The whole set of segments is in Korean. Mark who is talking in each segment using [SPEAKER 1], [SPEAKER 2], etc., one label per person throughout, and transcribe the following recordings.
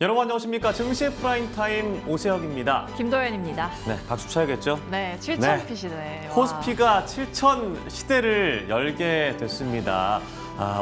[SPEAKER 1] 여러분 안녕하십니까. 증시 프라임타임 오세혁입니다.
[SPEAKER 2] 김도연입니다.
[SPEAKER 1] 네, 박수 쳐야겠죠?
[SPEAKER 2] 네, 7,000피 시대.
[SPEAKER 1] 코스피가 7,000 시대를 열게 됐습니다.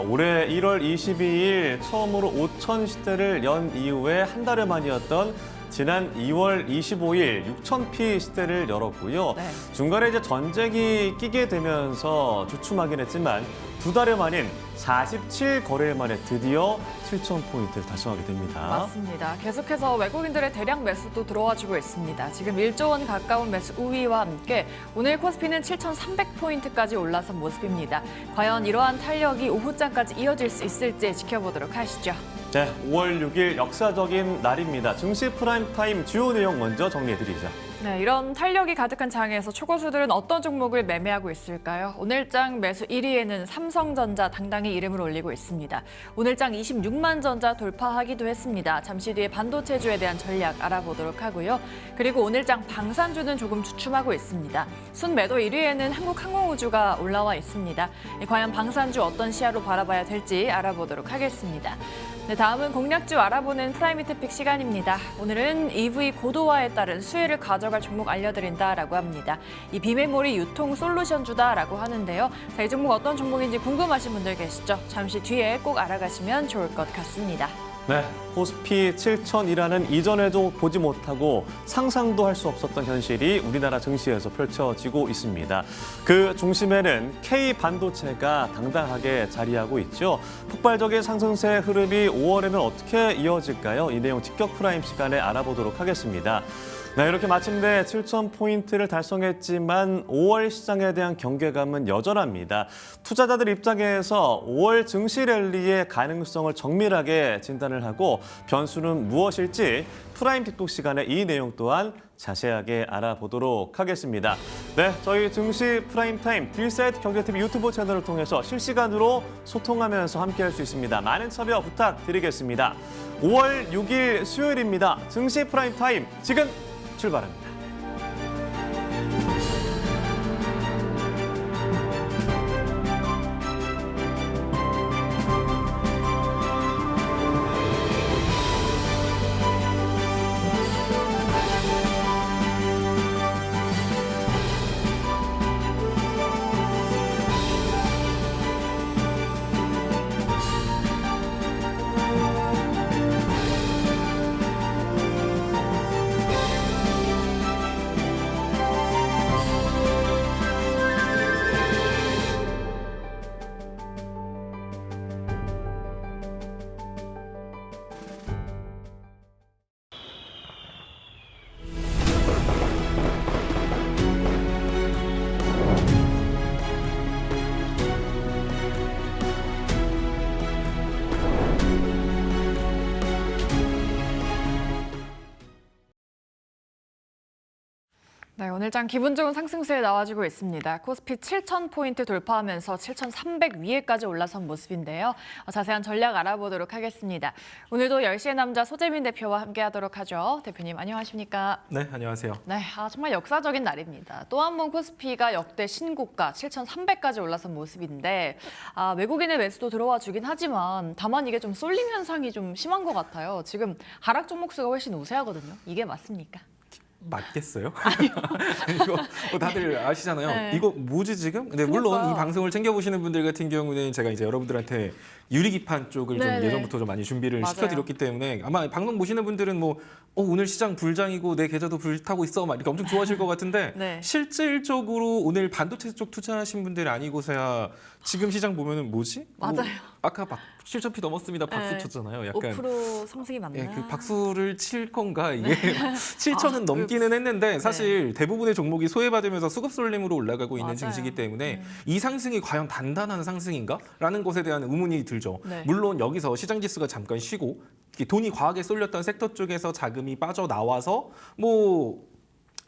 [SPEAKER 1] 올해 1월 22일 처음으로 5,000 시대를 연 이후에 한 달여 만이었던 지난 2월 25일 6,000피 시대를 열었고요.
[SPEAKER 2] 네.
[SPEAKER 1] 중간에 이제 전쟁이 끼게 되면서 주춤하긴 했지만 두 달여 만인 47거래일 만에 드디어 7,000포인트를 달성하게 됩니다.
[SPEAKER 2] 맞습니다. 계속해서 외국인들의 대량 매수도 들어와주고 있습니다. 지금 1조 원 가까운 매수 우위와 함께 오늘 코스피는 7,300포인트까지 올라선 모습입니다. 과연 이러한 탄력이 오후장까지 이어질 수 있을지 지켜보도록 하시죠.
[SPEAKER 1] 네, 5월 6일 역사적인 날입니다. 증시 프라임타임 주요 내용 먼저 정리해드리죠.
[SPEAKER 2] 네, 이런 탄력이 가득한 장에서 초고수들은 어떤 종목을 매매하고 있을까요? 오늘장 매수 1위에는 삼성전자 당당히 이름을 올리고 있습니다. 오늘장 26만 전자 돌파하기도 했습니다. 잠시 뒤에 반도체주에 대한 전략 알아보도록 하고요. 그리고 오늘장 방산주는 조금 주춤하고 있습니다. 순매도 1위에는 한국항공우주가 올라와 있습니다. 과연 방산주 어떤 시야로 바라봐야 될지 알아보도록 하겠습니다. 네, 다음은 공략주 알아보는 프라이미트픽 시간입니다. 오늘은 EV 고도화에 따른 수혜를 가져갈 종목 알려드린다라고 합니다. 이 비메모리 유통 솔루션주다라고 하는데요. 자, 이 종목 어떤 종목인지 궁금하신 분들 계시죠? 잠시 뒤에 꼭 알아가시면 좋을 것 같습니다.
[SPEAKER 1] 네, 코스피 7,000이라는 이전에도 보지 못하고 상상도 할 수 없었던 현실이 우리나라 증시에서 펼쳐지고 있습니다. 그 중심에는 K반도체가 당당하게 자리하고 있죠. 폭발적인 상승세 흐름이 5월에는 어떻게 이어질까요? 이 내용 직격 프라임 시간에 알아보도록 하겠습니다. 네, 이렇게 마침내 7,000포인트를 달성했지만 5월 시장에 대한 경계감은 여전합니다. 투자자들 입장에서 5월 증시 랠리의 가능성을 정밀하게 진단을 하고 변수는 무엇일지 프라임 픽독 시간에 이 내용 또한 자세하게 알아보도록 하겠습니다. 네, 저희 증시 프라임타임 딜사이트 경제TV 유튜브 채널을 통해서 실시간으로 소통하면서 함께할 수 있습니다. 많은 참여 부탁드리겠습니다. 5월 6일 수요일입니다. 증시 프라임타임 지금 출발합니다.
[SPEAKER 2] 네, 오늘장 기분 좋은 상승세에 나와주고 있습니다. 코스피 7,000포인트 돌파하면서 7,300 위에까지 올라선 모습인데요. 자세한 전략 알아보도록 하겠습니다. 오늘도 10시의 남자 소재민 대표와 함께하도록 하죠. 대표님 안녕하십니까?
[SPEAKER 3] 네, 안녕하세요.
[SPEAKER 2] 네, 정말 역사적인 날입니다. 또 한 번 코스피가 역대 신고가 7,300까지 올라선 모습인데 외국인의 매수도 들어와 주긴 하지만 다만 이게 좀 쏠림 현상이 좀 심한 것 같아요. 지금 하락 종목 수가 훨씬 우세하거든요. 이게 맞습니까?
[SPEAKER 3] 맞겠어요? 아니요. 이거 다들 아시잖아요.
[SPEAKER 2] 네.
[SPEAKER 3] 이거 뭐지 지금? 근데 물론
[SPEAKER 2] 그러니까요.
[SPEAKER 3] 이 방송을 챙겨보시는 분들 같은 경우는 제가 이제 여러분들한테 유리기판 쪽을 좀
[SPEAKER 2] 네네.
[SPEAKER 3] 예전부터 좀 많이 준비를
[SPEAKER 2] 맞아요.
[SPEAKER 3] 시켜드렸기 때문에 아마 방송 보시는 분들은 뭐 오늘 시장 불장이고 내 계좌도 불타고 있어 막 이렇게 엄청 좋아하실 것 같은데
[SPEAKER 2] 네.
[SPEAKER 3] 실질적으로 오늘 반도체 쪽 투자하신 분들이 아니고서야 지금 시장 보면은 뭐지?
[SPEAKER 2] 맞아요.
[SPEAKER 3] 뭐 아까 막 7,000피 넘었습니다. 박수
[SPEAKER 2] 네.
[SPEAKER 3] 쳤잖아요. 약간
[SPEAKER 2] 5% 상승이 맞나요?
[SPEAKER 3] 그 박수를 칠 건가 이게 7천은 넘기는 했는데
[SPEAKER 2] 네.
[SPEAKER 3] 사실 대부분의 종목이 소외받으면서 수급 쏠림으로 올라가고 있는
[SPEAKER 2] 맞아요.
[SPEAKER 3] 증시이기 때문에 이 상승이 과연 단단한 상승인가라는 것에 대한 의문이 들죠.
[SPEAKER 2] 네.
[SPEAKER 3] 물론 여기서 시장 지수가 잠깐 쉬고 돈이 과하게 쏠렸던 섹터 쪽에서 자금이 빠져나와서 뭐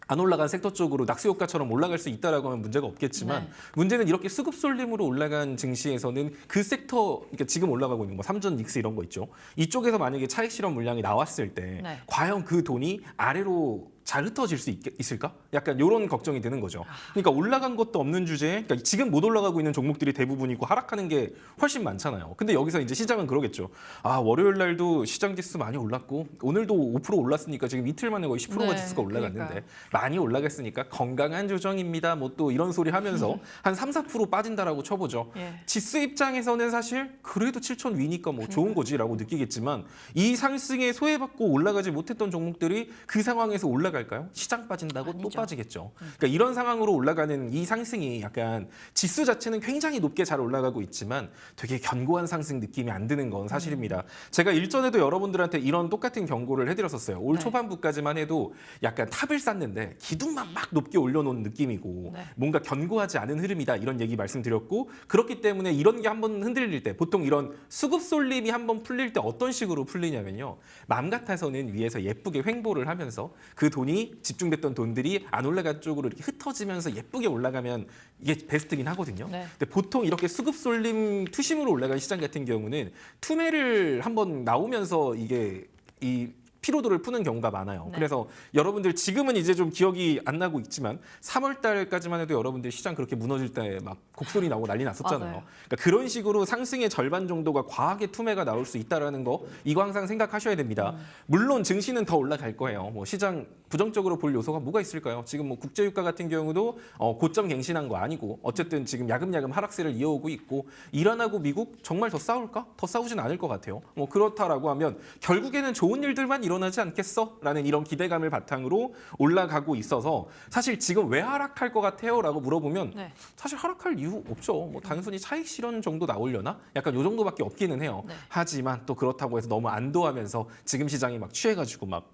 [SPEAKER 3] 안 올라간 섹터 쪽으로 낙수 효과처럼 올라갈 수 있다라고 하면 문제가 없겠지만
[SPEAKER 2] 네.
[SPEAKER 3] 문제는 이렇게 수급 쏠림으로 올라간 증시에서는 그 섹터, 그러니까 지금 올라가고 있는 뭐 삼전 닉스 이런 거 있죠. 이쪽에서 만약에 차익 실현 물량이 나왔을 때
[SPEAKER 2] 네.
[SPEAKER 3] 과연 그 돈이 아래로 잘 흩어질 수 있을까? 약간 이런 걱정이 드는 거죠. 그러니까 올라간 것도 없는 주제에 그러니까 지금 못 올라가고 있는 종목들이 대부분이고 하락하는 게 훨씬 많잖아요. 근데 여기서 이제 시장은 그러겠죠. 아, 월요일 날도 시장 지수 많이 올랐고 오늘도 5% 올랐으니까 지금 이틀 만에 거의 10%가
[SPEAKER 2] 네,
[SPEAKER 3] 지수가 올라갔는데
[SPEAKER 2] 그러니까요.
[SPEAKER 3] 많이 올라갔으니까 건강한 조정입니다. 뭐 또 이런 소리 하면서 한 3, 4% 빠진다라고 쳐보죠.
[SPEAKER 2] 예.
[SPEAKER 3] 지수 입장에서는 사실 그래도 7천 위니까 뭐 좋은 거지라고 느끼겠지만 이 상승에 소외받고 올라가지 못했던 종목들이 그 상황에서 올라갈까요? 시장 빠진다고 또
[SPEAKER 2] 아니죠.
[SPEAKER 3] 빠지겠죠. 그러니까 이런 상황으로 올라가는 이 상승이 약간 지수 자체는 굉장히 높게 잘 올라가고 있지만 되게 견고한 상승 느낌이 안 드는 건 사실입니다. 제가 일전에도 여러분들한테 이런 똑같은 경고를 해드렸었어요. 올
[SPEAKER 2] 네.
[SPEAKER 3] 초반부까지만 해도 약간 탑을 쌓는데 기둥만 막 높게 올려놓은 느낌이고
[SPEAKER 2] 네.
[SPEAKER 3] 뭔가 견고하지 않은 흐름이다 이런 얘기 말씀드렸고 그렇기 때문에 이런 게 한번 흔들릴 때 보통 이런 수급 쏠림이 한번 풀릴 때 어떤 식으로 풀리냐면요. 맘 같아서는 위에서 예쁘게 횡보를 하면서 그 돈이 집중됐던 돈들이 안 올라간 쪽으로 이렇게 흩어지면서 예쁘게 올라가면 이게 베스트긴 하거든요.
[SPEAKER 2] 네.
[SPEAKER 3] 근데 보통 이렇게 수급 쏠림 투심으로 올라간 시장 같은 경우는 투매를 한번 나오면서 이게 이 피로도를 푸는 경우가 많아요.
[SPEAKER 2] 네.
[SPEAKER 3] 그래서 여러분들 지금은 이제 좀 기억이 안 나고 있지만 3월 달까지만 해도 여러분들 시장 그렇게 무너질 때 막 곡소리 나고 난리 났었잖아요.
[SPEAKER 2] 맞아요.
[SPEAKER 3] 그러니까 그런 식으로 상승의 절반 정도가 과하게 투매가 나올 수 있다라는 거 이거 항상 생각하셔야 됩니다. 물론 증시는 더 올라갈 거예요. 뭐 시장 부정적으로 볼 요소가 뭐가 있을까요? 지금 뭐 국제유가 같은 경우도 고점 갱신한 거 아니고 어쨌든 지금 야금야금 하락세를 이어오고 있고 이란하고 미국 정말 더 싸울까? 더 싸우진 않을 것 같아요. 뭐 그렇다라고 하면 결국에는 좋은 일들만 일어나지 않겠어? 라는 이런 기대감을 바탕으로 올라가고 있어서 사실 지금 왜 하락할 것 같아요? 라고 물어보면
[SPEAKER 2] 네.
[SPEAKER 3] 사실 하락할 이유 없죠. 뭐 단순히 차익 실현 정도 나오려나? 약간 요 정도밖에 없기는 해요.
[SPEAKER 2] 네.
[SPEAKER 3] 하지만 또 그렇다고 해서 너무 안도하면서 지금 시장이 막 취해가지고 막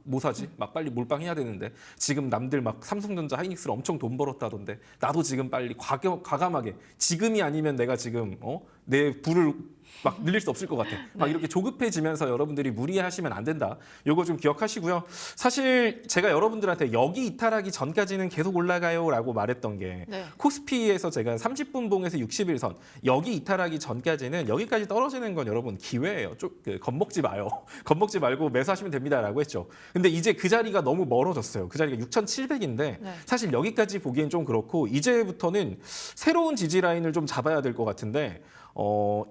[SPEAKER 3] 뭐 사지? 막 빨리 몰빵해야 되는데 지금 남들 막 삼성전자 하이닉스를 엄청 돈 벌었다던데 나도 지금 빨리 과감하게 지금이 아니면 내가 지금 내 부를 막 늘릴 수 없을 것 같아. 막
[SPEAKER 2] 네.
[SPEAKER 3] 이렇게 조급해지면서 여러분들이 무리하시면 안 된다. 요거 좀 기억하시고요. 사실 제가 여러분들한테 여기 이탈하기 전까지는 계속 올라가요라고 말했던 게
[SPEAKER 2] 네.
[SPEAKER 3] 코스피에서 제가 30분 봉에서 60일선 여기 이탈하기 전까지는 여기까지 떨어지는 건 여러분 기회예요. 겁먹지 마요. 겁먹지 말고 매수하시면 됩니다라고 했죠. 근데 이제 그 자리가 너무 멀어졌어요. 그 자리가 6,700인데
[SPEAKER 2] 네.
[SPEAKER 3] 사실 여기까지 보기엔 좀 그렇고 이제부터는 새로운 지지 라인을 좀 잡아야 될 것 같은데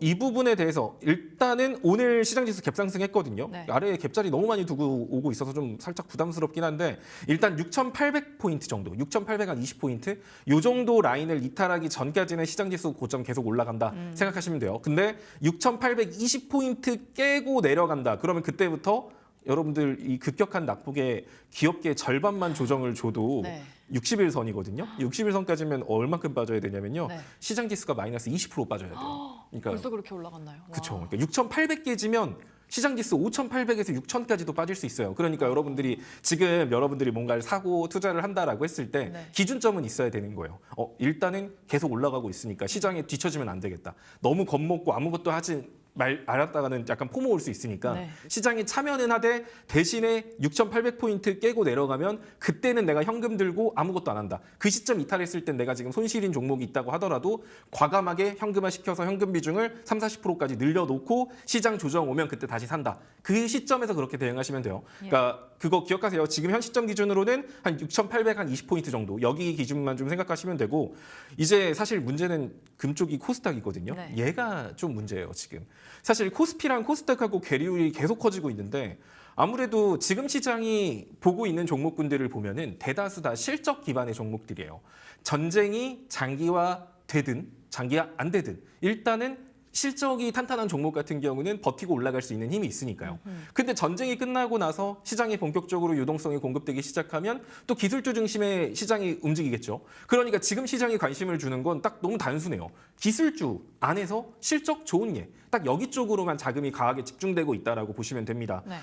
[SPEAKER 3] 이 부분에 대해서 일단은 오늘 시장지수 갭상승했거든요.
[SPEAKER 2] 네.
[SPEAKER 3] 아래에 갭자리 너무 많이 두고 오고 있어서 좀 살짝 부담스럽긴 한데 일단 6,800포인트 정도, 6,800한 20포인트 요 정도 라인을 이탈하기 전까지는 시장지수 고점 계속 올라간다 생각하시면 돼요. 근데 6,820포인트 깨고 내려간다. 그러면 그때부터 여러분들 이 급격한 낙폭에 귀엽게 절반만 조정을 줘도
[SPEAKER 2] 네.
[SPEAKER 3] 60일선이거든요. 60일선까지면 얼만큼 빠져야 되냐면요.
[SPEAKER 2] 네.
[SPEAKER 3] 시장 지수가 마이너스 20% 빠져야 돼요. 그러니까
[SPEAKER 2] 벌써 그렇게 올라갔나요?
[SPEAKER 3] 그렇죠.
[SPEAKER 2] 와.
[SPEAKER 3] 그러니까 6,800 깨지면 시장 지수 5,800에서 6,000까지도 빠질 수 있어요. 그러니까 여러분들이 지금 여러분들이 뭔가를 사고 투자를 한다라고 했을 때
[SPEAKER 2] 네.
[SPEAKER 3] 기준점은 있어야 되는 거예요. 일단은 계속 올라가고 있으니까 시장에 뒤처지면 안 되겠다. 너무 겁먹고 아무것도 하지 알았다가는 약간 포모 올 수 있으니까
[SPEAKER 2] 네.
[SPEAKER 3] 시장에 참여는 하되 대신에 6,800포인트 깨고 내려가면 그때는 내가 현금 들고 아무것도 안 한다. 그 시점 이탈했을 땐 내가 지금 손실인 종목이 있다고 하더라도 과감하게 현금화 시켜서 현금 비중을 3, 40%까지 늘려놓고 시장 조정 오면 그때 다시 산다. 그 시점에서 그렇게 대응하시면 돼요. 그러니까 그거 기억하세요. 지금 현 시점 기준으로는 한 6,800 한 20포인트 정도. 여기 기준만 좀 생각하시면 되고 이제 사실 문제는 금 쪽이 코스닥이거든요.
[SPEAKER 2] 네.
[SPEAKER 3] 얘가 좀 문제예요, 지금. 사실 코스피랑 코스닥하고 괴리율이 계속 커지고 있는데 아무래도 지금 시장이 보고 있는 종목군들을 보면은 대다수 다 실적 기반의 종목들이에요. 전쟁이 장기화 되든 장기화 안 되든 일단은 실적이 탄탄한 종목 같은 경우는 버티고 올라갈 수 있는 힘이 있으니까요. 근데 전쟁이 끝나고 나서 시장이 본격적으로 유동성이 공급되기 시작하면 또 기술주 중심의 시장이 움직이겠죠. 그러니까 지금 시장이 관심을 주는 건 딱 너무 단순해요. 기술주 안에서 실적 좋은 예. 딱 여기 쪽으로만 자금이 강하게 집중되고 있다라고 보시면 됩니다.
[SPEAKER 2] 네.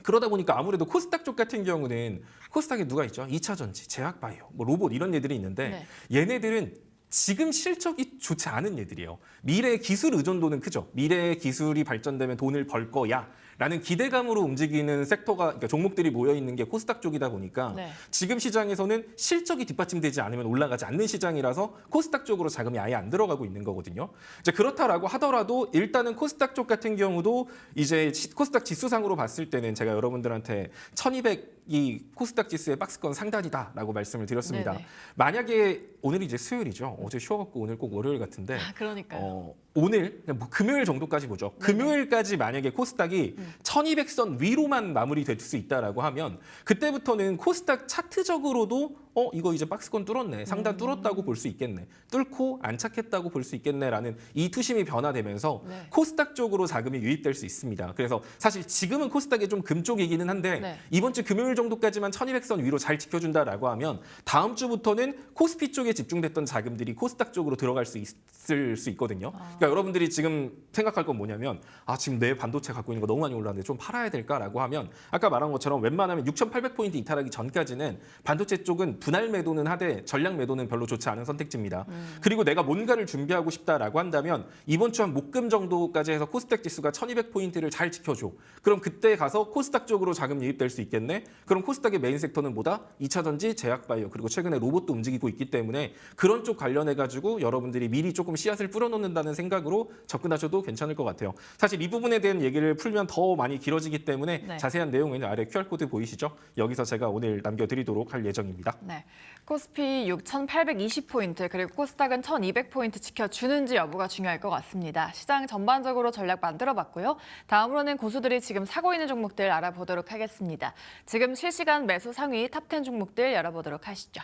[SPEAKER 3] 그러다 보니까 아무래도 코스닥 쪽 같은 경우는 코스닥에 누가 있죠? 2차전지, 제약바이오, 뭐 로봇 이런 애들이 있는데 얘네들은 지금 실적이 좋지 않은 얘들이에요. 미래의 기술 의존도는 크죠. 미래의 기술이 발전되면 돈을 벌 거야. 라는 기대감으로 움직이는 섹터가, 그러니까 종목들이 모여있는 게 코스닥 쪽이다 보니까
[SPEAKER 2] 네.
[SPEAKER 3] 지금 시장에서는 실적이 뒷받침되지 않으면 올라가지 않는 시장이라서 코스닥 쪽으로 자금이 아예 안 들어가고 있는 거거든요. 이제 그렇다라고 하더라도 일단은 코스닥 쪽 같은 경우도 이제 코스닥 지수상으로 봤을 때는 제가 여러분들한테 1200 이 코스닥 지수의 박스권 상단이다라고 말씀을 드렸습니다.
[SPEAKER 2] 네네.
[SPEAKER 3] 만약에 오늘이 이제 수요일이죠. 어제 쉬어갖고 오늘 꼭 월요일 같은데
[SPEAKER 2] 그러니까요.
[SPEAKER 3] 오늘 그냥 뭐 금요일 정도까지 보죠.
[SPEAKER 2] 네네.
[SPEAKER 3] 금요일까지 만약에 코스닥이 1200선 위로만 마무리될 수 있다라고 하면 그때부터는 코스닥 차트적으로도 이거 이제 박스권 뚫었네. 상단 뚫었다고 볼 수 있겠네. 뚫고 안착했다고 볼 수 있겠네라는 이 투심이 변화되면서
[SPEAKER 2] 네.
[SPEAKER 3] 코스닥 쪽으로 자금이 유입될 수 있습니다. 그래서 사실 지금은 코스닥이 좀 금쪽이기는 한데
[SPEAKER 2] 네.
[SPEAKER 3] 이번 주 금요일 정도까지만 1200선 위로 잘 지켜준다라고 하면 다음 주부터는 코스피 쪽에 집중됐던 자금들이 코스닥 쪽으로 들어갈 수 있을 수 있거든요. 그러니까 여러분들이 지금 생각할 건 뭐냐면 지금 내 반도체 갖고 있는 거 너무 많이 올랐는데 좀 팔아야 될까라고 하면 아까 말한 것처럼 웬만하면 6,800포인트 이탈하기 전까지는 반도체 쪽은 분할 매도는 하되 전량 매도는 별로 좋지 않은 선택지입니다. 그리고 내가 뭔가를 준비하고 싶다라고 한다면 이번 주 한 목금 정도까지 해서 코스닥 지수가 1200포인트를 잘 지켜줘. 그럼 그때 가서 코스닥 쪽으로 자금 유입될 수 있겠네. 그럼 코스닥의 메인 섹터는 뭐다? 2차 전지, 제약바이오 그리고 최근에 로봇도 움직이고 있기 때문에 그런 쪽 관련해가지고 여러분들이 미리 조금 씨앗을 뿌려놓는다는 생각으로 접근하셔도 괜찮을 것 같아요. 사실 이 부분에 대한 얘기를 풀면 더 많이 길어지기 때문에
[SPEAKER 2] 네.
[SPEAKER 3] 자세한 내용은 아래 QR코드 보이시죠? 여기서 제가 오늘 남겨드리도록 할 예정입니다.
[SPEAKER 2] 네. 코스피 6,820포인트 그리고 코스닥은 1,200포인트 지켜주는지 여부가 중요할 것 같습니다. 시장 전반적으로 전략 만들어봤고요. 다음으로는 고수들이 지금 사고 있는 종목들 알아보도록 하겠습니다. 지금 실시간 매수 상위 탑10 종목들 열어보도록 하시죠.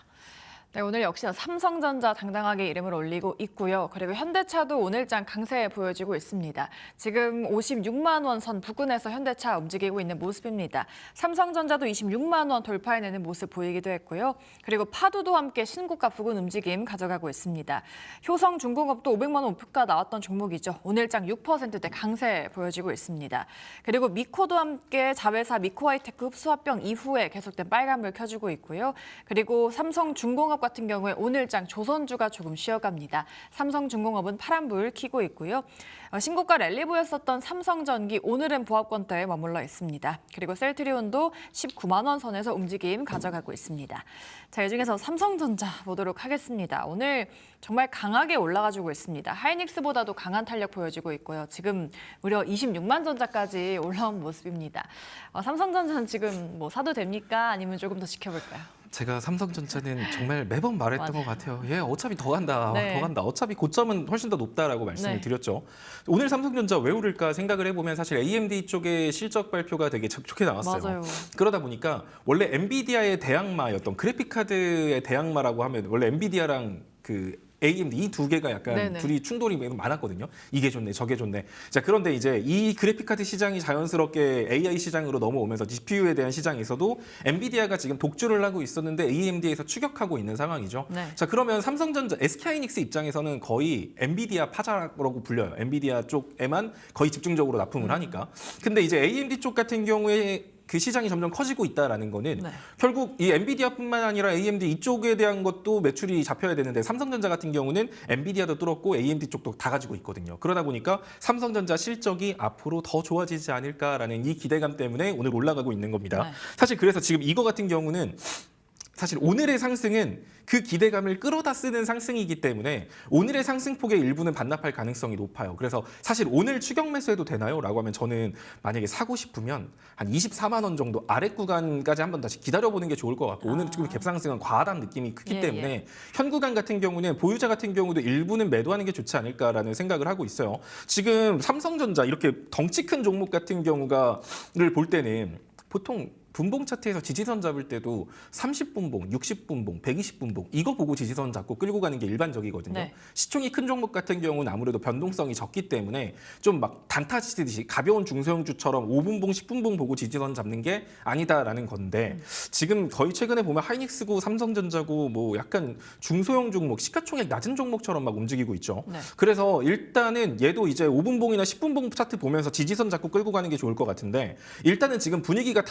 [SPEAKER 2] 네, 오늘 역시나 삼성전자 당당하게 이름을 올리고 있고요. 그리고 현대차도 오늘장 강세 보여주고 있습니다. 지금 56만 원 선 부근에서 현대차 움직이고 있는 모습입니다. 삼성전자도 26만 원 돌파해내는 모습 보이기도 했고요. 그리고 파도도 함께 신고가 부근 움직임 가져가고 있습니다. 효성중공업도 500만 원 목표가 나왔던 종목이죠. 오늘장 6%대 강세 보여지고 있습니다. 그리고 미코도 함께 자회사 미코하이테크 흡수합병 이후에 계속된 빨간불 켜주고 있고요. 그리고 삼성중공업 같은 경우에 오늘장 조선주가 조금 쉬어갑니다. 삼성중공업은 파란불 켜고 있고요. 신고가 랠리 보였었던 삼성전기 오늘은 보합권대에 머물러 있습니다. 그리고 셀트리온도 19만 원 선에서 움직임 가져가고 있습니다. 자, 이 중에서 삼성전자 보도록 하겠습니다. 오늘 정말 강하게 올라가지고 있습니다. 하이닉스보다도 강한 탄력 보여주고 있고요. 지금 무려 26만 전자까지 올라온 모습입니다. 삼성전자는 지금 뭐 사도 됩니까? 아니면 조금 더 지켜볼까요?
[SPEAKER 3] 제가 삼성전자는 정말 매번 말했던 것 같아요. 어차피 더 간다,
[SPEAKER 2] 네.
[SPEAKER 3] 더 간다. 어차피 고점은 훨씬 더 높다라고 말씀을
[SPEAKER 2] 네.
[SPEAKER 3] 드렸죠. 오늘 삼성전자 왜 오를까 생각을 해보면 사실 AMD 쪽의 실적 발표가 되게 좋게 나왔어요.
[SPEAKER 2] 맞아요.
[SPEAKER 3] 그러다 보니까 원래 엔비디아의 대항마였던 그래픽카드의 대항마라고 하면 원래 엔비디아랑 AMD 이 두 개가 약간
[SPEAKER 2] 네네.
[SPEAKER 3] 둘이 충돌이 많았거든요. 이게 좋네, 저게 좋네. 자, 그런데 이제 이 그래픽카드 시장이 자연스럽게 AI 시장으로 넘어오면서 GPU에 대한 시장에서도 엔비디아가 지금 독주를 하고 있었는데 AMD에서 추격하고 있는 상황이죠.
[SPEAKER 2] 네.
[SPEAKER 3] 자, 그러면 삼성전자, SK하이닉스 입장에서는 거의 엔비디아 파자라고 불려요. 엔비디아 쪽에만 거의 집중적으로 납품을 하니까. 근데 이제 AMD 쪽 같은 경우에 그 시장이 점점 커지고 있다라는 거는
[SPEAKER 2] 네.
[SPEAKER 3] 결국 이 엔비디아뿐만 아니라 AMD 이쪽에 대한 것도 매출이 잡혀야 되는데 삼성전자 같은 경우는 엔비디아도 뚫었고 AMD 쪽도 다 가지고 있거든요. 그러다 보니까 삼성전자 실적이 앞으로 더 좋아지지 않을까라는 이 기대감 때문에 오늘 올라가고 있는 겁니다.
[SPEAKER 2] 네.
[SPEAKER 3] 사실 그래서 지금 이거 같은 경우는 사실 오늘의 상승은 그 기대감을 끌어다 쓰는 상승이기 때문에 오늘의 상승폭의 일부는 반납할 가능성이 높아요. 그래서 사실 오늘 추격 매수해도 되나요? 라고 하면 저는 만약에 사고 싶으면 한 24만 원 정도 아래 구간까지 한번 다시 기다려보는 게 좋을 것 같고 오늘 지금 갭상승은 과하다는 느낌이 크기
[SPEAKER 2] 예,
[SPEAKER 3] 때문에
[SPEAKER 2] 예.
[SPEAKER 3] 현 구간 같은 경우는 보유자 같은 경우도 일부는 매도하는 게 좋지 않을까라는 생각을 하고 있어요. 지금 삼성전자 이렇게 덩치 큰 종목 같은 경우를 볼 때는 보통 분봉 차트에서 지지선 잡을 때도 30분봉, 60분봉, 120분봉 이거 보고 지지선 잡고 끌고 가는 게 일반적이거든요.
[SPEAKER 2] 네.
[SPEAKER 3] 시총이 큰 종목 같은 경우는 아무래도 변동성이 적기 때문에 좀 막 단타 치듯이 가벼운 중소형주처럼 5분봉, 10분봉 보고 지지선 잡는 게 아니다라는 건데 지금 거의 최근에 보면 하이닉스고 삼성전자고 뭐 약간 중소형 종목, 시가총액 낮은 종목처럼 막 움직이고 있죠.
[SPEAKER 2] 네.
[SPEAKER 3] 그래서 일단은 얘도 이제 5분봉이나 10분봉 차트 보면서 지지선 잡고 끌고 가는 게 좋을 것 같은데 일단은 지금 분위기가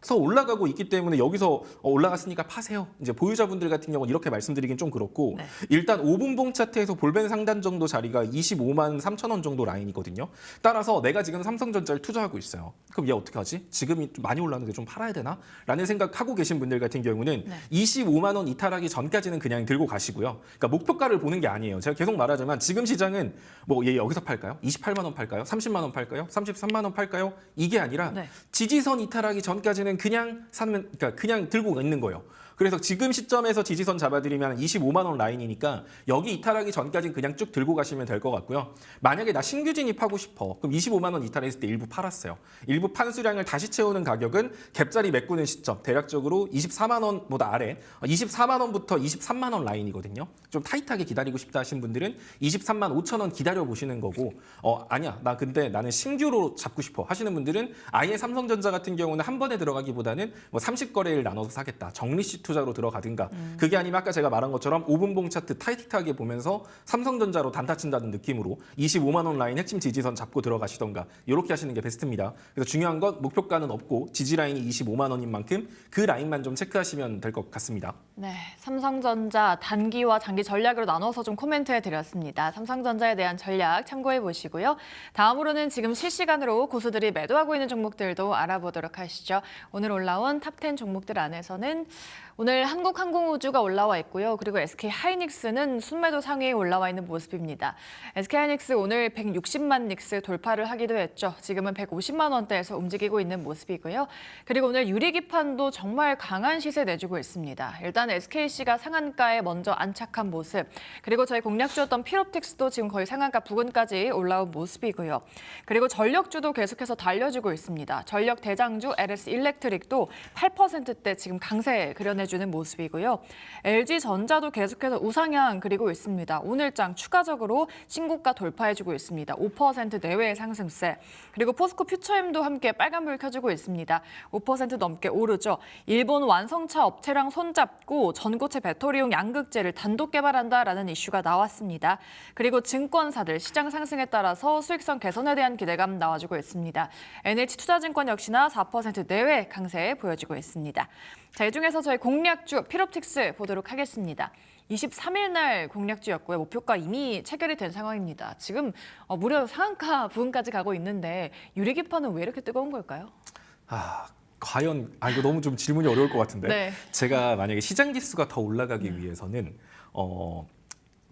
[SPEAKER 3] 서 올라가고 있기 때문에 여기서 올라갔으니까 파세요. 이제 보유자분들 같은 경우는 이렇게 말씀드리긴 좀 그렇고
[SPEAKER 2] 네.
[SPEAKER 3] 일단 5분봉 차트에서 볼벤 상단 정도 자리가 25만 3천 원 정도 라인이거든요. 따라서 내가 지금 삼성전자를 투자하고 있어요. 그럼 얘 어떻게 하지? 지금이 좀 많이 올랐는데 좀 팔아야 되나? 라는 생각하고 계신 분들 같은 경우는
[SPEAKER 2] 네.
[SPEAKER 3] 25만 원 이탈하기 전까지는 그냥 들고 가시고요. 그러니까 목표가를 보는 게 아니에요. 제가 계속 말하지만 지금 시장은 뭐 얘 여기서 팔까요? 28만 원 팔까요? 30만 원 팔까요? 33만 원 팔까요? 이게 아니라
[SPEAKER 2] 네.
[SPEAKER 3] 지지선 이탈하기 전까지는 아니면은 그냥 사면, 그러니까 그냥 들고 있는 거예요. 그래서 지금 시점에서 지지선 잡아드리면 25만 원 라인이니까 여기 이탈하기 전까지는 그냥 쭉 들고 가시면 될 것 같고요. 만약에 나 신규 진입하고 싶어. 그럼 25만 원 이탈했을 때 일부 팔았어요. 일부 판 수량을 다시 채우는 가격은 갭자리 메꾸는 시점 대략적으로 24만 원보다 아래 24만 원부터 23만 원 라인이거든요. 좀 타이트하게 기다리고 싶다 하신 분들은 23만 5천 원 기다려 보시는 거고 아니야 나 근데 나는 신규로 잡고 싶어 하시는 분들은 아예 삼성전자 같은 경우는 한 번에 들어가기보다는 뭐 30거래일 나눠서 사겠다. 정리식 투자로 들어가든가 그게 아니면 아까 제가 말한 것처럼 5분봉 차트 타이트하게 보면서 삼성전자로 단타 친다는 느낌으로 25만 원 라인 핵심 지지선 잡고 들어가시던가 이렇게 하시는 게 베스트입니다. 그래서 중요한 건 목표가는 없고 지지 라인이 25만 원인 만큼 그 라인만 좀 체크하시면 될 것 같습니다.
[SPEAKER 2] 네, 삼성전자 단기와 장기 전략으로 나눠서 좀 코멘트해 드렸습니다. 삼성전자에 대한 전략 참고해 보시고요. 다음으로는 지금 실시간으로 고수들이 매도하고 있는 종목들도 알아보도록 하시죠. 오늘 올라온 탑10 종목들 안에서는 오늘 한국항공우주가 올라와 있고요. 그리고 SK하이닉스는 순매도 상위에 올라와 있는 모습입니다. SK하이닉스 오늘 160만 닉스 돌파를 하기도 했죠. 지금은 150만 원대에서 움직이고 있는 모습이고요. 그리고 오늘 유리기판도 정말 강한 시세 내주고 있습니다. 일단 SKC가 상한가에 먼저 안착한 모습, 그리고 저희 공략주였던 필옵틱스도 지금 거의 상한가 부근까지 올라온 모습이고요. 그리고 전력주도 계속해서 달려주고 있습니다. 전력 대장주 LS 일렉트릭도 8%대 지금 강세 그려내주는 모습이고요. LG전자도 계속해서 우상향 그리고 있습니다. 오늘장 추가적으로 신고가 돌파해주고 있습니다. 5% 내외의 상승세. 그리고 포스코 퓨처엠도 함께 빨간불 켜주고 있습니다. 5% 넘게 오르죠. 일본 완성차 업체랑 손잡고 전고체 배터리용 양극재를 단독 개발한다라는 이슈가 나왔습니다. 그리고 증권사들 시장 상승에 따라서 수익성 개선에 대한 기대감 나와주고 있습니다. NH투자증권 역시나 4% 내외 강세 보여주고 있습니다. 자, 이 중에서 저희 공략주 필옵틱스 보도록 하겠습니다. 23일 날 공략주였고요. 목표가 이미 체결이 된 상황입니다. 지금 무려 상한가 부근까지 가고 있는데 유리기판은 왜 이렇게 뜨거운 걸까요?
[SPEAKER 3] 과연 이거 너무 좀 질문이 어려울 것 같은데
[SPEAKER 2] 네.
[SPEAKER 3] 제가 만약에 시장 지수가 더 올라가기 위해서는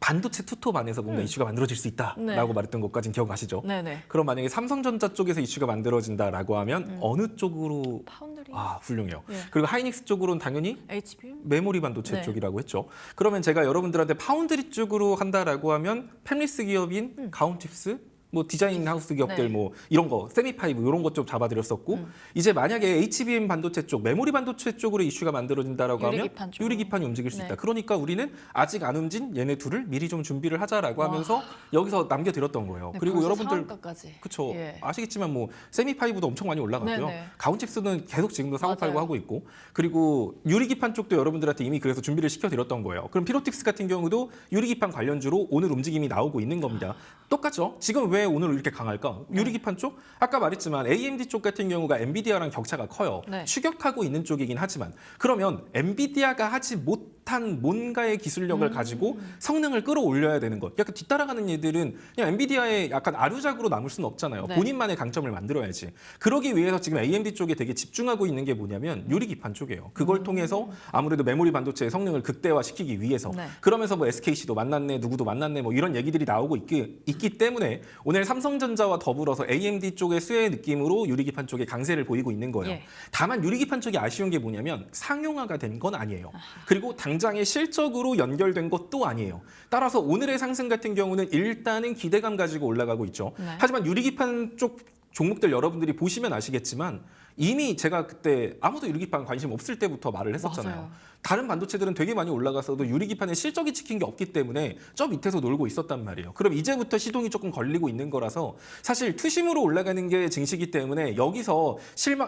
[SPEAKER 3] 반도체 투톱 안에서 뭔가 이슈가 만들어질 수 있다라고
[SPEAKER 2] 네.
[SPEAKER 3] 말했던 것까지는 기억하시죠?
[SPEAKER 2] 네네.
[SPEAKER 3] 그럼 만약에 삼성전자 쪽에서 이슈가 만들어진다라고 하면 어느 쪽으로
[SPEAKER 2] 파운드리.
[SPEAKER 3] 훌륭해요.
[SPEAKER 2] 예.
[SPEAKER 3] 그리고 하이닉스 쪽으로는 당연히
[SPEAKER 2] HBM?
[SPEAKER 3] 메모리 반도체
[SPEAKER 2] 네.
[SPEAKER 3] 쪽이라고 했죠. 그러면 제가 여러분들한테 파운드리 쪽으로 한다라고 하면 팹리스 기업인 가온칩스, 뭐 디자인 하우스 기업들
[SPEAKER 2] 네.
[SPEAKER 3] 뭐 이런 거 세미파이브 이런 것 좀 잡아드렸었고 이제 만약에 HBM 반도체 쪽, 메모리 반도체 쪽으로 이슈가 만들어진다라고
[SPEAKER 2] 유리기판
[SPEAKER 3] 하면
[SPEAKER 2] 쪽으로.
[SPEAKER 3] 유리기판이 움직일 수
[SPEAKER 2] 네.
[SPEAKER 3] 있다. 그러니까 우리는 아직 안 움진 얘네 둘을 미리 좀 준비를 하자라고 하면서 여기서 남겨드렸던 거예요.
[SPEAKER 2] 네,
[SPEAKER 3] 그리고
[SPEAKER 2] 벌써
[SPEAKER 3] 여러분들
[SPEAKER 2] 상한가까지.
[SPEAKER 3] 그렇죠.
[SPEAKER 2] 예.
[SPEAKER 3] 아시겠지만 뭐 세미파이브도 엄청 많이 올라갔고요.
[SPEAKER 2] 네네.
[SPEAKER 3] 가온칩스는 계속 지금도 사고 팔고
[SPEAKER 2] 맞아요.
[SPEAKER 3] 하고 있고 그리고 유리기판 쪽도 여러분들한테 이미 그래서 준비를 시켜드렸던 거예요. 그럼 피로틱스 같은 경우도 유리기판 관련주로 오늘 움직임이 나오고 있는 겁니다. 똑같죠? 지금 왜 오늘 이렇게 강할까? 유리기판 쪽? 아까 말했지만 AMD 쪽 같은 경우가 엔비디아랑 격차가 커요.
[SPEAKER 2] 네.
[SPEAKER 3] 추격하고 있는 쪽이긴 하지만 그러면 엔비디아가 하지 못한 뭔가의 기술력을 가지고 성능을 끌어올려야 되는 것. 약간 뒤따라가는 얘들은 그냥 엔비디아의 약간 아류작으로 남을 수는 없잖아요.
[SPEAKER 2] 네.
[SPEAKER 3] 본인만의 강점을 만들어야지. 그러기 위해서 지금 AMD 쪽에 되게 집중하고 있는 게 뭐냐면 유리기판 쪽이에요. 그걸 통해서 아무래도 메모리 반도체의 성능을 극대화시키기 위해서
[SPEAKER 2] 네.
[SPEAKER 3] 그러면서 뭐 SKC도 만났네, 누구도 만났네 뭐 이런 얘기들이 나오고 있기 때문에 오늘 삼성전자와 더불어서 AMD 쪽의 수혜 느낌으로 유리기판 쪽에 강세를 보이고 있는 거예요.
[SPEAKER 2] 예.
[SPEAKER 3] 다만 유리기판 쪽이 아쉬운 게 뭐냐면 상용화가 된 건 아니에요. 그리고 당장에 실적으로 연결된 것도 아니에요. 따라서 오늘의 상승 같은 경우는 일단은 기대감 가지고 올라가고 있죠.
[SPEAKER 2] 네.
[SPEAKER 3] 하지만 유리기판 쪽 종목들 여러분들이 보시면 아시겠지만 이미 제가 그때 아무도 유리기판 관심 없을 때부터 말을 했었잖아요.
[SPEAKER 2] 맞아요.
[SPEAKER 3] 다른 반도체들은 되게 많이 올라갔어도 유리기판에 실적이 찍힌 게 없기 때문에 저 밑에서 놀고 있었단 말이에요. 그럼 이제부터 시동이 조금 걸리고 있는 거라서 사실 투심으로 올라가는 게 증시이기 때문에 여기서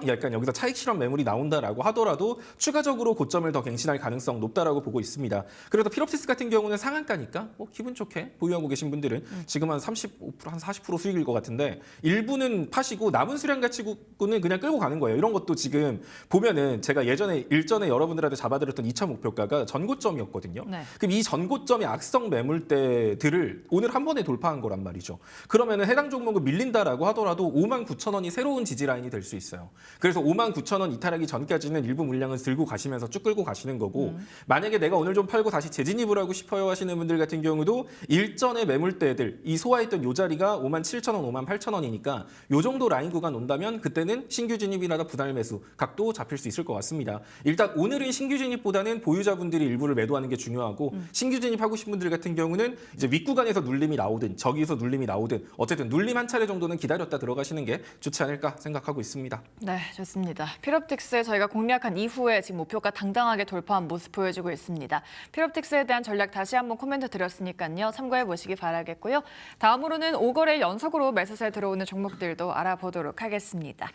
[SPEAKER 3] 약간 여기서 차익 실험 매물이 나온다라고 하더라도 추가적으로 고점을 더 갱신할 가능성 높다라고 보고 있습니다. 그래서 필옵시스 같은 경우는 상한가니까 뭐 기분 좋게 보유하고 계신 분들은 지금 한 35%, 한 40% 수익일 것 같은데 일부는 파시고 남은 수량 가치고는 그냥 끌고 가는 거예요. 이런 것도 지금 보면은 제가 일전에 여러분들한테 잡아드렸던 2차 목표가가 전고점이었거든요.
[SPEAKER 2] 네.
[SPEAKER 3] 그럼 이 전고점의 악성 매물대들을 오늘 한 번에 돌파한 거란 말이죠. 그러면은 해당 종목은 밀린다라고 하더라도 59,000원이 새로운 지지 라인이 될 수 있어요. 그래서 59,000원 이탈하기 전까지는 일부 물량을 들고 가시면서 쭉 끌고 가시는 거고 만약에 내가 오늘 좀 팔고 다시 재진입을 하고 싶어요 하시는 분들 같은 경우도 일전의 매물대들 이 소화했던 요 자리가 57,000원, 58,000원이니까 요 정도 라인 구간 온다면 그때는 신규 진입이라다 분할 매수 각도 잡힐 수 있을 것 같습니다. 일단 오늘은 신규 진입보다는 보유자분들이 일부를 매도하는 게 중요하고 신규 진입하고 싶은 분들 같은 경우는 이제 윗구간에서 눌림이 나오든 저기서 눌림이 나오든 어쨌든 눌림 한 차례 정도는 기다렸다 들어가시는 게 좋지 않을까 생각하고 있습니다.
[SPEAKER 2] 네, 좋습니다. 필옵틱스 저희가 공략한 이후에 지금 목표가 당당하게 돌파한 모습 보여주고 있습니다. 필옵틱스에 대한 전략 다시 한번 코멘트 드렸으니까요. 참고해 보시기 바라겠고요. 다음으로는 5거래일 연속으로 매수세 들어오는 종목들도 알아보도록 하겠습니다.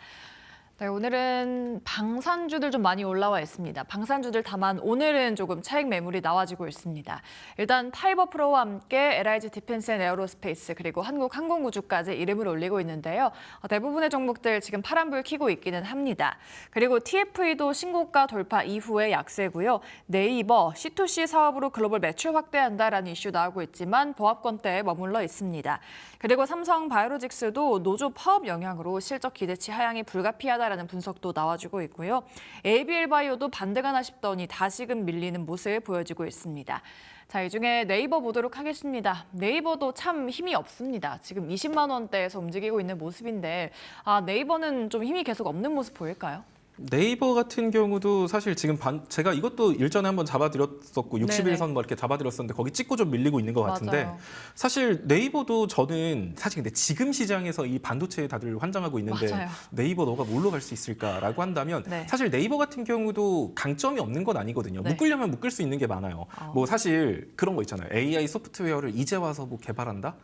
[SPEAKER 2] 네, 오늘은 방산주들 좀 많이 올라와 있습니다. 방산주들 다만 오늘은 조금 차익 매물이 나와지고 있습니다. 일단 파이버프로와 함께 LIG 디펜스 앤 에어로스페이스 그리고 한국항공우주까지 이름을 올리고 있는데요. 대부분의 종목들 지금 파란불 켜고 있기는 합니다. 그리고 TFE도 신고가 돌파 이후에 약세고요. 네이버 C2C 사업으로 글로벌 매출 확대한다라는 이슈 나오고 있지만 보합권대에 머물러 있습니다. 그리고 삼성 바이오로직스도 노조 파업 영향으로 실적 기대치 하향이 불가피하다라는 분석도 나와주고 있고요. ABL 바이오도 반등하나 싶더니 다시금 밀리는 모습을 보여주고 있습니다. 자, 이 중에 네이버 보도록 하겠습니다. 네이버도 참 힘이 없습니다. 지금 20만 원대에서 움직이고 있는 모습인데 네이버는 좀 힘이 계속 없는 모습 보일까요?
[SPEAKER 3] 네이버 같은 경우도 사실 지금 제가 이것도 일전에 한번 잡아드렸었고 61선 뭐 이렇게 잡아드렸었는데 거기 찍고 좀 밀리고 있는 것 같은데
[SPEAKER 2] 맞아요.
[SPEAKER 3] 사실 네이버도 저는 사실 근데 지금 시장에서 이 반도체에 다들 환장하고 있는데
[SPEAKER 2] 맞아요.
[SPEAKER 3] 네이버 너가 뭘로 갈 수 있을까라고 한다면
[SPEAKER 2] 네.
[SPEAKER 3] 사실 네이버 같은 경우도 강점이 없는 건 아니거든요.
[SPEAKER 2] 네.
[SPEAKER 3] 묶으려면 묶을 수 있는 게 많아요. 뭐 사실 그런 거 있잖아요. AI 소프트웨어를 이제 와서 뭐 개발한다?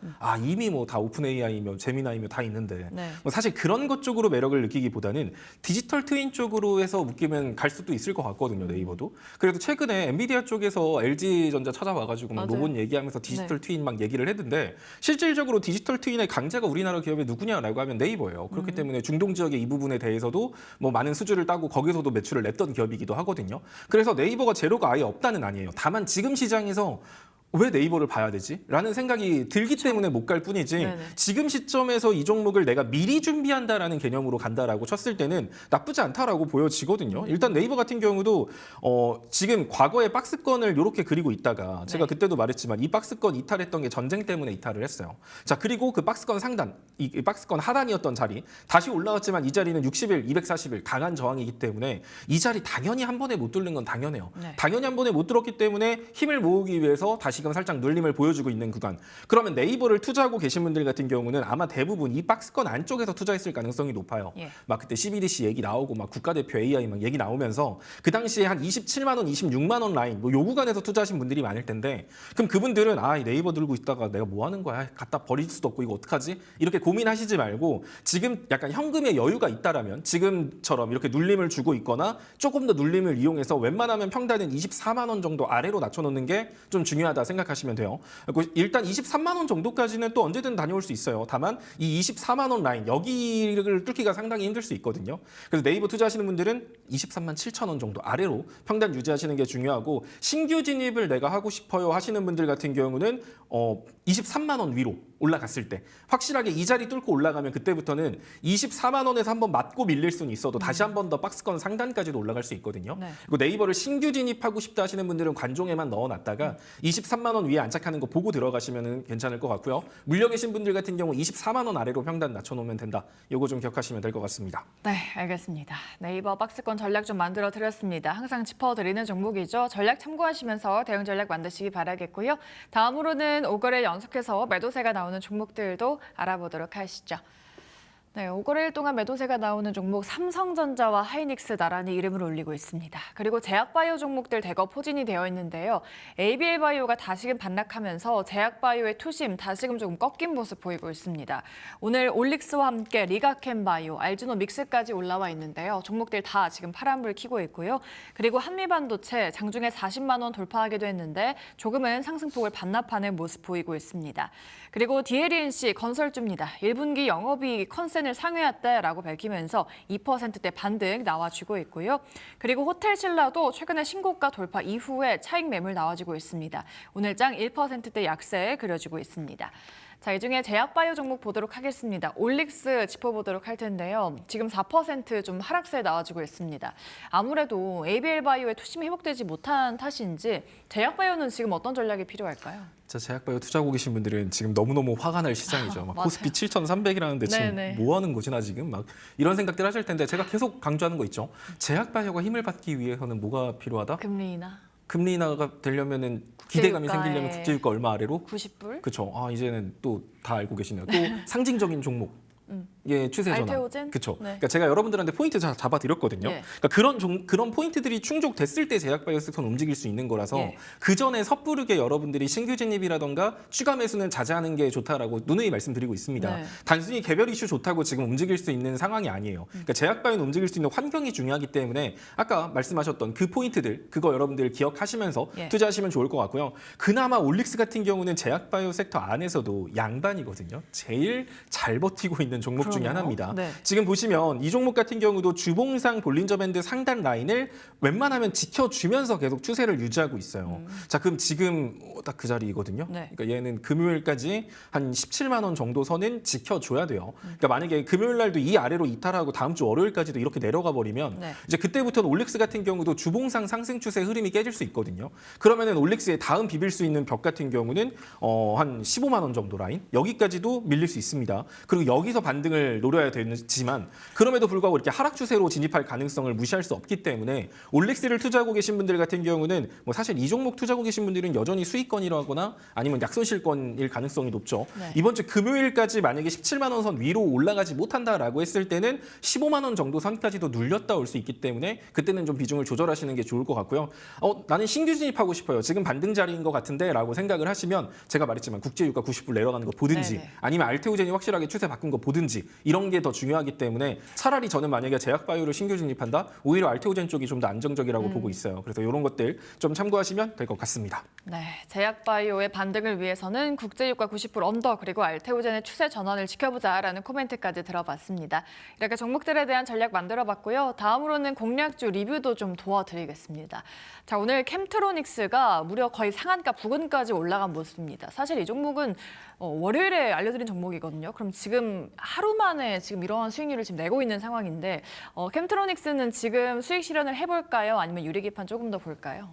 [SPEAKER 3] 이미 뭐 다 오픈 AI며 제미나이며 다 있는데
[SPEAKER 2] 네.
[SPEAKER 3] 뭐 사실 그런 것 쪽으로 매력을 느끼기보다는 디지털 트윈 쪽으로 해서 묶이면 갈 수도 있을 것 같거든요, 네이버도. 그래도 최근에 엔비디아 쪽에서 LG전자 찾아와가지고 막
[SPEAKER 2] 맞아요.
[SPEAKER 3] 로봇 얘기하면서 디지털 트윈 막 얘기를 했는데 실질적으로 디지털 트윈의 강자가 우리나라 기업에 누구냐라고 하면 네이버예요. 그렇기 때문에 중동 지역의 이 부분에 대해서도 뭐 많은 수주를 따고 거기서도 매출을 냈던 기업이기도 하거든요. 그래서 네이버가 제로가 아예 없다는 아니에요. 다만 지금 시장에서 왜 네이버를 봐야 되지? 라는 생각이 들기 때문에 못 갈 뿐이지
[SPEAKER 2] 네네.
[SPEAKER 3] 지금 시점에서 이 종목을 내가 미리 준비한다라는 개념으로 간다라고 쳤을 때는 나쁘지 않다라고 보여지거든요. 일단 네이버 같은 경우도 지금 과거에 박스권을 이렇게 그리고 있다가 제가 그때도 말했지만 이 박스권 이탈했던 게 전쟁 때문에 이탈을 했어요. 자, 그리고 그 박스권 상단, 이 박스권 하단이었던 자리 다시 올라왔지만 이 자리는 60일, 240일 강한 저항이기 때문에 이 자리 당연히 한 번에 못 뚫는 건 당연해요.
[SPEAKER 2] 네.
[SPEAKER 3] 당연히 한 번에 못 뚫었기 때문에 힘을 모으기 위해서 다시금 살짝 눌림을 보여주고 있는 구간. 그러면 네이버를 투자하고 계신 분들 같은 경우는 아마 대부분 이 박스권 안쪽에서 투자했을 가능성이 높아요.
[SPEAKER 2] 예.
[SPEAKER 3] 막 그때 CBDC 얘기 나오고 막 국가대표 AI 막 얘기 나오면서 그 당시에 한 27만 원, 26만 원 라인 뭐 요 구간에서 투자하신 분들이 많을 텐데 그럼 그분들은 이 네이버 들고 있다가 내가 뭐 하는 거야? 갖다 버릴 수도 없고 이거 어떡하지? 이렇게 고민하시지 말고 지금 약간 현금의 여유가 있다라면 지금처럼 이렇게 눌림을 주고 있거나 조금 더 눌림을 이용해서 웬만하면 평단은 24만 원 정도 아래로 낮춰놓는 게 좀 중요하다 생각하시면 돼요. 그리고 일단 23만 원 정도까지는 또 언제든 다녀올 수 있어요. 다만 이 24만 원 라인 여기를 뚫기가 상당히 힘들 수 있거든요. 그래서 네이버 투자하시는 분들은 23만 7천 원 정도 아래로 평단 유지하시는 게 중요하고 신규 진입을 내가 하고 싶어요 하시는 분들 같은 경우는 23만 원 위로 올라갔을 때 확실하게 이 자리 뚫고 올라가면 그때부터는 24만 원에서 한번 맞고 밀릴 수는 있어도 다시 한 번 더 박스권 상단까지도 올라갈 수 있거든요.
[SPEAKER 2] 네.
[SPEAKER 3] 그리고 네이버를 신규 진입하고 싶다 하시는 분들은 관종에만 넣어놨다가 23만 원 위에 안착하는 거 보고 들어가시면 괜찮을 것 같고요. 물려 계신 분들 같은 경우 24만 원 아래로 평단 낮춰놓으면 된다. 요거 좀 기억하시면 될 것 같습니다.
[SPEAKER 2] 네, 알겠습니다. 네이버 박스권 전략 좀 만들어 드렸습니다. 항상 짚어드리는 종목이죠. 전략 참고하시면서 대응 전략 만드시기 바라겠고요. 다음으로는 5거래 연속해서 매도세가 나오는 종목들도 알아보도록 하시죠. 네, 5거래일 동안 매도세가 나오는 종목 삼성전자와 하이닉스 나란히 이름을 올리고 있습니다. 그리고 제약바이오 종목들 대거 포진이 되어 있는데요. ABL 바이오가 다시금 반락하면서 제약바이오의 투심 다시금 조금 꺾인 모습 보이고 있습니다. 오늘 올릭스와 함께 리가켄 바이오, 알지노 믹스까지 올라와 있는데요. 종목들 다 지금 파란불 켜고 있고요. 그리고 한미반도체 장중에 40만 원 돌파하기도 했는데 조금은 상승폭을 반납하는 모습 보이고 있습니다. 그리고 DLNC 건설주입니다. 1분기 영업이익 컨센을 상회했다라고 밝히면서 2%대 반등 나와주고 있고요. 그리고 호텔신라도 최근에 신고가 돌파 이후에 차익 매물 나와주고 있습니다. 오늘장 1%대 약세 그려지고 있습니다. 자, 이 중에 제약바이오 종목 보도록 하겠습니다. 올릭스 짚어보도록 할 텐데요. 지금 4% 좀 하락세 나와주고 있습니다. 아무래도 ABL바이오의 투심이 회복되지 못한 탓인지 제약바이오는 지금 어떤 전략이 필요할까요?
[SPEAKER 3] 자, 제약바이오 투자하고 계신 분들은 지금 너무너무 화가 날 시장이죠. 막
[SPEAKER 2] 맞아요.
[SPEAKER 3] 코스피 7,300이라는데 지금
[SPEAKER 2] 네네.
[SPEAKER 3] 뭐 하는 거지 나 지금? 막 이런 생각들 하실 텐데 제가 계속 강조하는 거 있죠. 제약바이오가 힘을 받기 위해서는 뭐가 필요하다?
[SPEAKER 2] 금리 인하
[SPEAKER 3] 금리 인하가 되려면은 기대감이
[SPEAKER 2] 국제유가에-
[SPEAKER 3] 생기려면 국제유가 얼마 아래로?
[SPEAKER 2] 90불?
[SPEAKER 3] 그렇죠. 아, 이제는 또 다 알고 계시네요. 또 상징적인 종목. 예, 추세 전환.
[SPEAKER 2] 알테오젠?
[SPEAKER 3] 그렇죠.
[SPEAKER 2] 네.
[SPEAKER 3] 그러니까 제가 여러분들한테 포인트 잡아드렸거든요.
[SPEAKER 2] 예.
[SPEAKER 3] 그러니까 그런 포인트들이 충족됐을 때 제약바이오 섹터는 움직일 수 있는 거라서
[SPEAKER 2] 예.
[SPEAKER 3] 그 전에 섣부르게 여러분들이 신규 진입이라던가 추가 매수는 자제하는 게 좋다라고 누누이 말씀드리고 있습니다.
[SPEAKER 2] 네.
[SPEAKER 3] 단순히 개별 이슈 좋다고 지금 움직일 수 있는 상황이 아니에요. 그러니까 제약바이오는 움직일 수 있는 환경이 중요하기 때문에 아까 말씀하셨던 그 포인트들 그거 여러분들 기억하시면서
[SPEAKER 2] 예.
[SPEAKER 3] 투자하시면 좋을 것 같고요. 그나마 올릭스 같은 경우는 제약바이오 섹터 안에서도 양반이거든요. 제일 잘 버티고 있는 종목 중에
[SPEAKER 2] 그러네요.
[SPEAKER 3] 하나입니다.
[SPEAKER 2] 네.
[SPEAKER 3] 지금 보시면 이 종목 같은 경우도 주봉상 볼린저 밴드 상단 라인을 웬만하면 지켜주면서 계속 추세를 유지하고 있어요. 자, 그럼 지금 딱 그 자리이거든요.
[SPEAKER 2] 네.
[SPEAKER 3] 그러니까 얘는 금요일까지 한 17만 원 정도 선은 지켜줘야 돼요. 그러니까 만약에 금요일 날도 이 아래로 이탈하고 다음 주 월요일까지도 이렇게 내려가 버리면
[SPEAKER 2] 네.
[SPEAKER 3] 이제 그때부터는 올릭스 같은 경우도 주봉상 상승 추세 흐름이 깨질 수 있거든요. 그러면은 올릭스의 다음 비빌 수 있는 벽 같은 경우는 한 15만 원 정도 라인 여기까지도 밀릴 수 있습니다. 그리고 여기서 반등을 노려야 되지만 그럼에도 불구하고 이렇게 하락 추세로 진입할 가능성을 무시할 수 없기 때문에 올릭스를 투자하고 계신 분들 같은 경우는 뭐 사실 이 종목 투자하고 계신 분들은 여전히 수익권이라거나 아니면 약손실권일 가능성이 높죠.
[SPEAKER 2] 네.
[SPEAKER 3] 이번 주 금요일까지 만약에 17만 원 선 위로 올라가지 못한다라고 했을 때는 15만 원 정도 선까지도 눌렸다 올 수 있기 때문에 그때는 좀 비중을 조절하시는 게 좋을 것 같고요. 나는 신규 진입하고 싶어요. 지금 반등 자리인 것 같은데라고 생각을 하시면 제가 말했지만 국제유가 90불 내려가는 거 보든지
[SPEAKER 2] 네네.
[SPEAKER 3] 아니면 알테오젠이 확실하게 추세 바꾼 거 보든지 이런 게 더 중요하기 때문에 차라리 저는 만약에 제약바이오를 신규 진입한다 오히려 알테오젠 쪽이 좀 더 안정적이라고 보고 있어요. 그래서 이런 것들 좀 참고하시면 될 것 같습니다.
[SPEAKER 2] 네, 제약바이오의 반등을 위해서는 국제유가 90불 언더 그리고 알테오젠의 추세 전환을 지켜보자라는 코멘트까지 들어봤습니다. 이렇게 종목들에 대한 전략 만들어봤고요. 다음으로는 공략주 리뷰도 좀 도와드리겠습니다. 자, 오늘 캠트로닉스가 무려 거의 상한가 부근까지 올라간 모습입니다. 사실 이 종목은 월요일에 알려드린 종목이거든요. 그럼 지금 하루 만에 지금 이러한 수익률을 지금 내고 있는 상황인데 캠트로닉스는 지금 수익 실현을 해볼까요? 아니면 유리기판 조금 더 볼까요?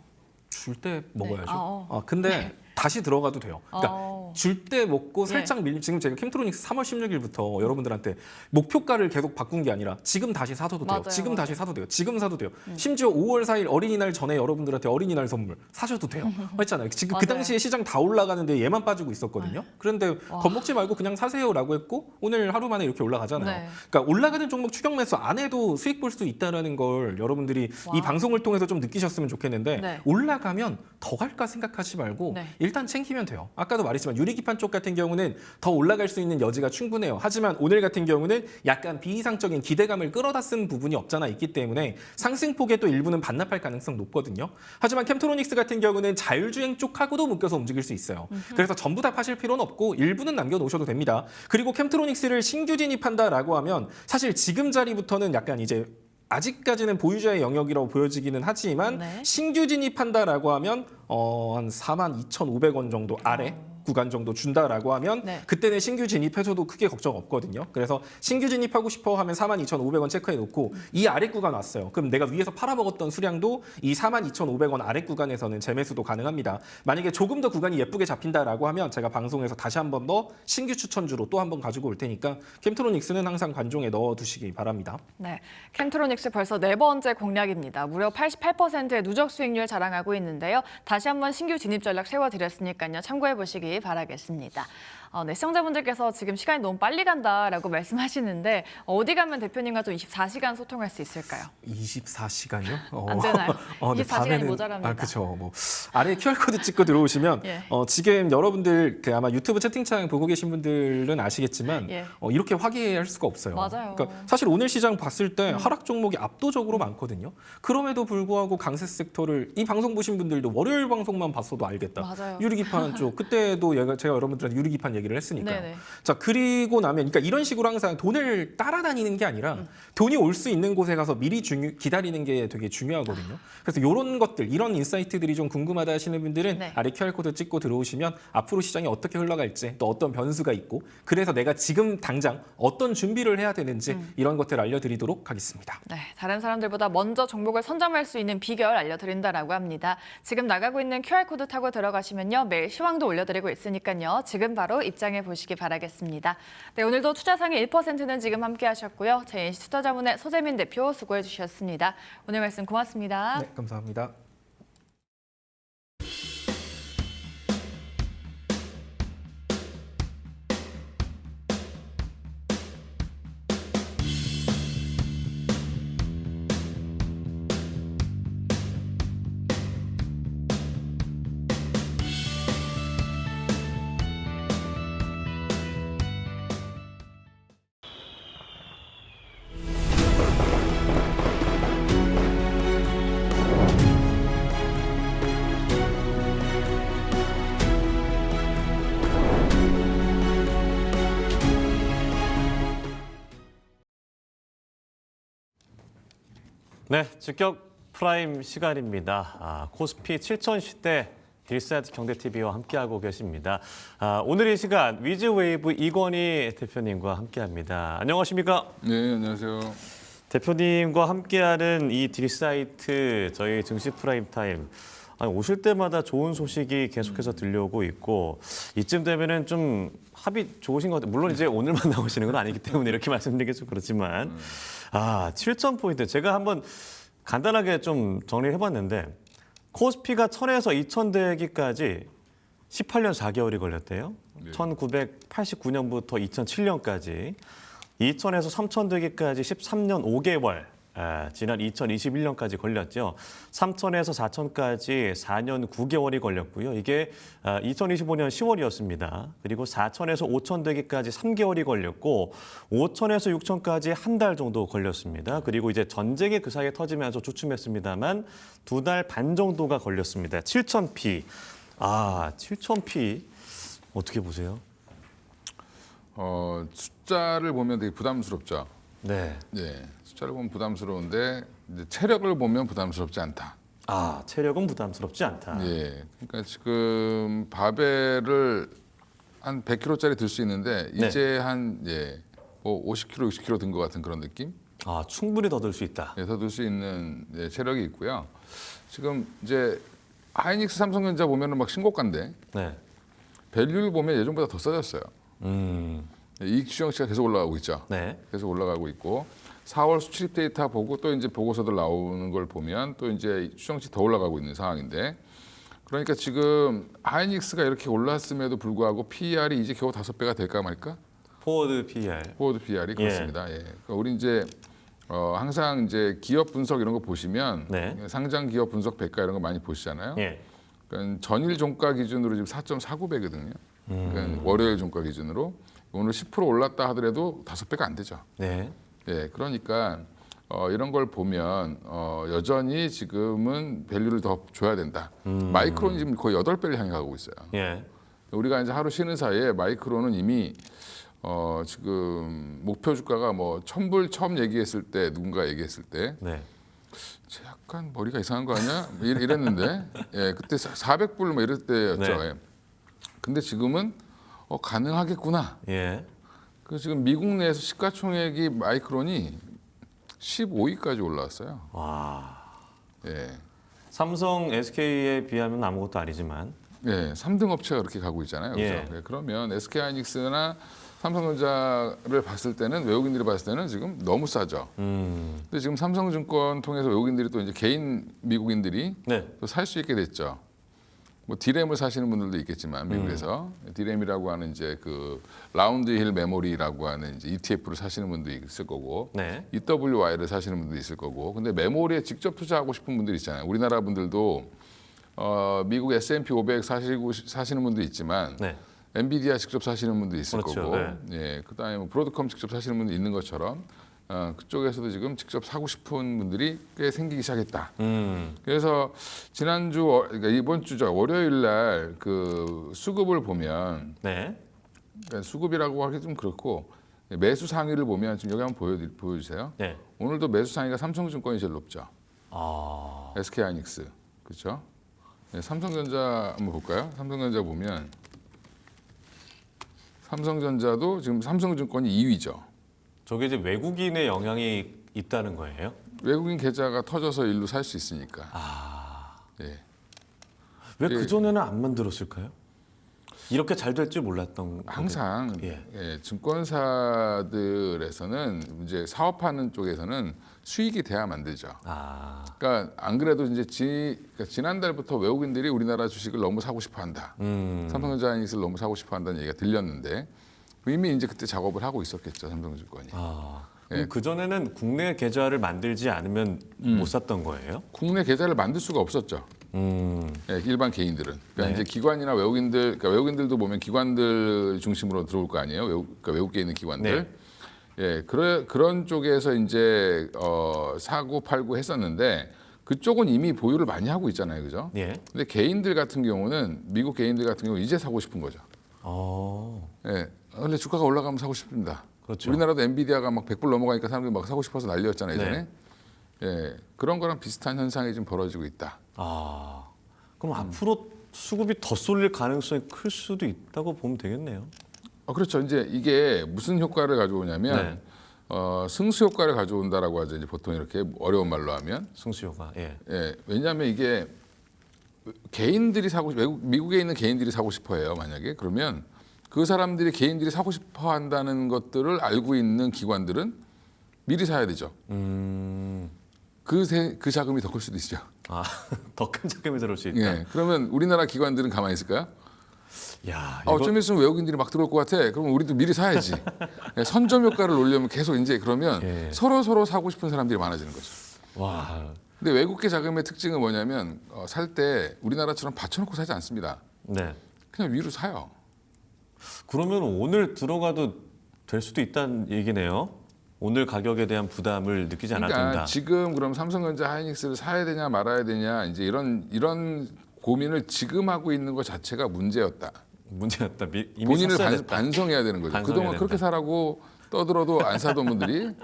[SPEAKER 3] 줄 때 먹어야죠.
[SPEAKER 2] 아,
[SPEAKER 3] 근데 다시 들어가도 돼요. 그러니까 줄 때 먹고 살짝 밀림. 지금 제가 캠트로닉스 3월 16일부터 여러분들한테 목표가를 계속 바꾼 게 아니라 지금 다시 사도 돼요.
[SPEAKER 2] 맞아요,
[SPEAKER 3] 지금
[SPEAKER 2] 맞아요.
[SPEAKER 3] 다시 사도 돼요. 지금 사도 돼요. 심지어 5월 4일 어린이날 전에 여러분들한테 어린이날 선물 사셔도 돼요. 했잖아요. 지금 그
[SPEAKER 2] 맞아요.
[SPEAKER 3] 당시에 시장 다 올라가는데 얘만 빠지고 있었거든요. 그런데 겁먹지 말고 그냥 사세요라고 했고 오늘 하루 만에 이렇게 올라가잖아요.
[SPEAKER 2] 네.
[SPEAKER 3] 그러니까 올라가는 종목 추격 매수 안 해도 수익 볼 수 있다라는 걸 여러분들이 이
[SPEAKER 2] 와.
[SPEAKER 3] 방송을 통해서 좀 느끼셨으면 좋겠는데
[SPEAKER 2] 네.
[SPEAKER 3] 올라가면 더 갈까 생각하지 말고
[SPEAKER 2] 네.
[SPEAKER 3] 일단 챙기면 돼요. 아까도 말했지만 유리기판 쪽 같은 경우는 더 올라갈 수 있는 여지가 충분해요. 하지만 오늘 같은 경우는 약간 비이상적인 기대감을 끌어다 쓴 부분이 없잖아 있기 때문에 상승폭에 또 일부는 반납할 가능성 높거든요. 하지만 캠트로닉스 같은 경우는 자율주행 쪽하고도 묶여서 움직일 수 있어요. 그래서 전부 다 파실 필요는 없고 일부는 남겨놓으셔도 됩니다. 그리고 캠트로닉스를 신규 진입한다라고 하면 사실 지금 자리부터는 약간 이제 아직까지는 보유자의 영역이라고 보여지기는 하지만
[SPEAKER 2] 네.
[SPEAKER 3] 신규 진입한다라고 하면 한 42,500원 정도 아래 구간 정도 준다라고 하면
[SPEAKER 2] 네.
[SPEAKER 3] 그때는 신규 진입해줘도 크게 걱정 없거든요. 그래서 신규 진입하고 싶어 하면 42,500원 체크해 놓고 이 아래 구간 왔어요. 그럼 내가 위에서 팔아먹었던 수량도 이 42,500원 아래 구간에서는 재매수도 가능합니다. 만약에 조금 더 구간이 예쁘게 잡힌다라고 하면 제가 방송에서 다시 한 번 더 신규 추천주로 또 한 번 가지고 올 테니까 캠트로닉스는 항상 관종에 넣어두시기 바랍니다.
[SPEAKER 2] 네, 캠트로닉스 벌써 4번째 공략입니다. 무려 88%의 누적 수익률 자랑하고 있는데요. 다시 한번 신규 진입 전략 세워드렸으니까요. 참고해 보시기 바라겠습니다. 네, 시청자분들께서 지금 시간이 너무 빨리 간다라고 말씀하시는데 어디 가면 대표님과 좀 24시간 소통할 수 있을까요?
[SPEAKER 3] 24시간이요?
[SPEAKER 2] 안 되나요?
[SPEAKER 3] 근데
[SPEAKER 2] 24시간이 모자랍니다.
[SPEAKER 3] 그렇죠. 뭐 아래 QR코드 찍고 들어오시면
[SPEAKER 2] 예.
[SPEAKER 3] 지금 여러분들 아마 유튜브 채팅창 보고 계신 분들은 아시겠지만
[SPEAKER 2] 예.
[SPEAKER 3] 이렇게 화기애애할 수가 없어요.
[SPEAKER 2] 맞아요.
[SPEAKER 3] 그러니까 사실 오늘 시장 봤을 때 하락 종목이 압도적으로 많거든요. 그럼에도 불구하고 강세 섹터를 이 방송 보신 분들도 월요일 방송만 봤어도 알겠다.
[SPEAKER 2] 맞아요.
[SPEAKER 3] 유리기판 쪽 그때도 제가 여러분들한테 유리기판 얘기 얘기를 했으니까요.
[SPEAKER 2] 네네.
[SPEAKER 3] 자, 그리고 나면 그러니까 이런 식으로 항상 돈을 따라다니는 게 아니라 돈이 올 수 있는 곳에 가서 미리 기다리는 게 되게 중요하거든요. 그래서 이런 것들, 이런 인사이트들이 좀 궁금하다 하시는 분들은
[SPEAKER 2] 네.
[SPEAKER 3] 아래 QR코드 찍고 들어오시면 앞으로 시장이 어떻게 흘러갈지 또 어떤 변수가 있고 그래서 내가 지금 당장 어떤 준비를 해야 되는지 이런 것들을 알려드리도록 하겠습니다.
[SPEAKER 2] 네, 다른 사람들보다 먼저 종목을 선점할 수 있는 비결 알려드린다라고 합니다. 지금 나가고 있는 QR코드 타고 들어가시면요. 매일 시황도 올려드리고 있으니까요. 지금 바로 입장해 보시기 바라겠습니다. 네, 오늘도 투자상의 1%는 지금 함께 하셨고요. 제 투자자문의 소재민 대표 수고해 주셨습니다. 오늘 말씀 고맙습니다.
[SPEAKER 3] 네, 감사합니다.
[SPEAKER 1] 네, 직격 프라임 시간입니다. 코스피 7,000시대 딜사이트 경제TV와 함께하고 계십니다. 오늘 이 시간 위즈웨이브 이건희 대표님과 함께합니다. 안녕하십니까?
[SPEAKER 4] 네, 안녕하세요.
[SPEAKER 1] 대표님과 함께하는 이 딜사이트 저희 증시 프라임 타임. 오실 때마다 좋은 소식이 계속해서 들려오고 있고 이쯤 되면은 좀 합이 좋으신 것 같아요. 물론 이제 오늘만 나오시는 건 아니기 때문에 이렇게 말씀드리기 좀 그렇지만 7,000포인트 제가 한번 간단하게 좀 정리를 해봤는데 코스피가 1,000에서 2,000대기까지 18년 4개월이 걸렸대요.
[SPEAKER 4] 네.
[SPEAKER 1] 1989년부터 2007년까지 2,000에서 3,000대기까지 13년 5개월. 지난 2021년까지 걸렸죠. 3,000에서 4,000까지 4년 9개월이 걸렸고요. 이게 2025년 10월이었습니다. 그리고 4,000에서 5,000 되기까지 3개월이 걸렸고 5,000에서 6,000까지 한 달 정도 걸렸습니다. 그리고 이제 전쟁이 그 사이에 터지면서 주춤했습니다만 2달 반 정도가 걸렸습니다. 7,000P. 7,000P 어떻게 보세요?
[SPEAKER 4] 숫자를 보면 되게 부담스럽죠.
[SPEAKER 1] 네.
[SPEAKER 4] 네, 숫자를 보면 부담스러운데 이제 체력을 보면 부담스럽지 않다.
[SPEAKER 1] 체력은 부담스럽지 않다.
[SPEAKER 4] 예, 그러니까 지금 바벨을 한 100kg짜리 들 수 있는데
[SPEAKER 1] 네.
[SPEAKER 4] 이제 뭐 50kg, 60kg 든 것 같은 그런 느낌?
[SPEAKER 1] 충분히 더 들 수 있다.
[SPEAKER 4] 예, 더 들 수 있는 체력이 있고요. 지금 이제 하이닉스, 삼성전자 보면은 막 신고가인데
[SPEAKER 1] 네.
[SPEAKER 4] 밸류를 보면 예전보다 더 싸졌어요. 이익 추정치가 계속 올라가고 있죠.
[SPEAKER 1] 네.
[SPEAKER 4] 계속 올라가고 있고 4월 수출입 데이터 보고 또 이제 보고서들 나오는 걸 보면 또 이제 추정치 더 올라가고 있는 상황인데 그러니까 지금 하이닉스가 이렇게 올랐음에도 불구하고 PER이 이제 겨우 5배가 될까 말까?
[SPEAKER 1] 포워드 PER.
[SPEAKER 4] 포워드 PER이 그렇습니다. 예. 그러니까 우리 이제 항상 이제 기업 분석 이런 거 보시면
[SPEAKER 1] 네.
[SPEAKER 4] 상장 기업 분석 백과 이런 거 많이 보시잖아요.
[SPEAKER 1] 예.
[SPEAKER 4] 그러니까 전일 종가 기준으로 지금 4.49배거든요. 그러니까 월요일 종가 기준으로 오늘 10% 올랐다 하더라도 5배가 안 되죠.
[SPEAKER 1] 네.
[SPEAKER 4] 예, 그러니까 이런 걸 보면 여전히 지금은 밸류를 더 줘야 된다. 마이크로는 지금 거의 8배를 향해 가고 있어요.
[SPEAKER 1] 예.
[SPEAKER 4] 우리가 이제 하루 쉬는 사이에 마이크로는 이미 지금 목표 주가가 뭐 1,000불 처음 얘기했을 때 누군가 얘기했을 때
[SPEAKER 1] 네.
[SPEAKER 4] 약간 머리가 이상한 거 아니야? 이랬는데 예, 그때 400불 뭐 이럴 때였죠.
[SPEAKER 1] 네.
[SPEAKER 4] 예. 근데 지금은 가능하겠구나.
[SPEAKER 1] 예.
[SPEAKER 4] 그 지금 미국 내에서 시가총액이 마이크론이 15위까지 올라왔어요.
[SPEAKER 1] 와.
[SPEAKER 4] 예.
[SPEAKER 1] 삼성, SK에 비하면 아무것도 아니지만.
[SPEAKER 4] 예, 3등 업체가 그렇게 가고 있잖아요. 그죠?
[SPEAKER 1] 예.
[SPEAKER 4] 예, 그러면 SK하이닉스나 삼성전자를 봤을 때는 외국인들이 봤을 때는 지금 너무 싸죠. 근데 지금 삼성증권 통해서 외국인들이 또 이제 개인 미국인들이
[SPEAKER 1] 네.
[SPEAKER 4] 또 살 수 있게 됐죠. 뭐 디램을 사시는 분들도 있겠지만 미국에서 디램이라고 하는 이제 그 라운드 힐 메모리라고 하는 이제 ETF를 사시는 분도 있을 거고
[SPEAKER 1] 네.
[SPEAKER 4] EWY를 사시는 분도 있을 거고 근데 메모리에 직접 투자하고 싶은 분들 있잖아요. 우리나라 분들도 미국 S&P 500 사시는 분도 있지만
[SPEAKER 1] 네.
[SPEAKER 4] 엔비디아 직접 사시는 분도 있을
[SPEAKER 1] 그렇죠.
[SPEAKER 4] 거고
[SPEAKER 1] 네.
[SPEAKER 4] 예, 그다음에 뭐 브로드컴 직접 사시는 분도 있는 것처럼 그쪽에서도 지금 직접 사고 싶은 분들이 꽤 생기기 시작했다. 그래서 지난주 그러니까 이번 주죠 월요일 날 그 수급을 보면
[SPEAKER 1] 네.
[SPEAKER 4] 그러니까 수급이라고 하기 좀 그렇고 매수 상위를 보면 지금 여기 한번 보여주세요.
[SPEAKER 1] 네.
[SPEAKER 4] 오늘도 매수 상위가 삼성증권이 제일 높죠.
[SPEAKER 1] 아,
[SPEAKER 4] SK하이닉스 그렇죠. 네, 삼성전자 한번 볼까요? 삼성전자 보면 삼성전자도 지금 삼성증권이 2위죠.
[SPEAKER 1] 저게 이제 외국인의 영향이 있다는 거예요?
[SPEAKER 4] 외국인 계좌가 터져서 일로 살 수 있으니까. 예.
[SPEAKER 1] 왜
[SPEAKER 4] 예.
[SPEAKER 1] 그전에는 안 만들었을까요? 이렇게 잘 될 줄 몰랐던
[SPEAKER 4] 항상
[SPEAKER 1] 예.
[SPEAKER 4] 증권사들에서는 이제 사업하는 쪽에서는 수익이 돼야 만들죠.
[SPEAKER 1] 아,
[SPEAKER 4] 그러니까 안 그래도 이제 그러니까 지난달부터 외국인들이 우리나라 주식을 너무 사고 싶어한다. 삼성전자 하이닉스를 너무 사고 싶어한다는 얘기가 들렸는데 이미 이제 그때 작업을 하고 있었겠죠, 삼성증권이.
[SPEAKER 1] 그럼 그전에는 국내 계좌를 만들지 않으면 못 샀던 거예요?
[SPEAKER 4] 국내 계좌를 만들 수가 없었죠. 예, 일반 개인들은. 그러니까
[SPEAKER 1] 네.
[SPEAKER 4] 이제 기관이나 외국인들, 그러니까 외국인들도 보면 기관들 중심으로 들어올 거 아니에요. 그러니까 외국에 있는 기관들.
[SPEAKER 1] 네.
[SPEAKER 4] 예, 그런 쪽에서 이제 사고 팔고 했었는데 그쪽은 이미 보유를 많이 하고 있잖아요, 그죠?
[SPEAKER 1] 예.
[SPEAKER 4] 근데 개인들 같은 경우는 미국 개인들 같은 경우 이제 사고 싶은 거죠. 예, 원래 주가가 올라가면 사고 싶습니다.
[SPEAKER 1] 그렇죠.
[SPEAKER 4] 우리나라도 엔비디아가 막 100불 넘어가니까 사람들이 막 사고 싶어서 난리였잖아요, 예전에.
[SPEAKER 1] 네.
[SPEAKER 4] 예, 그런 거랑 비슷한 현상이 좀 벌어지고 있다.
[SPEAKER 1] 그럼 앞으로 수급이 더 쏠릴 가능성이 클 수도 있다고 보면 되겠네요.
[SPEAKER 4] 그렇죠. 이제 이게 무슨 효과를 가져오냐면 승수 효과를 가져온다라고 하죠. 이제 보통 이렇게 어려운 말로 하면.
[SPEAKER 1] 승수요가. 예.
[SPEAKER 4] 예, 왜냐하면 이게 개인들이 미국에 있는 개인들이 사고 싶어해요. 만약에 그러면 그 사람들이 개인들이 사고 싶어한다는 것들을 알고 있는 기관들은 미리 사야 되죠. 그 자금이 더 클 수도 있죠.
[SPEAKER 1] 더 큰 자금이 들어올 수 있다.
[SPEAKER 4] 예, 그러면 우리나라 기관들은 가만히 있을까요?
[SPEAKER 1] 야, 이거
[SPEAKER 4] 좀 있으면 외국인들이 막 들어올 것 같아. 그럼 우리도 미리 사야지. 예, 선점 효과를 놓으려면 계속 이제 그러면
[SPEAKER 1] 예.
[SPEAKER 4] 서로 사고 싶은 사람들이 많아지는 거죠.
[SPEAKER 1] 와.
[SPEAKER 4] 근데 외국계 자금의 특징은 뭐냐면 살 때 우리나라처럼 받쳐놓고 사지 않습니다.
[SPEAKER 1] 네.
[SPEAKER 4] 그냥 위로 사요.
[SPEAKER 1] 그러면 오늘 들어가도 될 수도 있다는 얘기네요. 오늘 가격에 대한 부담을 느끼지 않아도
[SPEAKER 4] 그러니까
[SPEAKER 1] 된다.
[SPEAKER 4] 지금 그럼 삼성전자 하이닉스를 사야 되냐 말아야 되냐 이제 이런 고민을 지금 하고 있는 것 자체가 문제였다.
[SPEAKER 1] 문제였다. 이미
[SPEAKER 4] 본인을
[SPEAKER 1] 샀어야 됐다.
[SPEAKER 4] 반성해야 되는 거죠.
[SPEAKER 1] 반성해야
[SPEAKER 4] 그동안
[SPEAKER 1] 된다.
[SPEAKER 4] 그렇게 사라고 떠들어도 안 사던 분들이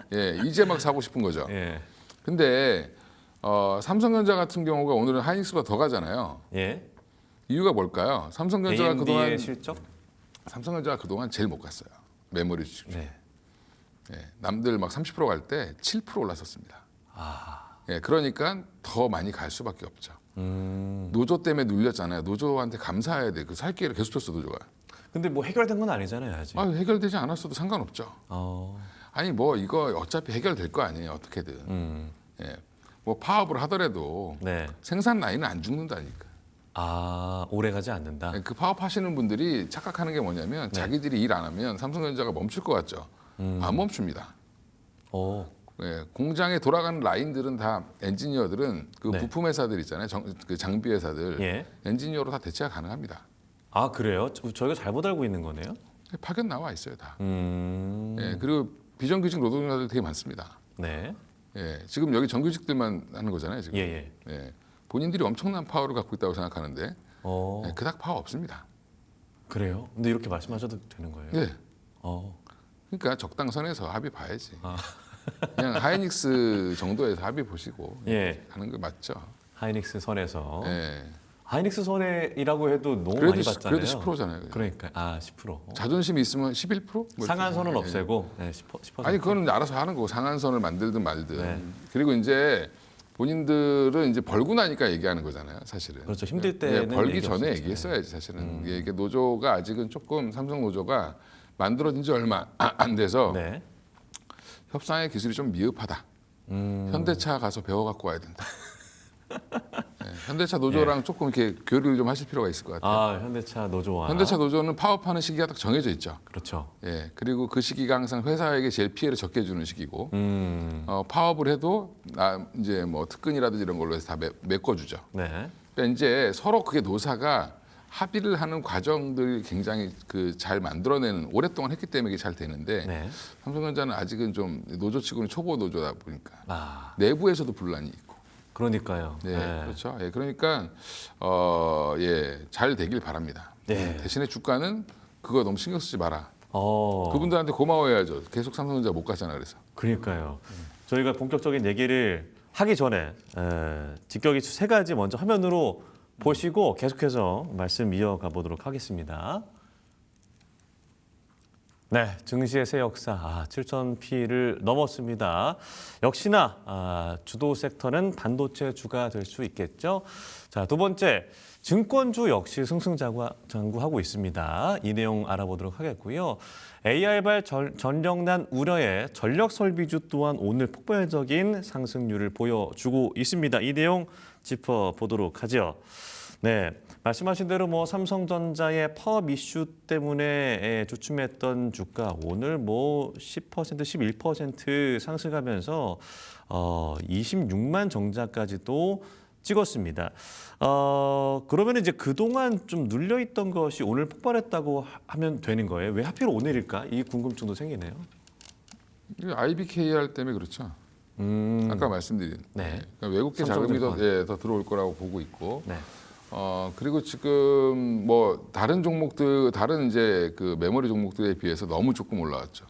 [SPEAKER 4] 이제 막 사고 싶은 거죠.
[SPEAKER 1] 예.
[SPEAKER 4] 근데 삼성전자 같은 경우가 오늘은 하이닉스보다 더 가잖아요.
[SPEAKER 1] 예.
[SPEAKER 4] 이유가 뭘까요? 삼성전자가
[SPEAKER 1] AMD의
[SPEAKER 4] 그동안
[SPEAKER 1] 실적?
[SPEAKER 4] 삼성전자가 그동안 제일 못 갔어요. 메모리 주식.
[SPEAKER 1] 네.
[SPEAKER 4] 남들 막 30% 갈 때 7% 올랐었습니다. 그러니까 더 많이 갈 수밖에 없죠. 노조 때문에 눌렸잖아요. 노조한테 감사해야 돼. 그 살 기회를 계속 줬어 노조가.
[SPEAKER 1] 근데 뭐 해결된 건 아니잖아요, 아직.
[SPEAKER 4] 해결되지 않았어도 상관없죠. 아니 뭐 이거 어차피 해결될 거 아니에요. 어떻게든. 뭐 파업을 하더라도
[SPEAKER 1] 네.
[SPEAKER 4] 생산 라인은 안 죽는다니까.
[SPEAKER 1] 오래 가지 않는다.
[SPEAKER 4] 그 파업하시는 분들이 착각하는 게 뭐냐면 자기들이 일 안 하면 삼성전자가 멈출 것 같죠. 안 멈춥니다. 공장에 돌아가는 라인들은 다 엔지니어들은 그
[SPEAKER 1] 네.
[SPEAKER 4] 부품 회사들 있잖아요. 그 장비 회사들
[SPEAKER 1] 예.
[SPEAKER 4] 엔지니어로 다 대체가 가능합니다.
[SPEAKER 1] 그래요? 저희가 잘못 알고 있는 거네요?
[SPEAKER 4] 파견 나와 있어요 다.
[SPEAKER 1] 음.
[SPEAKER 4] 그리고 비정규직 노동자들 되게 많습니다.
[SPEAKER 1] 네.
[SPEAKER 4] 지금 여기 정규직들만 하는 거잖아요. 지금.
[SPEAKER 1] 예.
[SPEAKER 4] 본인들이 엄청난 파워를 갖고 있다고 생각하는데
[SPEAKER 1] 어.
[SPEAKER 4] 그닥 파워 없습니다.
[SPEAKER 1] 그래요? 근데 이렇게 말씀하셔도 되는 거예요?
[SPEAKER 4] 네.
[SPEAKER 1] 어.
[SPEAKER 4] 그러니까 적당선에서 합의 봐야지. 그냥 하이닉스 정도에서 합의 보시고
[SPEAKER 1] 예.
[SPEAKER 4] 가는 게 맞죠.
[SPEAKER 1] 하이닉스 선에서.
[SPEAKER 4] 네.
[SPEAKER 1] 하이닉스 선이라고 해도 너무
[SPEAKER 4] 그래도
[SPEAKER 1] 많이 받잖아요.
[SPEAKER 4] 그래도 10%잖아요.
[SPEAKER 1] 그러니까 10%.
[SPEAKER 4] 자존심이 있으면 11%? 뭐
[SPEAKER 1] 상한선은
[SPEAKER 4] 이렇게.
[SPEAKER 1] 없애고 10%.
[SPEAKER 4] 아니 그건 알아서 하는 거고 상한선을 만들든 말든.
[SPEAKER 1] 네.
[SPEAKER 4] 그리고 이제 본인들은 이제 벌고 나니까 얘기하는 거잖아요, 사실은.
[SPEAKER 1] 그렇죠. 힘들 때는
[SPEAKER 4] 벌기
[SPEAKER 1] 얘기
[SPEAKER 4] 전에
[SPEAKER 1] 없었죠.
[SPEAKER 4] 얘기했어야지 사실은. 이게 노조가 아직은 조금 삼성 노조가 만들어진 지 얼마 안 돼서
[SPEAKER 1] 네.
[SPEAKER 4] 협상의 기술이 좀 미흡하다. 현대차 가서 배워 갖고 와야 된다. 현대차 노조랑 조금 이렇게 교류를 좀 하실 필요가 있을 것 같아요.
[SPEAKER 1] 현대차 노조와.
[SPEAKER 4] 현대차 노조는 파업하는 시기가 딱 정해져 있죠.
[SPEAKER 1] 그렇죠.
[SPEAKER 4] 그리고 그 시기가 항상 회사에게 제일 피해를 적게 주는 시기고 파업을 해도 이제 뭐 특근이라든지 이런 걸로 해서 다 메꿔주죠.
[SPEAKER 1] 네.
[SPEAKER 4] 그러니까 이제 서로 그게 노사가 합의를 하는 과정들이 굉장히 잘 만들어내는 오랫동안 했기 때문에 이게 잘 되는데
[SPEAKER 1] 네.
[SPEAKER 4] 삼성전자는 아직은 좀 노조치고는 초보 노조다 보니까
[SPEAKER 1] 아,
[SPEAKER 4] 내부에서도 분란이 있고.
[SPEAKER 1] 그러니까요.
[SPEAKER 4] 그렇죠. 그러니까 잘 되길 바랍니다.
[SPEAKER 1] 네.
[SPEAKER 4] 대신에 주가는 그거 너무 신경 쓰지 마라.
[SPEAKER 1] 어,
[SPEAKER 4] 그분들한테 고마워해야죠. 계속 삼성전자 못 가잖아 그래서.
[SPEAKER 1] 그러니까요. 저희가 본격적인 얘기를 하기 전에 직격 이슈 세 가지 먼저 화면으로 보시고 계속해서 말씀 이어가 보도록 하겠습니다. 네, 증시의 새 역사 7,000P를 넘었습니다. 역시나 주도 섹터는 반도체 주가 될 수 있겠죠. 자, 두 번째, 증권주 역시 승승장구하고 있습니다. 이 내용 알아보도록 하겠고요. AI발 전력난 우려에 전력 설비주 또한 오늘 폭발적인 상승률을 보여주고 있습니다. 이 내용 짚어보도록 하죠. 네, 말씀하신 대로 삼성전자의 파업 이슈 때문에 주춤했던 주가 오늘 10%, 11% 상승하면서 26만 정자까지도 찍었습니다. 그러면 이제 그동안 좀 눌려있던 것이 오늘 폭발했다고 하면 되는 거예요? 왜 하필 오늘일까? 이 궁금증도 생기네요.
[SPEAKER 4] 이게 IBKR 때문에 그렇죠. 아까 말씀드린
[SPEAKER 1] 네.
[SPEAKER 4] 그러니까 외국계 자금이 더 들어올 거라고 보고 있고.
[SPEAKER 1] 네.
[SPEAKER 4] 그리고 지금 다른 종목들, 다른 이제 그 메모리 종목들에 비해서 너무 조금 올라왔죠.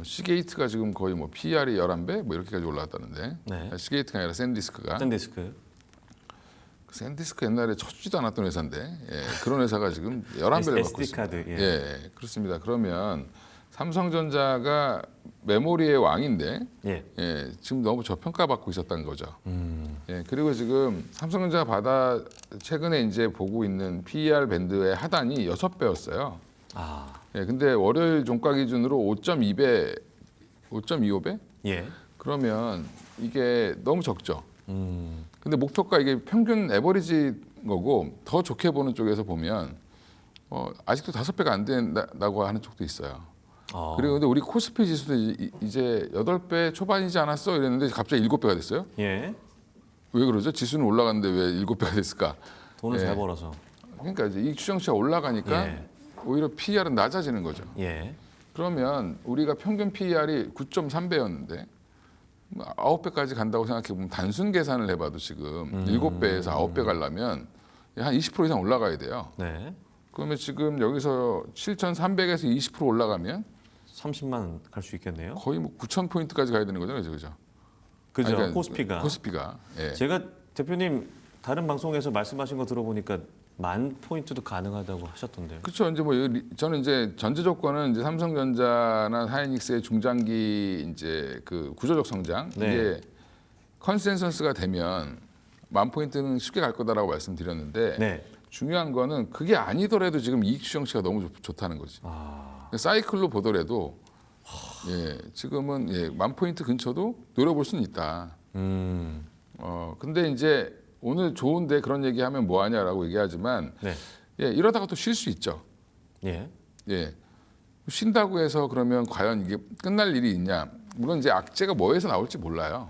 [SPEAKER 4] 시게이트가 지금 거의 PR이 11배 이렇게까지 올라왔다는데.
[SPEAKER 1] 네.
[SPEAKER 4] 시게이트가 아니라 샌디스크가.
[SPEAKER 1] 샌디스크.
[SPEAKER 4] 샌디스크 옛날에 쳐주지도 않았던 회사인데 그런 회사가 지금 11배를 받고
[SPEAKER 1] SD 카드.
[SPEAKER 4] 있습니다. 예, 그렇습니다. 그러면 삼성전자가 메모리의 왕인데
[SPEAKER 1] 예.
[SPEAKER 4] 지금 너무 저평가받고 있었다는 거죠. 예, 그리고 지금 삼성전자 최근에 이제 보고 있는 PER 밴드의 하단이 6배였어요. 예, 근데 월요일 종가 기준으로 5.2배, 5.25배?
[SPEAKER 1] 예.
[SPEAKER 4] 그러면 이게 너무 적죠. 근데 목표가 이게 평균 에버리지 거고 더 좋게 보는 쪽에서 보면 아직도 5배가 안 된다고 하는 쪽도 있어요. 그리고 근데 우리 코스피 지수도 이제 8배 초반이지 않았어 이랬는데 갑자기 7배가 됐어요.
[SPEAKER 1] 예.
[SPEAKER 4] 왜 그러죠? 지수는 올라갔는데 왜 7배가 됐을까?
[SPEAKER 1] 돈을 잘 벌어서.
[SPEAKER 4] 그러니까 이제 이익 추정치가 올라가니까
[SPEAKER 1] 예.
[SPEAKER 4] 오히려 PER은 낮아지는 거죠.
[SPEAKER 1] 예.
[SPEAKER 4] 그러면 우리가 평균 PER이 9.3배였는데 9배까지 간다고 생각해 보면 단순 계산을 해봐도 지금 7배에서 9배 가려면 한 20% 이상 올라가야 돼요.
[SPEAKER 1] 네.
[SPEAKER 4] 그러면 지금 여기서 7,300에서 20% 올라가면
[SPEAKER 1] 30만 갈 수 있겠네요.
[SPEAKER 4] 거의 9,000포인트까지 가야 되는 거잖아요, 그죠?
[SPEAKER 1] 그죠?
[SPEAKER 4] 아니, 그러니까
[SPEAKER 1] 코스피가.
[SPEAKER 4] 코스피가. 예.
[SPEAKER 1] 제가 대표님 다른 방송에서 말씀하신 거 들어보니까 10,000포인트도 가능하다고 하셨던데요.
[SPEAKER 4] 그렇죠. 이제 저는 이제 전제 조건은 이제 삼성전자나 하이닉스의 중장기 이제 그 구조적 성장
[SPEAKER 1] 네.
[SPEAKER 4] 이게 컨센서스가 되면 10,000포인트는 쉽게 갈 거다라고 말씀드렸는데
[SPEAKER 1] 네.
[SPEAKER 4] 중요한 거는 그게 아니더라도 지금 이익 추정치가 너무 좋다는 거지. 사이클로 보더라도 지금은 10,000포인트 근처도 노려볼 수는 있다. 근데 이제 오늘 좋은데 그런 얘기하면 뭐 하냐라고 얘기하지만
[SPEAKER 1] 네.
[SPEAKER 4] 이러다가 또 쉴 수 있죠.
[SPEAKER 1] 예.
[SPEAKER 4] 쉰다고 해서 그러면 과연 이게 끝날 일이 있냐? 물론 이제 악재가 뭐에서 나올지 몰라요.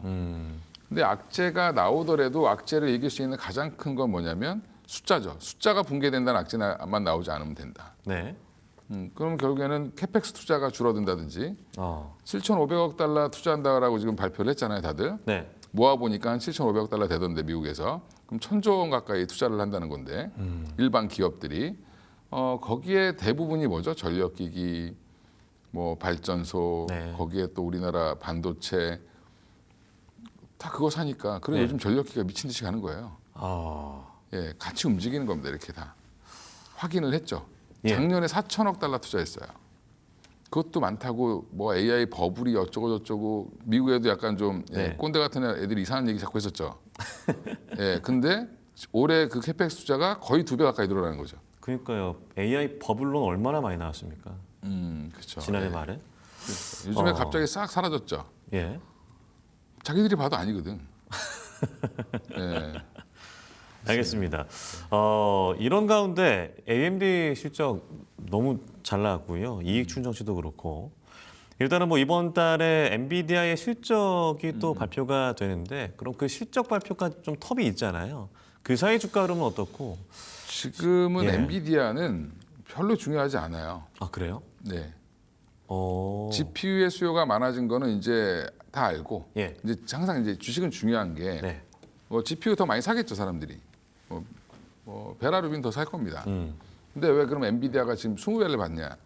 [SPEAKER 4] 근데 악재가 나오더라도 악재를 이길 수 있는 가장 큰 건 뭐냐면 숫자죠. 숫자가 붕괴된다는 악재만 나오지 않으면 된다.
[SPEAKER 1] 네.
[SPEAKER 4] 그럼 결국에는 캐펙스 투자가 줄어든다든지 7,500억 달러 투자한다라고 지금 발표를 했잖아요, 다들.
[SPEAKER 1] 네.
[SPEAKER 4] 모아보니까 한 7,500억 달러 되던데 미국에서. 그럼 1,000조 원 가까이 투자를 한다는 건데 일반 기업들이 거기에 대부분이 뭐죠? 전력기기, 발전소,
[SPEAKER 1] 네.
[SPEAKER 4] 거기에 또 우리나라 반도체 다 그거 사니까 그래 요즘 전력기가 미친 듯이 가는 거예요. 같이 움직이는 겁니다. 이렇게 다 확인을 했죠. 작년에 4천억 달러 투자했어요. 그것도 많다고 AI 버블이 어쩌고 저쩌고 미국에도 약간 좀 꼰대 같은 애들이 이상한 얘기 자꾸 했었죠. 근데 올해 그 캐펙스 투자가 거의 2배 가까이 늘어나는 거죠.
[SPEAKER 1] 그러니까요. AI 버블론 얼마나 많이 나왔습니까?
[SPEAKER 4] 그렇죠.
[SPEAKER 1] 지난해 말에.
[SPEAKER 4] 요즘에 갑자기 싹 사라졌죠.
[SPEAKER 1] 예.
[SPEAKER 4] 자기들이 봐도 아니거든.
[SPEAKER 1] 알겠습니다. 이런 가운데 AMD 실적 너무 잘 나왔고요. 이익 추정치도 그렇고. 일단은 이번 달에 엔비디아의 실적이 또 발표가 되는데 그럼 그 실적 발표가 좀 텀이 있잖아요. 그 사이 주가 흐름은 어떻고?
[SPEAKER 4] 지금은 엔비디아는 별로 중요하지 않아요.
[SPEAKER 1] 아, 그래요?
[SPEAKER 4] 네. GPU의 수요가 많아진 거는 이제 다 알고 이제 항상 이제 주식은 중요한 게 GPU 더 많이 사겠죠, 사람들이. 베라루빈 더 살 겁니다. 근데 왜 그럼 엔비디아가 지금 20배를 받냐?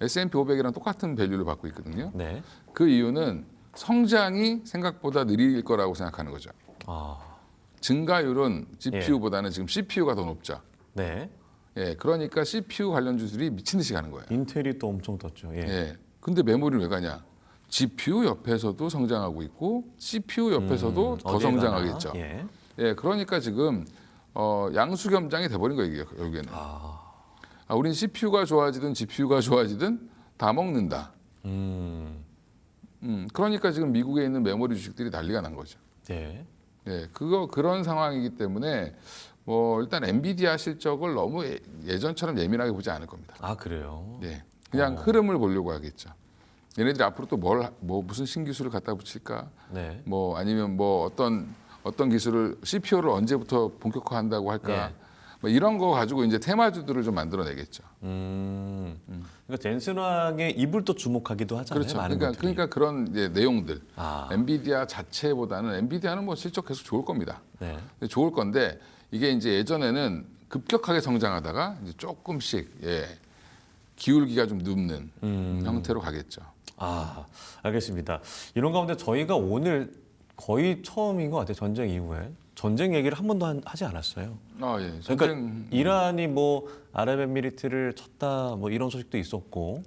[SPEAKER 4] S&P 500이랑 똑같은 밸류를 받고 있거든요.
[SPEAKER 1] 네.
[SPEAKER 4] 그 이유는 성장이 생각보다 느릴 거라고 생각하는 거죠.
[SPEAKER 1] 아,
[SPEAKER 4] 증가율은 GPU보다는 지금 CPU가 더 높죠.
[SPEAKER 1] 네.
[SPEAKER 4] 예, 그러니까 CPU 관련 주들이 미친 듯이 가는 거예요.
[SPEAKER 1] 인텔이 또 엄청 떴죠. 예.
[SPEAKER 4] 예. 근데 메모리는 왜 가냐? GPU 옆에서도 성장하고 있고 CPU 옆에서도 더
[SPEAKER 1] 어디에
[SPEAKER 4] 성장하겠죠.
[SPEAKER 1] 가나? 예.
[SPEAKER 4] 예, 그러니까 지금 양수겸장이 돼버린 거예요, 이게 결국에는. 우린 CPU가 좋아지든 GPU가 좋아지든 다 먹는다. 그러니까 지금 미국에 있는 메모리 주식들이 난리가 난 거죠.
[SPEAKER 1] 네.
[SPEAKER 4] 예, 그런 상황이기 때문에 뭐 일단 엔비디아 실적을 너무 예전처럼 예민하게 보지 않을 겁니다.
[SPEAKER 1] 아, 그래요.
[SPEAKER 4] 예, 그냥 흐름을 보려고 하겠죠. 얘네들이 앞으로 또 무슨 신기술을 갖다 붙일까?
[SPEAKER 1] 네.
[SPEAKER 4] 뭐 아니면 뭐 어떤 기술을 CPU를 언제부터 본격화한다고 할까?
[SPEAKER 1] 예.
[SPEAKER 4] 뭐 이런 거 가지고 이제 테마주들을 좀 만들어내겠죠.
[SPEAKER 1] 그러니까 젠슨왕의 입을 또 주목하기도 하잖아요.
[SPEAKER 4] 그렇죠.
[SPEAKER 1] 많은 분들이.
[SPEAKER 4] 그러니까 그런 이제 내용들.
[SPEAKER 1] 아.
[SPEAKER 4] 엔비디아 자체보다는 엔비디아는 뭐 실적 계속 좋을 겁니다.
[SPEAKER 1] 네.
[SPEAKER 4] 근데 좋을 건데 이게 이제 예전에는 급격하게 성장하다가 이제 조금씩 기울기가 좀 눕는 형태로 가겠죠.
[SPEAKER 1] 아, 알겠습니다. 이런 가운데 저희가 오늘 거의 처음인 것 같아요. 전쟁 이후에. 전쟁 얘기를 한 번도 하지 않았어요.
[SPEAKER 4] 예.
[SPEAKER 1] 그러니까 이란이 뭐 아랍에미리트를 쳤다 뭐 이런 소식도 있었고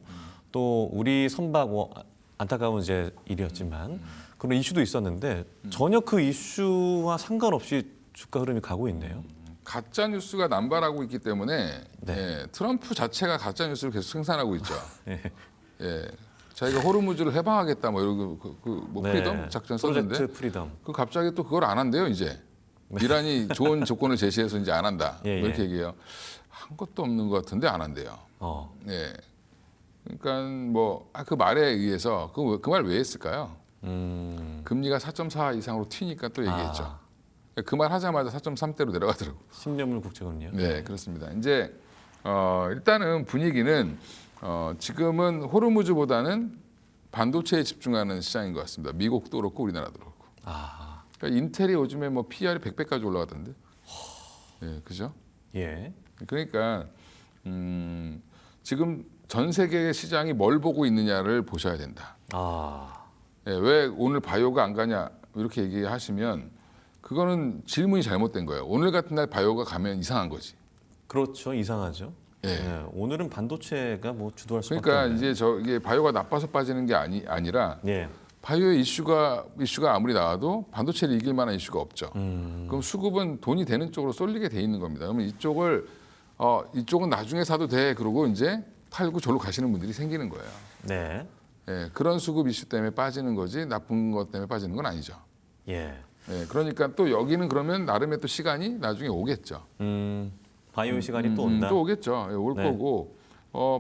[SPEAKER 1] 또 우리 선박 뭐 안타까운 이제 일이었지만 그런 이슈도 있었는데 전혀 그 이슈와 상관없이 주가 흐름이 가고 있네요.
[SPEAKER 4] 가짜 뉴스가 남발하고 있기 때문에
[SPEAKER 1] 네.
[SPEAKER 4] 트럼프 자체가 가짜 뉴스를 계속 생산하고 있죠.
[SPEAKER 1] 예.
[SPEAKER 4] 자기가 호르무즈를 해방하겠다 뭐 이러고 뭐
[SPEAKER 1] 네.
[SPEAKER 4] 프리덤 작전 썼는데
[SPEAKER 1] 프로젝트 프리덤.
[SPEAKER 4] 그 갑자기 또 그걸 안 한대요 이제. 이란이 좋은 조건을 제시해서 이제 안 한다.
[SPEAKER 1] 예,
[SPEAKER 4] 뭐 이렇게
[SPEAKER 1] 예.
[SPEAKER 4] 얘기해요. 한 것도 없는 것 같은데 안 한대요. 예. 그러니까 뭐 그 말에 의해서 그 말 왜 했을까요? 금리가 4.4 이상으로 튀니까 또 얘기했죠. 그 말 하자마자 4.3대로 내려가더라고.
[SPEAKER 1] 10년물 국채금리요?
[SPEAKER 4] 네, 그렇습니다. 이제 일단은 분위기는 지금은 호르무즈보다는 반도체에 집중하는 시장인 것 같습니다. 미국도 그렇고 우리나라도 그렇고. 그러니까 인텔이 요즘에 뭐 PR이 100배까지 올라가던데. 예, 그죠?
[SPEAKER 1] 예.
[SPEAKER 4] 그러니까 지금 전 세계 시장이 뭘 보고 있느냐를 보셔야 된다. 예, 왜 오늘 바이오가 안 가냐 이렇게 얘기하시면 그거는 질문이 잘못된 거예요. 오늘 같은 날 바이오가 가면 이상한 거지.
[SPEAKER 1] 그렇죠. 이상하죠.
[SPEAKER 4] 예.
[SPEAKER 1] 예. 오늘은 반도체가 뭐 주도할 수밖에
[SPEAKER 4] 그러니까
[SPEAKER 1] 없네요.
[SPEAKER 4] 이제 이게 바이오가 나빠서 빠지는 게 아니라
[SPEAKER 1] 예.
[SPEAKER 4] 바이오의 이슈가 아무리 나와도 반도체를 이길 만한 이슈가 없죠. 그럼 수급은 돈이 되는 쪽으로 쏠리게 돼 있는 겁니다. 그러면 이쪽은 나중에 사도 돼. 그러고 이제 팔고 절로 가시는 분들이 생기는 거예요.
[SPEAKER 1] 네.
[SPEAKER 4] 예, 그런 수급 이슈 때문에 빠지는 거지 나쁜 것 때문에 빠지는 건 아니죠.
[SPEAKER 1] 예.
[SPEAKER 4] 예, 그러니까 또 여기는 그러면 나름의 또 시간이 나중에 오겠죠.
[SPEAKER 1] 바이오 시간이 또 온다.
[SPEAKER 4] 또 오겠죠. 예, 올
[SPEAKER 1] 네.
[SPEAKER 4] 거고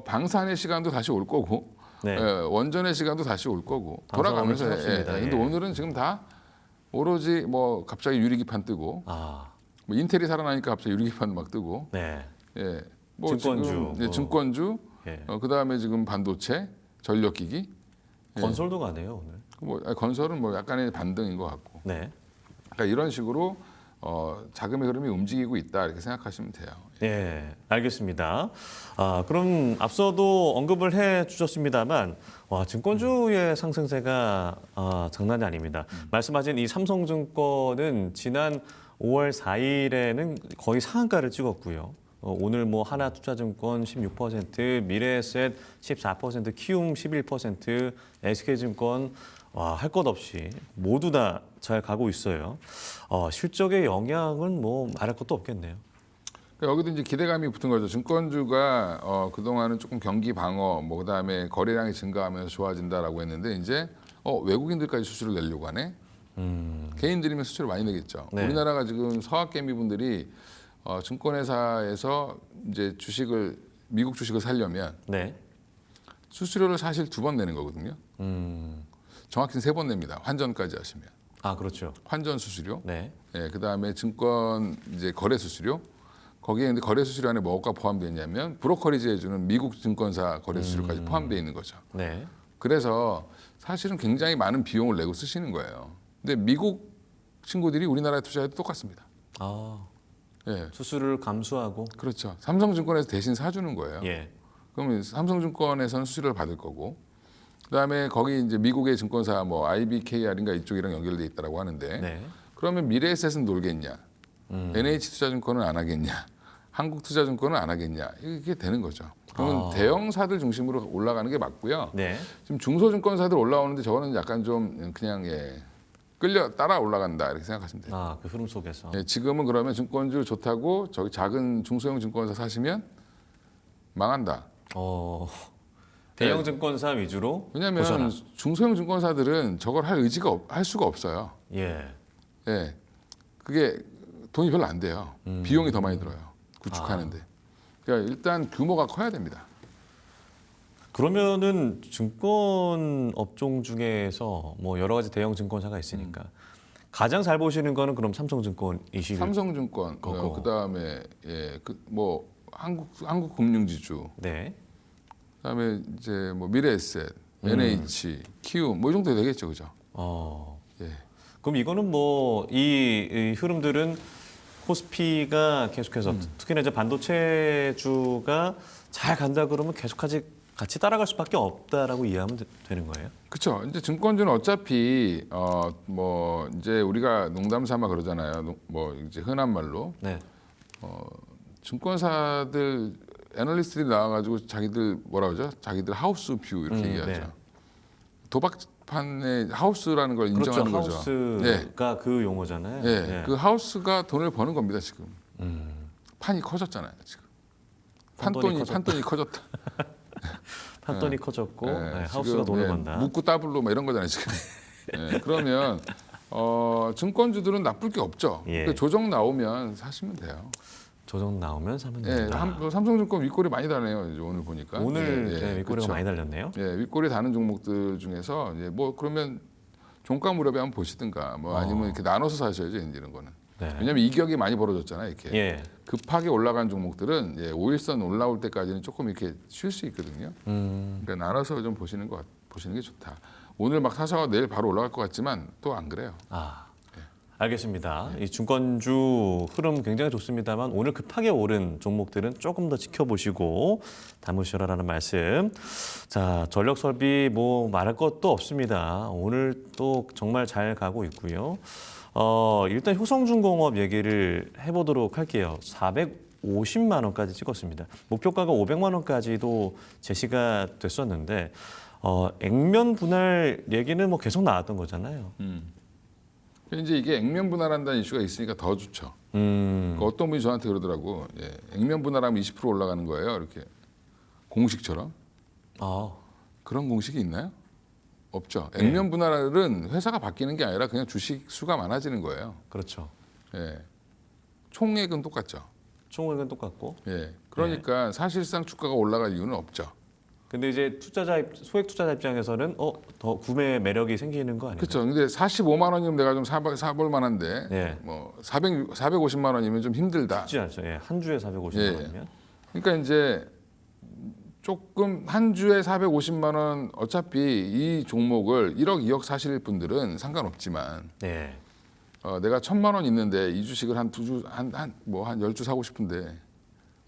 [SPEAKER 4] 방산의 시간도 다시 올 거고
[SPEAKER 1] 네.
[SPEAKER 4] 원전의 시간도 다시 올 거고
[SPEAKER 1] 방산하면
[SPEAKER 4] 돌아가면서
[SPEAKER 1] 새롭습니다.
[SPEAKER 4] 근데
[SPEAKER 1] 예.
[SPEAKER 4] 오늘은 지금 다 오로지 뭐 갑자기 유리기판 뜨고 뭐 인텔이 살아나니까 갑자기 유리기판 막 뜨고
[SPEAKER 1] 네.
[SPEAKER 4] 예, 뭐
[SPEAKER 1] 증권주,
[SPEAKER 4] 지금,
[SPEAKER 1] 뭐.
[SPEAKER 4] 증권주
[SPEAKER 1] 예.
[SPEAKER 4] 그다음에 지금 반도체 전력기기
[SPEAKER 1] 건설도 가네요 오늘.
[SPEAKER 4] 뭐 건설은 뭐 약간의 반등인 것 같고
[SPEAKER 1] 네.
[SPEAKER 4] 그러니까 이런 식으로 자금의 흐름이 움직이고 있다 이렇게 생각하시면 돼요.
[SPEAKER 1] 네, 알겠습니다. 그럼 앞서도 언급을 해 주셨습니다만 증권주의 상승세가 장난이 아닙니다. 말씀하신 이 삼성증권은 지난 5월 4일에는 거의 상한가를 찍었고요. 오늘 뭐 하나투자증권 16%, 미래에셋 14%, 키움 11%, SK증권 할 것 없이 모두 다 잘 가고 있어요. 실적의 영향은 뭐 말할 것도 없겠네요.
[SPEAKER 4] 그러니까 여기도 이제 기대감이 붙은 거죠. 증권주가 그동안은 조금 경기 방어, 뭐 그다음에 거래량이 증가하면서 좋아진다라고 했는데 이제 외국인들까지 수수료를 내려고 하네. 개인들이면 수수료 많이 내겠죠.
[SPEAKER 1] 네.
[SPEAKER 4] 우리나라가 지금 서학개미분들이 증권회사에서 이제 미국 주식을 사려면
[SPEAKER 1] 네.
[SPEAKER 4] 수수료를 사실 2번 내는 거거든요. 정확히는 3번 냅니다. 환전까지 하시면.
[SPEAKER 1] 그렇죠.
[SPEAKER 4] 환전 수수료.
[SPEAKER 1] 네.
[SPEAKER 4] 예, 그다음에 증권 이제 거래 수수료. 거기에 근데 거래 수수료 안에 뭐가 포함되어 있냐면 브로커리지 해주는 미국 증권사 거래 수수료까지 포함되어 있는 거죠.
[SPEAKER 1] 네.
[SPEAKER 4] 그래서 사실은 굉장히 많은 비용을 내고 쓰시는 거예요. 근데 미국 친구들이 우리나라에 투자해도 똑같습니다. 예,
[SPEAKER 1] 수수료를 감수하고.
[SPEAKER 4] 그렇죠. 삼성증권에서 대신 사주는 거예요.
[SPEAKER 1] 예.
[SPEAKER 4] 그러면 삼성증권에서는 수수료를 받을 거고, 그다음에 거기 이제 미국의 증권사 뭐 IBKR인가 이쪽이랑 연결돼 있다라고 하는데,
[SPEAKER 1] 네.
[SPEAKER 4] 그러면 미래에셋은 놀겠냐, NH투자증권은 안 하겠냐, 한국투자증권은 안 하겠냐, 이게 되는 거죠. 그러면 대형사들 중심으로 올라가는 게 맞고요.
[SPEAKER 1] 네.
[SPEAKER 4] 지금 중소증권사들 올라오는데 저거는 약간 좀 그냥 끌려 따라 올라간다 이렇게 생각하시면 돼요.
[SPEAKER 1] 아, 그 흐름 속에서.
[SPEAKER 4] 예, 지금은 그러면 증권주 좋다고 저기 작은 중소형 증권사 사시면 망한다.
[SPEAKER 1] 대형 증권사 위주로
[SPEAKER 4] 왜냐하면
[SPEAKER 1] 보셔라.
[SPEAKER 4] 중소형 증권사들은 저걸 할 수가 없어요.
[SPEAKER 1] 예.
[SPEAKER 4] 예, 그게 돈이 별로 안 돼요. 비용이 더 많이 들어요. 구축하는데. 그러니까 일단 규모가 커야 됩니다.
[SPEAKER 1] 그러면은 증권 업종 중에서 뭐 여러 가지 대형 증권사가 있으니까 가장 잘 보시는 거는 그럼 삼성증권이시고.
[SPEAKER 4] 삼성증권,
[SPEAKER 1] 거고.
[SPEAKER 4] 그다음에 뭐 한국금융지주,
[SPEAKER 1] 네.
[SPEAKER 4] 그다음에 이제 뭐 미래에셋, NH, 키움 뭐 이 정도 되겠죠, 그죠? 예.
[SPEAKER 1] 그럼 이거는 뭐 이 흐름들은 코스피가 계속해서 특히나 이제 반도체주가 잘 간다 그러면 같이 따라갈 수밖에 없다라고 이해하면 되는 거예요?
[SPEAKER 4] 그렇죠. 이제 증권주는 어차피 뭐 이제 우리가 농담삼아 그러잖아요. 뭐 이제 흔한 말로
[SPEAKER 1] 네.
[SPEAKER 4] 증권사들 애널리스트들이 나와가지고 자기들 뭐라 그러죠? 자기들 하우스 뷰 이렇게 얘기하죠.
[SPEAKER 1] 네.
[SPEAKER 4] 도박판의 하우스라는 걸 인정하는
[SPEAKER 1] 그렇죠.
[SPEAKER 4] 거죠.
[SPEAKER 1] 하우스가 그 용어잖아요.
[SPEAKER 4] 예,
[SPEAKER 1] 네.
[SPEAKER 4] 그 하우스가 돈을 버는 겁니다 지금. 판이 커졌잖아요 지금. 판돈이 커졌다.
[SPEAKER 1] 판돈이 커졌고
[SPEAKER 4] 예,
[SPEAKER 1] 네, 하우스가
[SPEAKER 4] 지금,
[SPEAKER 1] 돈을 번다.
[SPEAKER 4] 묻고 따블로 뭐 이런 거잖아요 지금. 예, 그러면 증권주들은 나쁠 게 없죠.
[SPEAKER 1] 예.
[SPEAKER 4] 그 조정 나오면 사시면 돼요.
[SPEAKER 1] 조정 나오면 사면
[SPEAKER 4] 예,
[SPEAKER 1] 된다.
[SPEAKER 4] 삼성증권 윗골이 많이 다네요. 이제 오늘 보니까.
[SPEAKER 1] 오늘
[SPEAKER 4] 예,
[SPEAKER 1] 윗꼬리가
[SPEAKER 4] 그렇죠.
[SPEAKER 1] 많이 달렸네요.
[SPEAKER 4] 예, 윗골이 다는 종목들 중에서 뭐 그러면 종가 무렵에 한번 보시든가 뭐 아니면 이렇게 나눠서 사셔야죠 이런 거는.
[SPEAKER 1] 네.
[SPEAKER 4] 왜냐하면 이격이 많이 벌어졌잖아요. 이렇게
[SPEAKER 1] 예.
[SPEAKER 4] 급하게 올라간 종목들은 5일선 올라올 때까지는 조금 이렇게 쉴 수 있거든요. 그러니까 나눠서 좀 보시는 게 좋다. 오늘 막 사서 내일 바로 올라갈 것 같지만 또 안 그래요.
[SPEAKER 1] 알겠습니다. 이 증권주 흐름 굉장히 좋습니다만 오늘 급하게 오른 종목들은 조금 더 지켜보시고 담으시라라는 말씀. 자, 전력 설비 뭐 말할 것도 없습니다. 오늘 또 정말 잘 가고 있고요. 일단 효성중공업 얘기를 해보도록 할게요. 450만 원까지 찍었습니다. 목표가가 500만 원까지도 제시가 됐었는데 액면 분할 얘기는 뭐 계속 나왔던 거잖아요.
[SPEAKER 4] 이제 이게 액면 분할한다는 이슈가 있으니까 더 좋죠. 그러니까 어떤 분이 저한테 그러더라고. 액면 분할하면 20% 올라가는 거예요. 이렇게 공식처럼. 그런 공식이 있나요? 없죠. 액면 분할은 회사가 바뀌는 게 아니라 그냥 주식 수가 많아지는 거예요.
[SPEAKER 1] 그렇죠.
[SPEAKER 4] 총액은 똑같죠.
[SPEAKER 1] 총액은 똑같고.
[SPEAKER 4] 그러니까 사실상 주가가 올라갈 이유는 없죠.
[SPEAKER 1] 근데 이제 소액 투자자 입장에서는 더 구매 매력이 생기는 거 아니에요?
[SPEAKER 4] 그렇죠. 근데 45만 원이면 내가 좀 사볼 만한데
[SPEAKER 1] 예.
[SPEAKER 4] 뭐 450만 원이면 좀 힘들다.
[SPEAKER 1] 쉽지 않죠. 한 주에 450만 원이면.
[SPEAKER 4] 그러니까 이제 조금 한 주에 450만 원 어차피 이 종목을 1억, 2억 사실 분들은 상관없지만
[SPEAKER 1] 네.
[SPEAKER 4] 내가 1,000만 원 있는데 이 주식을 한 10주 사고 싶은데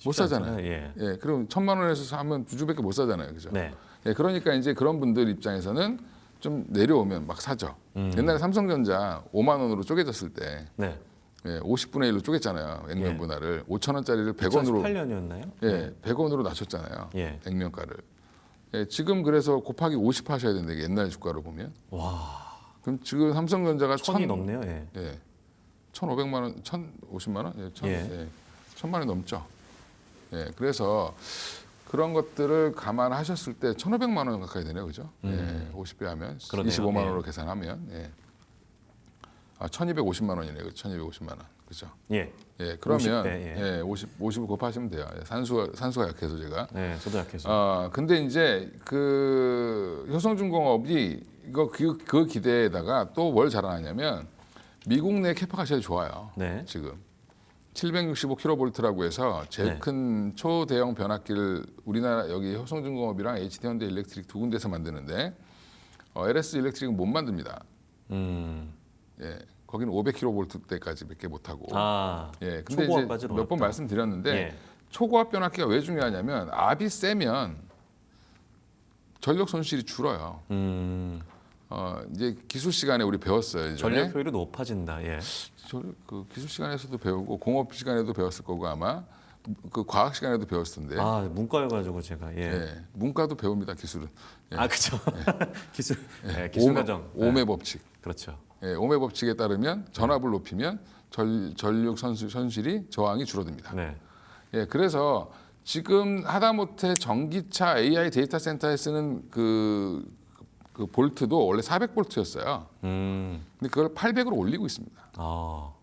[SPEAKER 4] 못 사잖아요.
[SPEAKER 1] 않잖아요.
[SPEAKER 4] 그럼 1,000만 원에서 사면 2주밖에 못 사잖아요. 그죠?
[SPEAKER 1] 네.
[SPEAKER 4] 그러니까 이제 그런 분들 입장에서는 좀 내려오면 막 사죠. 옛날에 삼성전자 5만 원으로 쪼개졌을 때
[SPEAKER 1] 네.
[SPEAKER 4] 50분의 1로 쪼갰잖아요. 액면 분할을 5천 원짜리를 100원으로
[SPEAKER 1] 2018년이었나요?
[SPEAKER 4] 100원으로 낮췄잖아요.
[SPEAKER 1] 예.
[SPEAKER 4] 액면가를. 지금 그래서 곱하기 50 하셔야 되는데 옛날 주가로 보면.
[SPEAKER 1] 와.
[SPEAKER 4] 그럼 지금 삼성전자가
[SPEAKER 1] 1000이 넘네요.
[SPEAKER 4] 1,500만 원, 1,050만 원? 1,000만 원 넘죠. 그래서 그런 것들을 감안하셨을 때 1,500만 원 가까이 되네요. 그죠? 50배 하면
[SPEAKER 1] 그러네요.
[SPEAKER 4] 25만 원으로 계산하면 1,250만 원이네요. 1,250만 원. 그죠? 그러면
[SPEAKER 1] 50배,
[SPEAKER 4] 50을 곱하시면 돼요. 산수가 약해서 제가.
[SPEAKER 1] 네, 저도 약해서.
[SPEAKER 4] 근데 이제 그 효성중공업이 그 기대에다가 또 뭘 자랑하냐면 미국 내 캐파가 제일 좋아요.
[SPEAKER 1] 네.
[SPEAKER 4] 지금 765kV라고 해서 제일 큰 초대형 변압기를 우리나라 여기 효성중공업이랑 HD현대 일렉트릭 두 군데서 만드는데 LS 일렉트릭은 못 만듭니다. 거기는 500kV대까지밖에 못 하고.
[SPEAKER 1] 아,
[SPEAKER 4] 예, 근데 이제
[SPEAKER 1] 초고압까지는
[SPEAKER 4] 몇 번
[SPEAKER 1] 어렵다.
[SPEAKER 4] 말씀드렸는데
[SPEAKER 1] 예.
[SPEAKER 4] 초고압 변압기가 왜 중요하냐면 압이 세면 전력 손실이 줄어요. 이제 기술 시간에 우리 배웠어요. 예전에.
[SPEAKER 1] 전력 효율이 높아진다. 예.
[SPEAKER 4] 그 기술 시간에서도 배우고 공업 시간에도 배웠을 거고 아마 그 과학 시간에도 배웠을 텐데.
[SPEAKER 1] 아, 문과여가지고 제가. 예.
[SPEAKER 4] 예, 문과도 배웁니다 기술은. 예.
[SPEAKER 1] 아, 그죠. 기술, 예, 기술 과정.
[SPEAKER 4] 오매 법칙.
[SPEAKER 1] 그렇죠.
[SPEAKER 4] 예, 오매 법칙에 따르면 전압을 높이면 전력 손실이 저항이 줄어듭니다.
[SPEAKER 1] 네.
[SPEAKER 4] 예, 그래서 지금 하다못해 전기차 AI 데이터 센터에 쓰는 그 볼트도 원래 400볼트였어요. 근데 그걸 800으로 올리고 있습니다.
[SPEAKER 1] 아,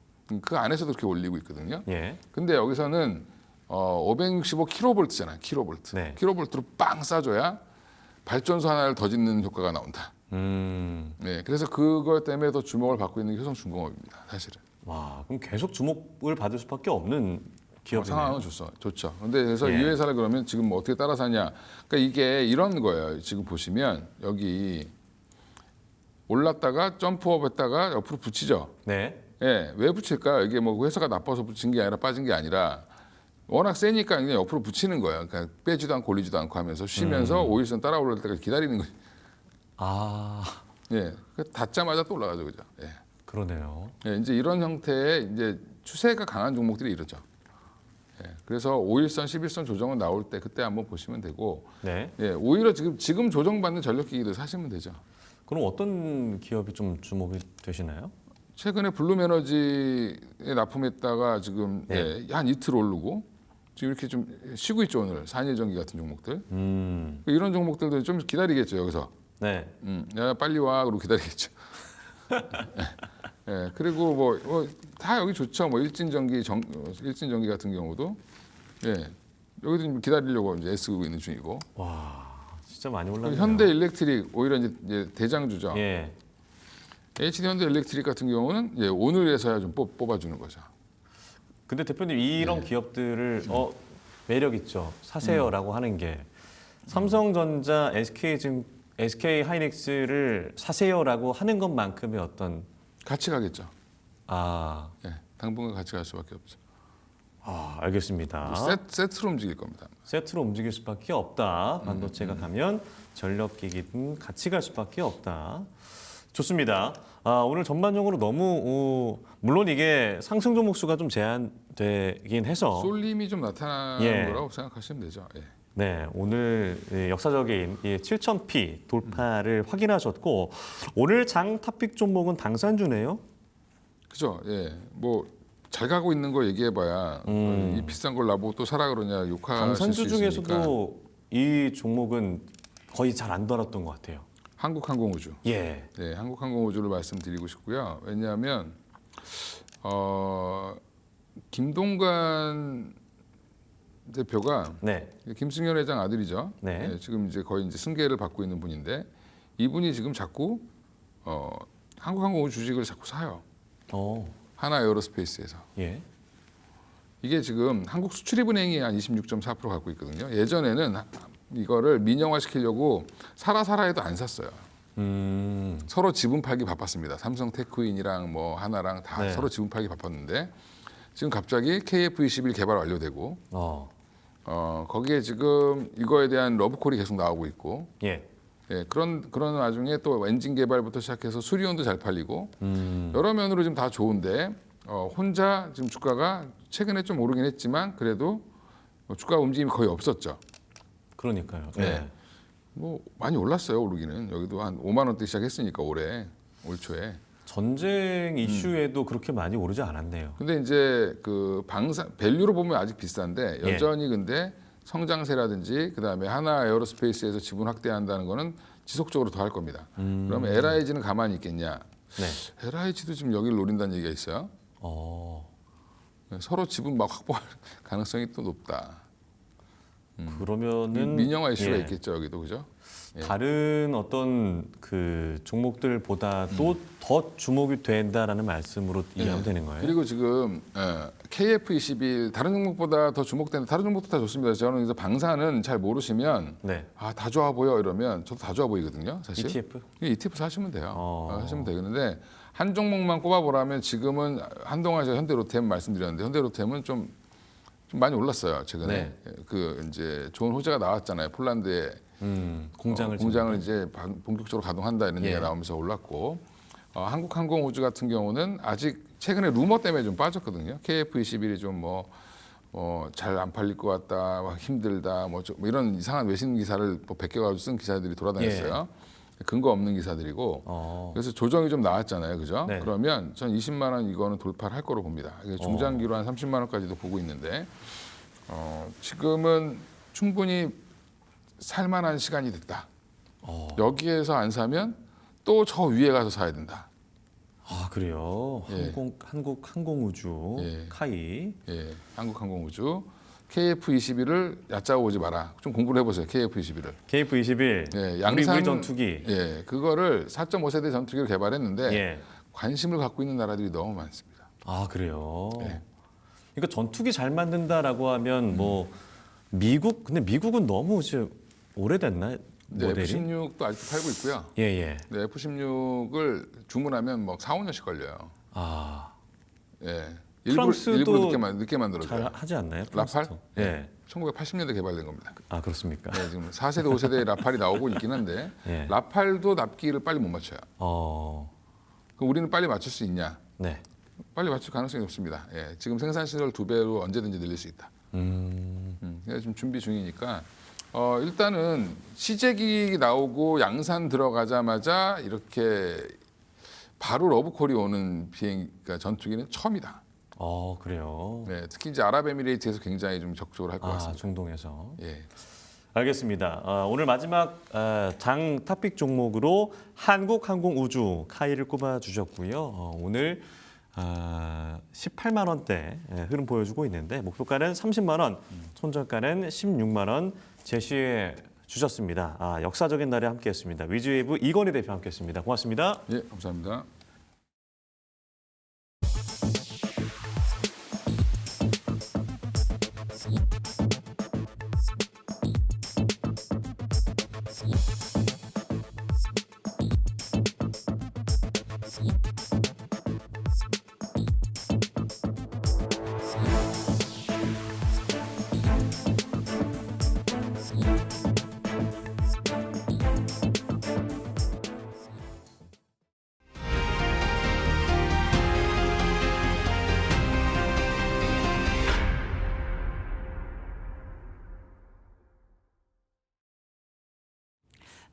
[SPEAKER 4] 그 안에서도 그렇게 올리고 있거든요.
[SPEAKER 1] 예.
[SPEAKER 4] 근데 여기서는 565 킬로볼트잖아요. 킬로볼트.
[SPEAKER 1] 네.
[SPEAKER 4] 킬로볼트로 빵 쏴줘야 발전소 하나를 더 짓는 효과가 나온다. 네, 그래서 그것 때문에 더 주목을 받고 있는 게 효성중공업입니다. 사실은.
[SPEAKER 1] 와, 그럼 계속 주목을 받을 수밖에 없는 기업이네요.
[SPEAKER 4] 상황은 좋죠. 근데 그래서
[SPEAKER 1] 예.
[SPEAKER 4] 이 회사를 그러면 지금 뭐 어떻게 따라 사냐? 그러니까 이게 이런 거예요. 지금 보시면 여기 올랐다가 점프업했다가 옆으로 붙이죠.
[SPEAKER 1] 네.
[SPEAKER 4] 예, 왜 붙일까요? 이게 뭐 회사가 나빠서 붙인 게 아니라 빠진 게 아니라 워낙 세니까 그냥 옆으로 붙이는 거예요. 그러니까 빼지도 않고 올리지도 않고 하면서 쉬면서 오일선 따라 올릴 때까지 기다리는 거예요.
[SPEAKER 1] 아,
[SPEAKER 4] 예, 닿자마자 또 올라가죠, 그죠? 예.
[SPEAKER 1] 그러네요.
[SPEAKER 4] 예, 이제 이런 형태의 이제 추세가 강한 종목들이 이러죠. 예, 그래서 5일선, 11선 조정은 나올 때 그때 한번 보시면 되고,
[SPEAKER 1] 네.
[SPEAKER 4] 예, 오히려 지금 조정받는 전력기기들 사시면 되죠.
[SPEAKER 1] 그럼 어떤 기업이 좀 주목이 되시나요?
[SPEAKER 4] 최근에 블룸에너지에 납품했다가 지금
[SPEAKER 1] 네.
[SPEAKER 4] 한 이틀 오르고 지금 이렇게 좀 쉬고 있죠 오늘 산일전기 같은 종목들. 이런 종목들도 좀 기다리겠죠 여기서.
[SPEAKER 1] 네.
[SPEAKER 4] 야 빨리 와 그러고 기다리겠죠. 예, 그리고 뭐 다 여기 좋죠. 뭐 일진전기 같은 경우도 예, 여기도 좀 기다리려고 이제 애쓰고 있는 중이고.
[SPEAKER 1] 와, 진짜 많이
[SPEAKER 4] 그리고
[SPEAKER 1] 올랐네요.
[SPEAKER 4] 현대일렉트릭 오히려 이제 대장주죠.
[SPEAKER 1] 예.
[SPEAKER 4] HD 현대일렉트릭 같은 경우는 예, 오늘에서야 좀 뽑아주는 거죠.
[SPEAKER 1] 근데 대표님 이런 기업들을 매력 있죠. 사세요라고 하는 게 삼성전자, SK 하이닉스를 사세요라고 하는 것만큼의 어떤
[SPEAKER 4] 같이 가겠죠.
[SPEAKER 1] 네.
[SPEAKER 4] 예, 당분간 같이 갈 수밖에 없죠.
[SPEAKER 1] 알겠습니다.
[SPEAKER 4] 세트로 움직일 겁니다.
[SPEAKER 1] 세트로 움직일 수밖에 없다. 반도체가 가면 전력기기든 같이 갈 수밖에 없다. 좋습니다. 오늘 전반적으로 너무 물론 이게 상승 종목 수가 좀 제한되긴 해서
[SPEAKER 4] 쏠림이 좀 나타나는
[SPEAKER 1] 예.
[SPEAKER 4] 거라고 생각하시면 되죠. 예.
[SPEAKER 1] 네, 오늘 역사적인 7,000P 돌파를 확인하셨고 오늘 장 탑픽 종목은 방산주네요.
[SPEAKER 4] 그죠? 예, 뭐 잘 가고 있는 거 얘기해봐야 이 비싼 걸 나보고 또 사라 그러냐 욕하실 수
[SPEAKER 1] 방산주
[SPEAKER 4] 있으니까.
[SPEAKER 1] 중에서도 이 종목은 거의 잘 안 돌았던 것 같아요.
[SPEAKER 4] 한국항공우주.
[SPEAKER 1] 예,
[SPEAKER 4] 네, 한국항공우주를 말씀드리고 싶고요. 왜냐하면 김동관 대표가
[SPEAKER 1] 네,
[SPEAKER 4] 김승현 회장 아들이죠.
[SPEAKER 1] 네.
[SPEAKER 4] 네, 지금 이제 거의 이제 승계를 받고 있는 분인데 이분이 지금 자꾸 한국항공우주 주식을 자꾸 사요. 하나에어로스페이스에서.
[SPEAKER 1] 예,
[SPEAKER 4] 이게 지금 한국수출입은행이 한 26.4% 갖고 있거든요. 예전에는 이거를 민영화시키려고 사라 해도 안 샀어요. 서로 지분 팔기 바빴습니다. 삼성 테크윈이랑 뭐 하나랑 다
[SPEAKER 1] 네.
[SPEAKER 4] 서로 지분 팔기 바빴는데 지금 갑자기 KF21 개발 완료되고 거기에 지금 이거에 대한 러브콜이 계속 나오고 있고
[SPEAKER 1] 예,
[SPEAKER 4] 예, 그런 와중에 또 엔진 개발부터 시작해서 수리온도 잘 팔리고 여러 면으로 지금 다 좋은데 혼자 지금 주가가 최근에 좀 오르긴 했지만 그래도 주가 움직임이 거의 없었죠.
[SPEAKER 1] 그러니까요.
[SPEAKER 4] 네.
[SPEAKER 1] 예.
[SPEAKER 4] 뭐 많이 올랐어요 오르기는. 여기도 한 5만 원대 시작했으니까 올 초에.
[SPEAKER 1] 전쟁 이슈에도 그렇게 많이 오르지 않았네요.
[SPEAKER 4] 근데 이제 그 밸류로 보면 아직 비싼데
[SPEAKER 1] 예.
[SPEAKER 4] 여전히 근데 성장세라든지 그다음에 하나 에어로스페이스에서 지분 확대한다는 거는 지속적으로 더 할 겁니다. 그러면 LIG는 가만히 있겠냐?
[SPEAKER 1] 네.
[SPEAKER 4] LIG도 지금 여기를 노린다는 얘기가 있어요. 서로 지분 막 확보할 가능성이 또 높다.
[SPEAKER 1] 그러면은
[SPEAKER 4] 민영화 이슈가
[SPEAKER 1] 예.
[SPEAKER 4] 있겠죠 여기도 그죠? 예.
[SPEAKER 1] 다른 어떤 그 종목들보다도 더 주목이 된다라는 말씀으로 이해하면 되는 거예요.
[SPEAKER 4] 그리고 지금 KF21 다른 종목보다 더 주목되는 다른 종목도 다 좋습니다. 저는 이제 방사는 잘 모르시면
[SPEAKER 1] 네.
[SPEAKER 4] 다 좋아 보여 이러면 저도 다 좋아 보이거든요. 사실
[SPEAKER 1] ETF?
[SPEAKER 4] ETF 사시면 돼요. 사시면 되겠는데 한 종목만 꼽아보라면 지금은 한동안 제가 현대로템 말씀드렸는데 현대로템은 좀 많이 올랐어요 최근에.
[SPEAKER 1] 네.
[SPEAKER 4] 그 이제 좋은 호재가 나왔잖아요. 폴란드에
[SPEAKER 1] 공장을
[SPEAKER 4] 이제 본격적으로 가동한다 이런 얘기가 나오면서 올랐고 한국항공우주 같은 경우는 아직 최근에 루머 때문에 좀 빠졌거든요. KF21이 좀 잘 안 팔릴 것 같다, 막 힘들다, 뭐 이런 이상한 외신 기사를 뭐 베껴가지고 쓴 기사들이 돌아다녔어요. 근거 없는 기사들이고 그래서 조정이 좀 나왔잖아요, 그죠?
[SPEAKER 1] 네.
[SPEAKER 4] 그러면 전 20만 원 이거는 돌파를 할 거로 봅니다. 이게 중장기로 한 30만 원까지도 보고 있는데 지금은 충분히 살만한 시간이 됐다. 여기에서 안 사면 또 저 위에 가서 사야 된다.
[SPEAKER 1] 아, 그래요.
[SPEAKER 4] 예.
[SPEAKER 1] 한국 항공우주
[SPEAKER 4] 예.
[SPEAKER 1] 카이.
[SPEAKER 4] 예, 한국항공우주 KF21을 얕잡아 보지 마라. 좀 공부를 해보세요. KF21을.
[SPEAKER 1] KF21.
[SPEAKER 4] 예,
[SPEAKER 1] 우리 전투기.
[SPEAKER 4] 예, 그거를 4.5세대 전투기를 개발했는데
[SPEAKER 1] 예.
[SPEAKER 4] 관심을 갖고 있는 나라들이 너무 많습니다.
[SPEAKER 1] 아, 그래요.
[SPEAKER 4] 예.
[SPEAKER 1] 그러니까 전투기 잘 만든다라고 하면 뭐 미국 근데 미국은 너무 지금 오래됐나?
[SPEAKER 4] 네,
[SPEAKER 1] 모델이?
[SPEAKER 4] F16도 아직도 팔고 있고요.
[SPEAKER 1] 예, 예.
[SPEAKER 4] 네, F16을 주문하면 뭐 4, 5년씩 걸려요.
[SPEAKER 1] 아,
[SPEAKER 4] 예.
[SPEAKER 1] 프랑스도
[SPEAKER 4] 일부러 늦게 만들어줘요.
[SPEAKER 1] 잘 하지 않나요?
[SPEAKER 4] 라팔?
[SPEAKER 1] 프랑스도? 예.
[SPEAKER 4] 1980년대 개발된 겁니다.
[SPEAKER 1] 아, 그렇습니까?
[SPEAKER 4] 네, 지금 4세대, 5세대 라팔이 나오고 있긴 한데
[SPEAKER 1] 예.
[SPEAKER 4] 라팔도 납기를 빨리 못 맞춰요. 그럼 우리는 빨리 맞출 수 있냐?
[SPEAKER 1] 네.
[SPEAKER 4] 빨리 맞출 가능성이 없습니다. 예, 지금 생산 시설 2배로 언제든지 늘릴 수 있다. 그래서 지금 준비 중이니까 일단은 시제기 나오고 양산 들어가자마자 이렇게 바로 러브콜이 오는 그러니까 전투기는 처음이다.
[SPEAKER 1] 그래요.
[SPEAKER 4] 네, 특히 이제 아랍에미레이트에서 굉장히 좀 적극적으로 할 것 같습니다.
[SPEAKER 1] 중동에서.
[SPEAKER 4] 예.
[SPEAKER 1] 알겠습니다. 오늘 마지막 장 탑픽 종목으로 한국항공우주 카이를 꼽아주셨고요. 오늘 18만 원대 흐름 보여주고 있는데 목표가는 30만 원, 손절가는 16만 원 제시해 주셨습니다. 역사적인 날에 함께했습니다. 위즈웨이브 이건희 대표 함께했습니다. 고맙습니다.
[SPEAKER 4] 예, 감사합니다.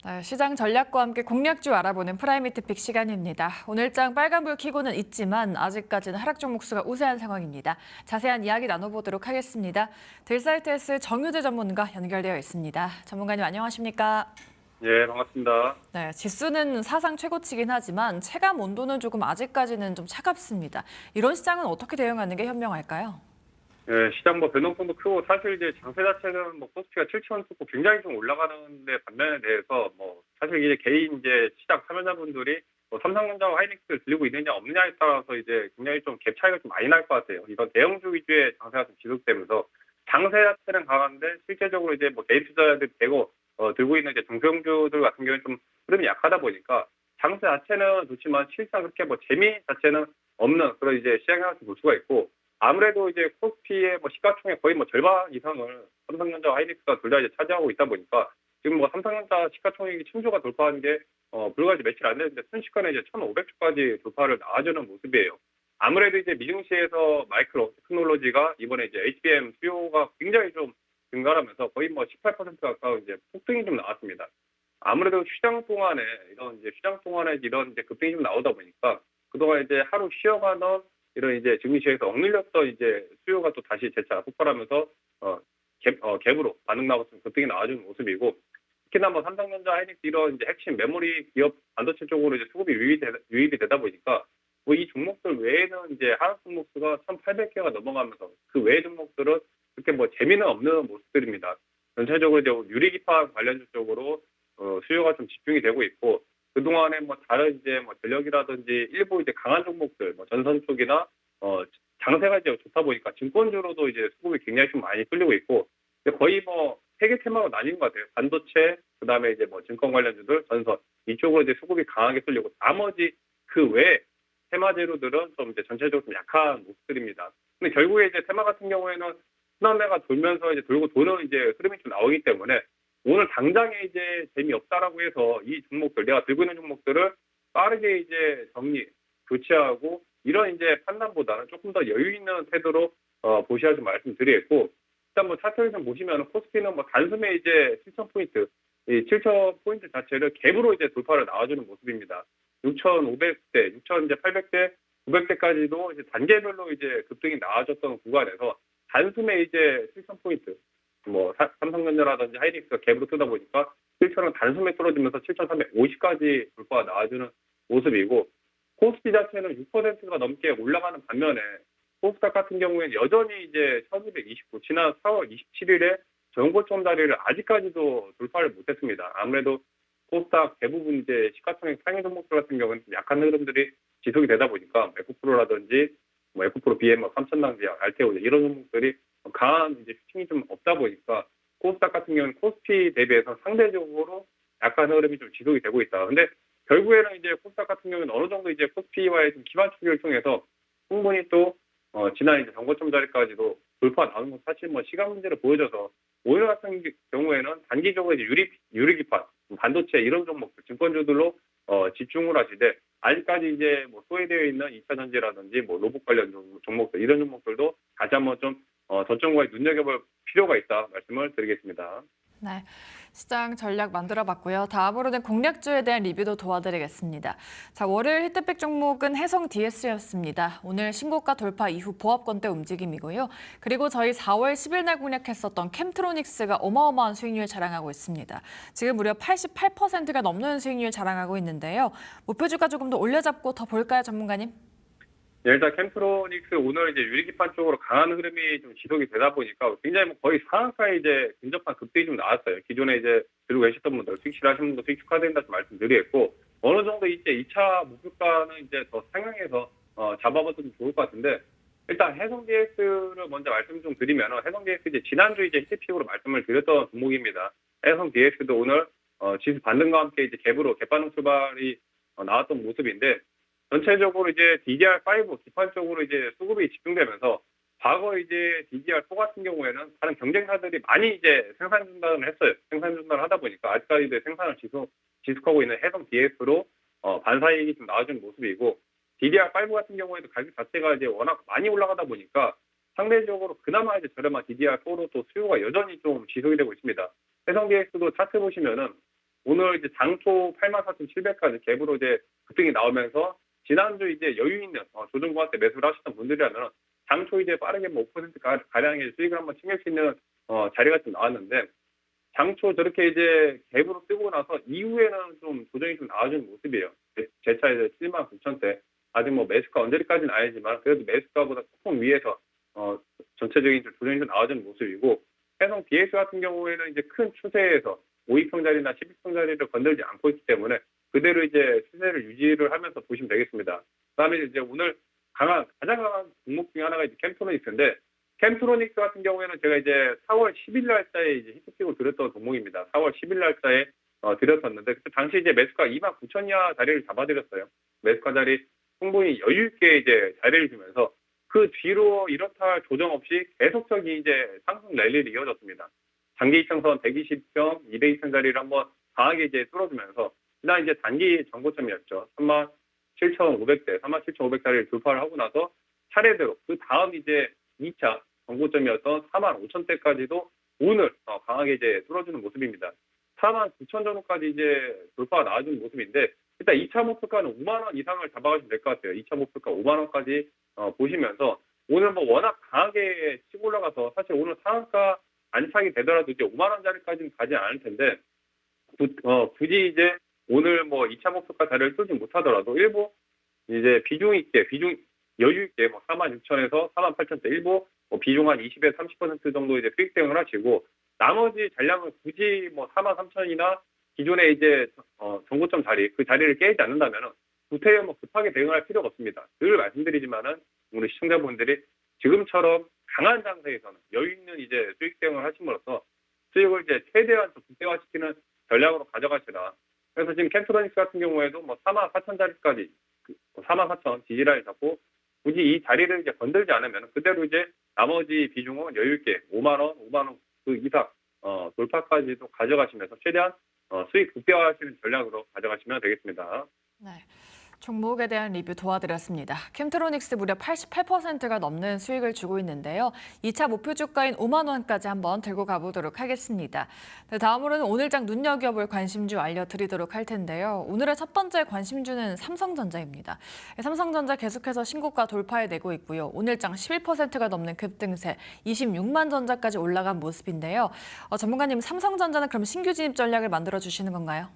[SPEAKER 2] 네, 시장 전략과 함께 공략주 알아보는 프라이미트 픽 시간입니다. 오늘장 빨간불 켜고는 있지만 아직까지는 하락 종목 수가 우세한 상황입니다. 자세한 이야기 나눠보도록 하겠습니다. 델사이트S 정유재 전문가 연결되어 있습니다. 전문가님 안녕하십니까?
[SPEAKER 5] 예, 반갑습니다.
[SPEAKER 2] 네, 지수는 사상 최고치긴 하지만 체감 온도는 조금 아직까지는 좀 차갑습니다. 이런 시장은 어떻게 대응하는 게 현명할까요?
[SPEAKER 5] 예, 시장 변동성도 크고 사실 이제 장세 자체는 코스피가 7천 찍고 굉장히 좀 올라가는데 반면에 대해서 사실 이제 개인 이제 시장 참여자분들이 삼성전자와 하이닉스를 들리고 있느냐 없느냐에 따라서 이제 굉장히 좀 갭 차이가 좀 많이 날 것 같아요. 이건 대형주 위주의 장세가 좀 지속되면서 장세 자체는 강한데 실제적으로 이제 개인 투자자들이 대거 들고 있는 이제 중소형주들 같은 경우는 좀 흐름이 약하다 보니까 장세 자체는 좋지만 실상 그렇게 재미 자체는 없는 그런 이제 시장을 볼 수가 있고. 아무래도 이제 코스피의 시가총액 거의 절반 이상을 삼성전자와 하이닉스가 둘 다 이제 차지하고 있다 보니까 지금 삼성전자 시가총액이 1,000조가 돌파한 게 불과 이제 며칠 안 됐는데 순식간에 이제 1,500조까지 돌파를 나와주는 모습이에요. 아무래도 이제 미증시에서 마이크로 테크놀로지가 이번에 이제 HBM 수요가 굉장히 좀 증가하면서 거의 18% 가까운 이제 폭등이 좀 나왔습니다. 아무래도 시장 동안에 이런 이제 급등이 좀 나오다 보니까 그동안 이제 하루 쉬어가던 이런 이제 증시에서 억눌렸던 이제 수요가 또 다시 재차 폭발하면서 갭으로 반응 나왔으면 급등이 나와주는 모습이고 특히나 삼성전자, 하이닉스 이런 이제 핵심 메모리 기업 반도체 쪽으로 이제 수급이 유입이 되다 보니까 이 종목들 외에는 이제 하락 종목수가 1,800개가 넘어가면서 그 외의 종목들은 그렇게 재미는 없는 모습들입니다. 전체적으로 이제 유리기판 관련주 쪽으로 수요가 좀 집중이 되고 있고. 그동안에 다른 이제 전력이라든지 일부 이제 강한 종목들, 전선 쪽이나 장세가 이제 좋다 보니까 증권주로도 이제 수급이 굉장히 좀 많이 끌리고 있고, 거의 세 개 테마로 나뉜 것 같아요. 반도체, 그다음에 이제 증권 관련주들, 전선 이쪽으로 이제 수급이 강하게 끌리고 나머지 그 외에 테마 재료들은 좀 이제 전체적으로 좀 약한 모습들입니다. 근데 결국에 이제 테마 같은 경우에는 순환매가 돌면서 이제 돌고 도는 이제 흐름이 좀 나오기 때문에 오늘 당장에 이제 재미없다라고 해서 이 종목들, 내가 들고 있는 종목들을 빠르게 이제 정리, 교체하고 이런 이제 판단보다는 조금 더 여유 있는 태도로 보셔야 좀 말씀드리겠고, 일단 뭐 차트에서 보시면 코스피는 뭐 단숨에 이제 7,000포인트, 이 7,000포인트 자체를 갭으로 이제 돌파를 나와주는 모습입니다. 6,500대, 6,800대, 900대까지도 이제 단계별로 이제 급등이 나와줬던 구간에서 단숨에 이제 7,000포인트, 뭐 삼성전자라든지 하이닉스가 갭으로 뜨다 보니까 7,000원 단숨에 떨어지면서 7,350까지 돌파가 나와주는 모습이고, 코스피 자체는 6%가 넘게 올라가는 반면에 코스닥 같은 경우에는 여전히 이제 1,229, 지난 4월 27일에 전고점 자리를 아직까지도 돌파를 못했습니다. 아무래도 코스닥 대부분 이제 시가총액 상위 종목들 같은 경우는 좀 약한 흐름들이 지속이 되다 보니까 에코프로라든지 뭐 에코프로 BM 3,000당 지역, 알테오 이런 종목들이 강한 이제 슈팅이 좀 없다 보니까 코스닥 같은 경우는 코스피 대비해서 상대적으로 약한 흐름이 좀 지속이 되고 있다. 근데 결국에는 이제 코스닥 같은 경우는 어느 정도 이제 코스피와의 좀 기반 추격을 통해서 충분히 또 지난 이제 정고점 자리까지도 돌파가 나오는 건 사실 뭐 시간 문제를 보여줘서 오늘 같은 경우에는 단기적으로 이제 유리기판, 반도체 이런 종목들, 증권주들로 집중을 하시되 아직까지 이제 뭐 소외되어 있는 2차 전지라든지 뭐 로봇 관련 종목들 이런 종목들도 다시 한번 좀 저점과의 눈여겨볼 필요가 있다 말씀을 드리겠습니다.
[SPEAKER 2] 네, 시장 전략 만들어봤고요. 다음으로는 공략주에 대한 리뷰도 도와드리겠습니다. 자, 월요일 히트백 종목은 해성 DS였습니다. 오늘 신고가 돌파 이후 보합권대 움직임이고요. 그리고 저희 4월 10일 날 공략했었던 캠트로닉스가 어마어마한 수익률 자랑하고 있습니다. 지금 무려 88%가 넘는 수익률 자랑하고 있는데요. 목표주가 조금 더 올려잡고 더 볼까요, 전문가님?
[SPEAKER 5] 네, 일단 캠트로닉스 오늘 이제 유리기판 쪽으로 강한 흐름이 좀 지속이 되다 보니까 굉장히 뭐 거의 상한가에 이제 근접한 급등이 좀 나왔어요. 기존에 이제 들고 계셨던 분들, 수익실 하시는 분들 수익 축하드린다 좀 말씀드리겠고, 어느 정도 이제 2차 목표가는 이제 더 상향해서 잡아봐도 좀 좋을 것 같은데, 일단 해성 DS를 먼저 말씀 좀 드리면, 해성 DS 이제 지난주 이제 히트픽으로 말씀을 드렸던 종목입니다. 해성 DS도 오늘 지수 반등과 함께 이제 갭으로 반등 출발이 나왔던 모습인데, 전체적으로 이제 DDR5 기판 쪽으로 이제 수급이 집중되면서 과거 이제 DDR4 같은 경우에는 다른 경쟁사들이 많이 이제 생산 중단을 했어요. 생산 중단을 하다 보니까 아직까지 이제 생산을 지속하고 있는 해성 DS로 반사이익이 좀 나와주는 모습이고, DDR5 같은 경우에도 가격 자체가 이제 워낙 많이 올라가다 보니까 상대적으로 그나마 이제 저렴한 DDR4로 또 수요가 여전히 좀 지속이 되고 있습니다. 해성 DS도 차트 보시면은 오늘 이제 당초 84,700까지 갭으로 이제 급등이 나오면서 지난주 이제 여유 있는 조정구간 때 매수를 하셨던 분들이라면 당초 이제 빠르게 뭐 5% 가량의 수익을 한번 챙길 수 있는 자리가 좀 나왔는데, 당초 저렇게 이제 갭으로 뜨고 나서 이후에는 좀 조정이 좀 나와주는 모습이에요. 제 차에 79,000대 아직 뭐 매수가 언저리까지는 아니지만 그래도 매수가보다 조금 위에서 전체적인 조정이 좀 나와주는 모습이고, 해성 DS 같은 경우에는 이제 큰 추세에서 5위평 자리나 12평 자리를 건들지 않고 있기 때문에 그대로 이제 추세를 유지를 하면서 보시면 되겠습니다. 그다음에 이제 오늘 가장 강한 종목 중에 하나가 이제 캠트로닉스인데, 캠트로닉스 같은 경우에는 제가 이제 4월 10일 날짜에 이제 히트픽을 드렸던 종목입니다. 4월 10일 날짜에 드렸었는데 그때 당시 이제 매수가 29,000 이하 자리를 잡아드렸어요. 매수가 자리 충분히 여유 있게 이제 자리를 주면서 그 뒤로 이렇다 할 조정 없이 계속적인 이제 상승 랠리를 이어졌습니다. 장기 이평선 120평, 200평 자리를 한번 강하게 이제 뚫어주면서 그다음 이제 단기 정고점이었죠. 37,500대, 37,500짜리를 돌파를 하고 나서 차례대로 그 다음 이제 2차 정고점이었던 45,000대까지도 오늘 강하게 이제 뚫어주는 모습입니다. 49,000 정도까지 이제 돌파가 나와주는 모습인데, 일단 2차 목표가는 5만 원 이상을 잡아가시면 될 것 같아요. 2차 목표가 5만 원까지 보시면서 오늘 뭐 워낙 강하게 치고 올라가서 사실 오늘 상한가 안착이 되더라도 이제 5만 원짜리까지는 가지 않을 텐데, 굳이 이제 오늘 뭐 2차 목표가 자리를 뚫지 못하더라도 일부 이제 여유 있게 뭐 46,000에서 48,000대 일부 비중 한 20에서 30% 정도 이제 수익 대응을 하시고, 나머지 잔량은 굳이 뭐 43,000이나 기존에 이제 정고점 자리 그 자리를 깨지 않는다면은 구태여 뭐 급하게 대응할 필요가 없습니다. 늘 말씀드리지만은 우리 시청자분들이 지금처럼 강한 장세에서는 여유 있는 이제 수익 대응을 하심으로써 수익을 이제 최대한 좀 국대화시키는 전략으로 가져가시라. 그래서 지금 캠트로닉스 같은 경우에도 뭐 44,000짜리까지 44,000 지지라인 잡고 굳이 이 자리를 이제 건들지 않으면 그대로 이제 나머지 비중은 여유 있게 5만 원 그 이상 돌파까지도 가져가시면서 최대한 수익 극대화하시는 전략으로 가져가시면 되겠습니다.
[SPEAKER 2] 네. 종목에 대한 리뷰 도와드렸습니다. 캠트로닉스 무려 88%가 넘는 수익을 주고 있는데요. 2차 목표 주가인 5만 원까지 한번 들고 가보도록 하겠습니다. 네, 다음으로는 오늘장 눈여겨볼 관심주 알려드리도록 할 텐데요. 오늘의 첫 번째 관심주는 삼성전자입니다. 삼성전자 계속해서 신고가 돌파해내고 있고요. 오늘장 11%가 넘는 급등세 26만 전자까지 올라간 모습인데요. 전문가님, 삼성전자는 그럼 신규 진입 전략을 만들어주시는 건가요?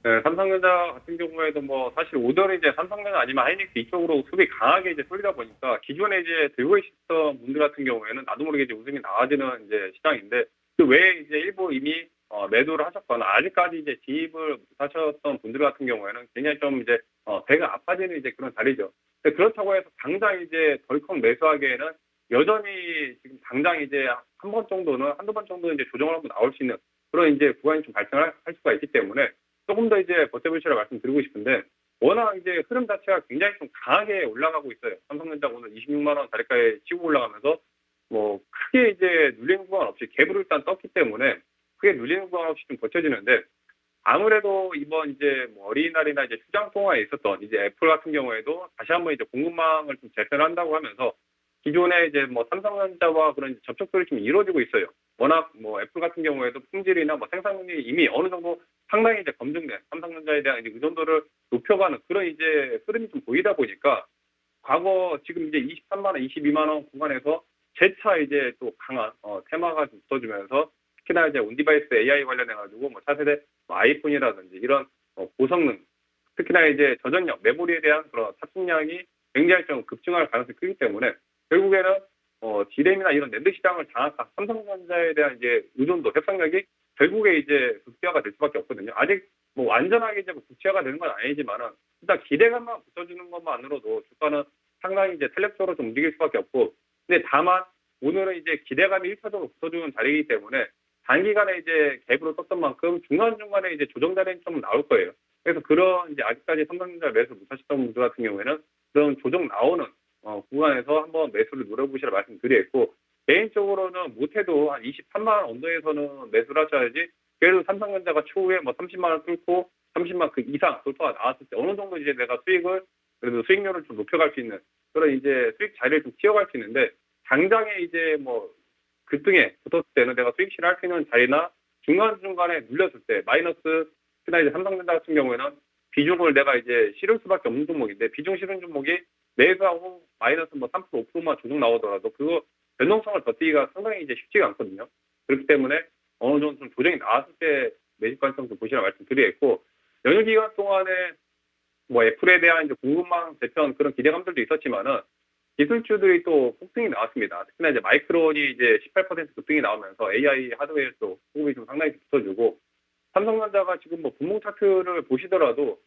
[SPEAKER 5] 네, 삼성전자 같은 경우에도 뭐 사실 오더는 이제 삼성전자 아니면 하이닉스 이쪽으로 수급이 강하게 이제 쏠리다 보니까 기존에 이제 들고 있었던 분들 같은 경우에는 나도 모르게 이제 웃음이 나와지는 이제 시장인데 그 외에 이제 일부 이미 매도를 하셨거나 아직까지 이제 진입을 못 하셨던 분들 같은 경우에는 굉장히 좀 이제 배가 아파지는 이제 그런 자리죠. 근데 그렇다고 해서 당장 이제 덜컥 매수하기에는 여전히 지금 당장 이제 한두 번 정도는 이제 조정을 한번 나올 수 있는 그런 이제 구간이 좀 발생할 수가 있기 때문에 조금 더 이제 버텨보시라 말씀드리고 싶은데 워낙 이제 흐름 자체가 굉장히 좀 강하게 올라가고 있어요. 삼성전자 오늘 26만 원 자리까지 치고 올라가면서 뭐 크게 이제 눌리는 구간 없이 갭을 일단 떴기 때문에 크게 눌리는 구간 없이 좀 버텨지는데 아무래도 이번 이제 뭐 어린이날이나 이제 휴장 동안에 있었던 이제 애플 같은 경우에도 다시 한번 이제 공급망을 좀 재편한다고 하면서 기존에 이제 뭐 삼성전자와 그런 접촉들이 좀 이루어지고 있어요. 워낙 뭐 애플 같은 경우에도 품질이나 뭐 생산력이 이미 어느 정도 상당히 이제 검증된 삼성전자에 대한 이제 의존도를 높여가는 그런 이제 흐름이 좀 보이다 보니까 과거 지금 이제 23만 원, 22만 원 구간에서 재차 이제 또 강한 테마가 좀 붙어주면서 특히나 이제 온디바이스 AI 관련해가지고 뭐 차세대 뭐 아이폰이라든지 이런 고성능 특히나 이제 저전력 메모리에 대한 그런 탑승량이 굉장히 좀 급증할 가능성이 크기 때문에 결국에는 디램이나 이런 낸드 시장을 장악한 삼성전자에 대한 이제 의존도, 협상력이 결국에 이제 극대화가 될 수밖에 없거든요. 아직 뭐 완전하게 이제 극대화가 되는 건 아니지만은 일단 기대감만 붙여주는 것만으로도 주가는 상당히 이제 탄력적으로 좀 움직일 수밖에 없고, 근데 다만 오늘은 이제 기대감이 1차적으로 붙어주는 자리이기 때문에 단기간에 이제 갭으로 떴던 만큼 중간중간에 이제 조정 자리는 좀 나올 거예요. 그래서 그런 이제 아직까지 삼성전자 매수 못 하셨던 분들 같은 경우에는 그런 조정 나오는 구간에서 한번 매수를 노려보시라 말씀드리겠고, 개인적으로는 못해도 한 23만 원 언더에서는 매수를 하셔야지, 그래도 삼성전자가 추후에 뭐 30만 원 뚫고 30만 그 이상 돌파가 나왔을 때 어느 정도 이제 내가 그래도 수익률을 좀 높여갈 수 있는 그런 이제 수익 자리를 좀 키워갈 수 있는데, 당장에 이제 뭐 급등에 붙었을 때는 내가 수익 실할 수 있는 자리나 중간중간에 눌렸을 때 마이너스, 특히나 이제 삼성전자 같은 경우에는 비중을 내가 이제 실을 수밖에 없는 종목인데, 비중 실은 종목이 매수하고 마이너스 뭐 3%, 5%만 조정 나오더라도 그거 변동성을 버티기가 상당히 이제 쉽지가 않거든요. 그렇기 때문에 어느 정도 좀 조정이 나왔을 때 매집 관점도 보시라 말씀드리겠고, 연휴 기간 동안에 뭐 애플에 대한 이제 공급망 재편 그런 기대감들도 있었지만은 기술주들이 또 폭등이 나왔습니다. 특히나 이제 마이크론이 이제 18% 급등이 나오면서 AI 하드웨어도 공급이 좀 상당히 붙어주고, 삼성전자가 지금 뭐 분봉 차트를 보시더라도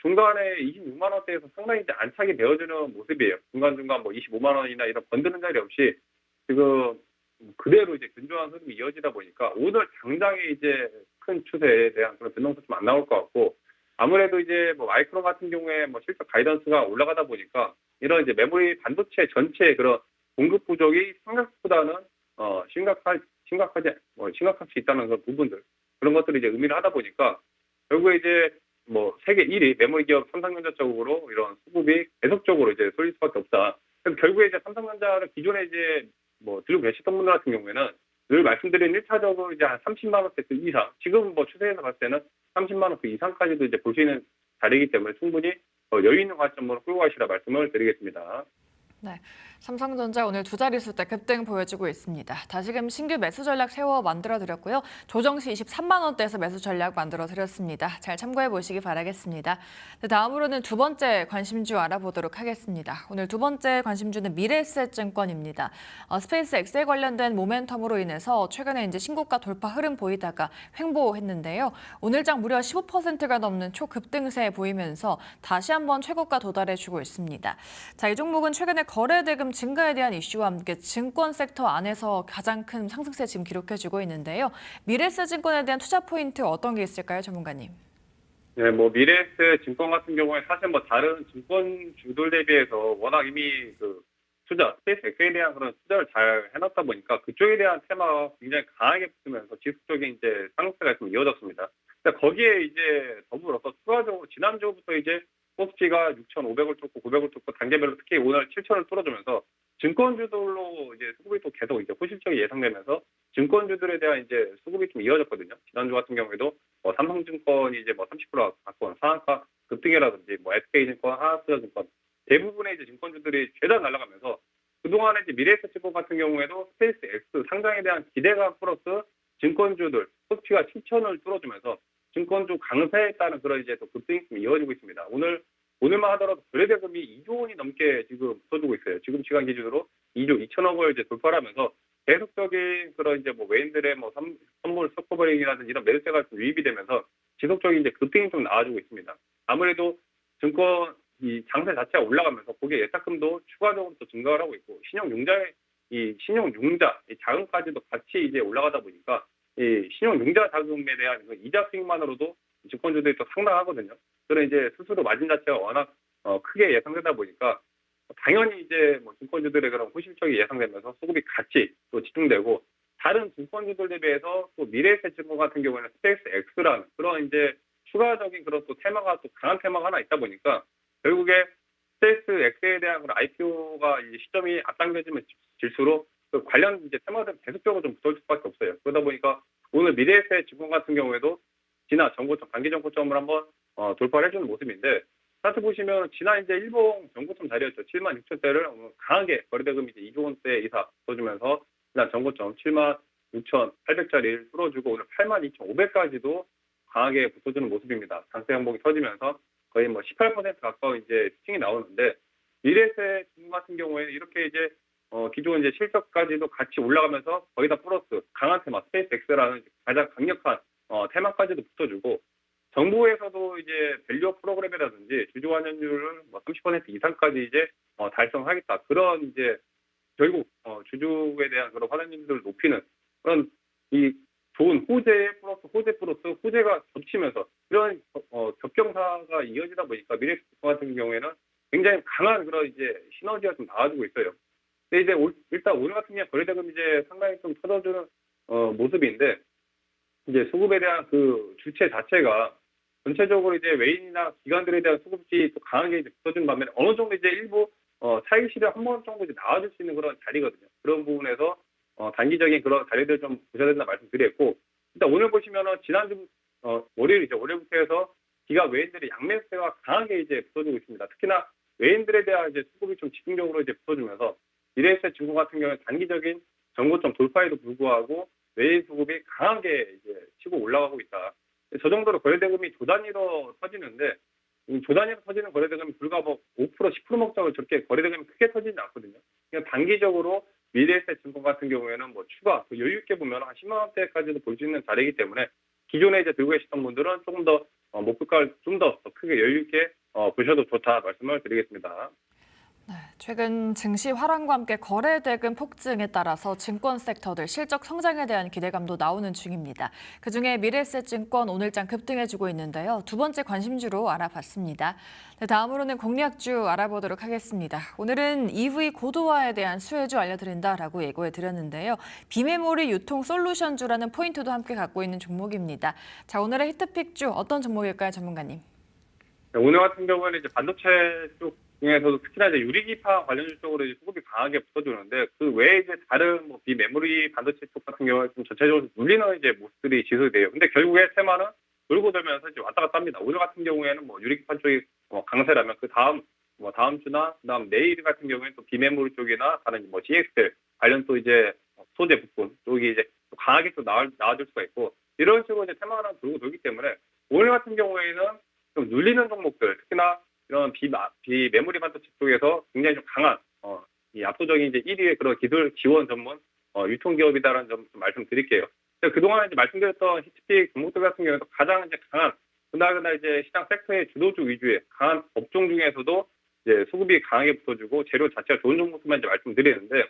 [SPEAKER 5] 중간에 26만 원대에서 상당히 이제 안착이 되어주는 모습이에요. 중간중간 뭐 25만 원이나 이런 건드는 자리 없이 지금 그대로 이제 견조한 흐름이 이어지다 보니까 오늘 당장에 이제 큰 추세에 대한 그런 변동성 좀 안 나올 것 같고, 아무래도 이제 뭐 마이크론 같은 경우에 뭐 실적 가이던스가 올라가다 보니까 이런 이제 메모리 반도체 전체의 그런 공급 부족이 생각보다는 심각할 수 있다는 그런 부분들, 그런 것들을 이제 의미를 하다 보니까 결국에 이제 뭐 세계 1위 메모리 기업 삼성전자 쪽으로 이런 수급이 계속적으로 이제 쏠릴 수밖에 없다. 그래서 결국에 이제 삼성전자를 기존에 이제 뭐 들고 계셨던 분들 같은 경우에는 늘 말씀드린 1차적으로 이제 한 30만 원대 그 이상, 지금 뭐 추세에서 봤을 때는 30만 원 그 이상까지도 이제 볼 수 있는 자리이기 때문에 충분히 여유 있는 관점으로 끌고 가시라 말씀을 드리겠습니다.
[SPEAKER 2] 네, 삼성전자 오늘 두 자릿수대 급등 보여주고 있습니다. 다시금 신규 매수 전략 세워 만들어드렸고요. 조정 시 23만 원대에서 매수 전략 만들어드렸습니다. 잘 참고해 보시기 바라겠습니다. 네, 다음으로는 두 번째 관심주 알아보도록 하겠습니다. 오늘 두 번째 관심주는 미래에셋증권입니다. 스페이스 X에 관련된 모멘텀으로 인해서 최근에 이제 신고가 돌파 흐름 보이다가 횡보했는데요. 오늘장 무려 15%가 넘는 초급등세 보이면서 다시 한번 최고가 도달해주고 있습니다. 자, 이 종목은 최근에 거래 대금 증가에 대한 이슈와 함께 증권 섹터 안에서 가장 큰 상승세 지금 기록해주고 있는데요. 미래에셋증권에 대한 투자 포인트 어떤 게 있을까요, 전문가님?
[SPEAKER 5] 네, 뭐 미래에셋 증권 같은 경우에 사실 뭐 다른 증권주들 대비해서 워낙 이미 그 투자, 스페이스 X에 대한 그런 투자를 잘 해놨다 보니까 그쪽에 대한 테마가 굉장히 강하게 붙으면서 지속적인 이제 상승세가 좀 이어졌습니다. 근데 거기에 이제 더불어서 추가적으로 지난주부터 이제 코스피가 6,500을 뚫고 900을 뚫고 단계별로 특히 오늘 7,000을 뚫어주면서 증권주들로 이제 수급이 또 계속 이제 호실적이 예상되면서 증권주들에 대한 이제 수급이 좀 이어졌거든요. 지난주 같은 경우에도 삼성증권이 이제 뭐 30% 가까운 상한가 급등이라든지 뭐 SK증권, 하나투자증권 대부분의 이제 증권주들이 죄다 날아가면서 그동안에 이제 미래에셋 증권 같은 경우에도 스페이스 X 상장에 대한 기대감 플러스 증권주들 코스피가 7천을 뚫어주면서 증권주 강세에 따른 그런 이제 또 급등이 좀 이어지고 있습니다. 오늘만 하더라도 거래대금이 2조 원이 넘게 지금 붙어주고 있어요. 지금 시간 기준으로 2조 2천억을 이제 돌파를 하면서 계속적인 그런 이제 뭐 외인들의 뭐 선물 스코버링이라든지 이런 매수세가 좀 유입이 되면서 지속적인 이제 급등이 좀 나와주고 있습니다. 아무래도 증권 이 장세 자체가 올라가면서 거기에 예탁금도 추가적으로 또 증가를 하고 있고 신용융자 이 자금까지도 같이 이제 올라가다 보니까 이 신용융자 자금에 대한 그 이자 수익만으로도 증권주들이 또 상당하거든요. 그런 이제 스스로 마진 자체가 워낙 크게 예상되다 보니까 당연히 이제 뭐 증권주들의 그런 호실적이 예상되면서 수급이 같이 또 집중되고 다른 증권주들 대비해서 또 미래에셋 증권 같은 경우에는 스페이스 X라는 그런 이제 추가적인 그런 또 테마가 또 강한 테마가 하나 있다 보니까 결국에 스페이스 X에 대한 그런 IPO가 이제 시점이 앞당겨지면 질수록 그 관련 이제 테마들은 계속적으로 좀 붙을 수밖에 없어요. 그러다 보니까 오늘 미래에셋 증권 같은 경우에도 지난 정고점, 단기 정고점을 한번 돌파를 해주는 모습인데 차트 보시면 지난 이제 일봉 정고점 자리였죠. 7만 6천대를 강하게 거래대금이 이제 2조 원대 이상 붙어주면서 지난 정고점 7만 6,800짜리를 뚫어주고 오늘 8만 2,500까지도 강하게 붙어주는 모습입니다. 장세 항목이 터지면서 거의 뭐 18% 가까운 이제 스팅이 나오는데 미래에셋 증권 같은 경우에는 이렇게 이제 기존 이제 실적까지도 같이 올라가면서 거의 다 플러스 강한 테마 스페이스 X라는 가장 강력한 테마까지도 붙어주고 정부에서도 이제 밸류업 프로그램이라든지 주주 환원율을 뭐 30% 이상까지 이제 달성하겠다 그런 이제 결국 주주에 대한 그런 환원율을 높이는 그런 이 좋은 호재 플러스 호재가 겹치면서 이런 겹경사가 이어지다 보니까 미래에셋 같은 경우에는 굉장히 강한 그런 이제 시너지가 좀 나와주고 있어요. 근데 이제 일단 오늘 같은 경우 거래대금 이제 상당히 좀 터져주는 모습인데 이제 수급에 대한 그 주체 자체가 전체적으로 이제 외인이나 기관들에 대한 수급이 또 강하게 이제 붙어준 반면에 어느 정도 이제 일부 차익 실현 한 번 정도 이제 나와줄 수 있는 그런 자리거든요. 그런 부분에서 단기적인 그런 자리들 좀 보셔야 된다 말씀드렸고 일단 오늘 보시면은 지난주 월요일이죠. 월요일부터 해서 기관 외인들의 양매수세가 강하게 이제 붙어주고 있습니다. 특히나 외인들에 대한 이제 수급이 좀 집중적으로 이제 붙어주면서 미래에셋 증권 같은 경우는 단기적인 정고점 돌파에도 불구하고 외인 수급이 강하게 이제 치고 올라가고 있다. 저 정도로 거래대금이 조 단위로 터지는데 조 단위로 터지는 거래대금이 불과 뭐 5%, 10% 먹자고 저렇게 거래대금이 크게 터지지 않거든요. 그냥 단기적으로 미래에셋 증권 같은 경우에는 뭐 추가 여유 있게 보면 한 10만 원대까지도 볼 수 있는 자리이기 때문에 기존에 이제 들고 계시던 분들은 조금 더 목표가를 좀 더 크게 여유 있게 보셔도 좋다 말씀을 드리겠습니다.
[SPEAKER 2] 네, 최근 증시 화랑과 함께 거래대금 폭증에 따라서 증권 섹터들 실적 성장에 대한 기대감도 나오는 중입니다. 그중에 미래에셋 증권 오늘장 급등해주고 있는데요. 두 번째 관심주로 알아봤습니다. 네, 다음으로는 공략주 알아보도록 하겠습니다. 오늘은 EV 고도화에 대한 수혜주 알려드린다라고 예고해드렸는데요. 비메모리 유통 솔루션주라는 포인트도 함께 갖고 있는 종목입니다. 자, 오늘의 히트픽주 어떤 종목일까요, 전문가님?
[SPEAKER 5] 네, 오늘 같은 경우에는 이제 반도체 쪽 중에서도 특히나 이제 유리기파 관련주 쪽으로 이제 수급이 강하게 붙어주는데 그 외에 이제 다른 뭐 비메모리 반도체 쪽 같은 경우에 좀 전체적으로 눌리는 이제 모습들이 지속이 돼요. 근데 결국에 테마는 돌고 돌면서 이제 왔다 갔다 합니다. 오늘 같은 경우에는 뭐 유리기파 쪽이 강세라면 그 다음 주나 그다음 내일 같은 경우에는 또 비메모리 쪽이나 다른 뭐 CXL 관련 또 이제 소재 부품 쪽이 이제 또 강하게 또 나와줄 수가 있고 이런 식으로 이제 테마가 돌고 돌기 때문에 오늘 같은 경우에는 좀 눌리는 종목들 특히나 이런 비메모리 반도체 쪽에서 굉장히 좀 강한 이 압도적인 이제 1위의 그런 기술 지원 전문 유통기업이다라는 점 좀 말씀드릴게요. 그동안 이제 말씀드렸던 히트픽 종목들 같은 경우에도 가장 이제 강한 그나저나 이제 시장 섹터의 주도주 위주의 강한 업종 중에서도 이제 수급이 강하게 붙어주고 재료 자체가 좋은 종목들만 이제 말씀드리는데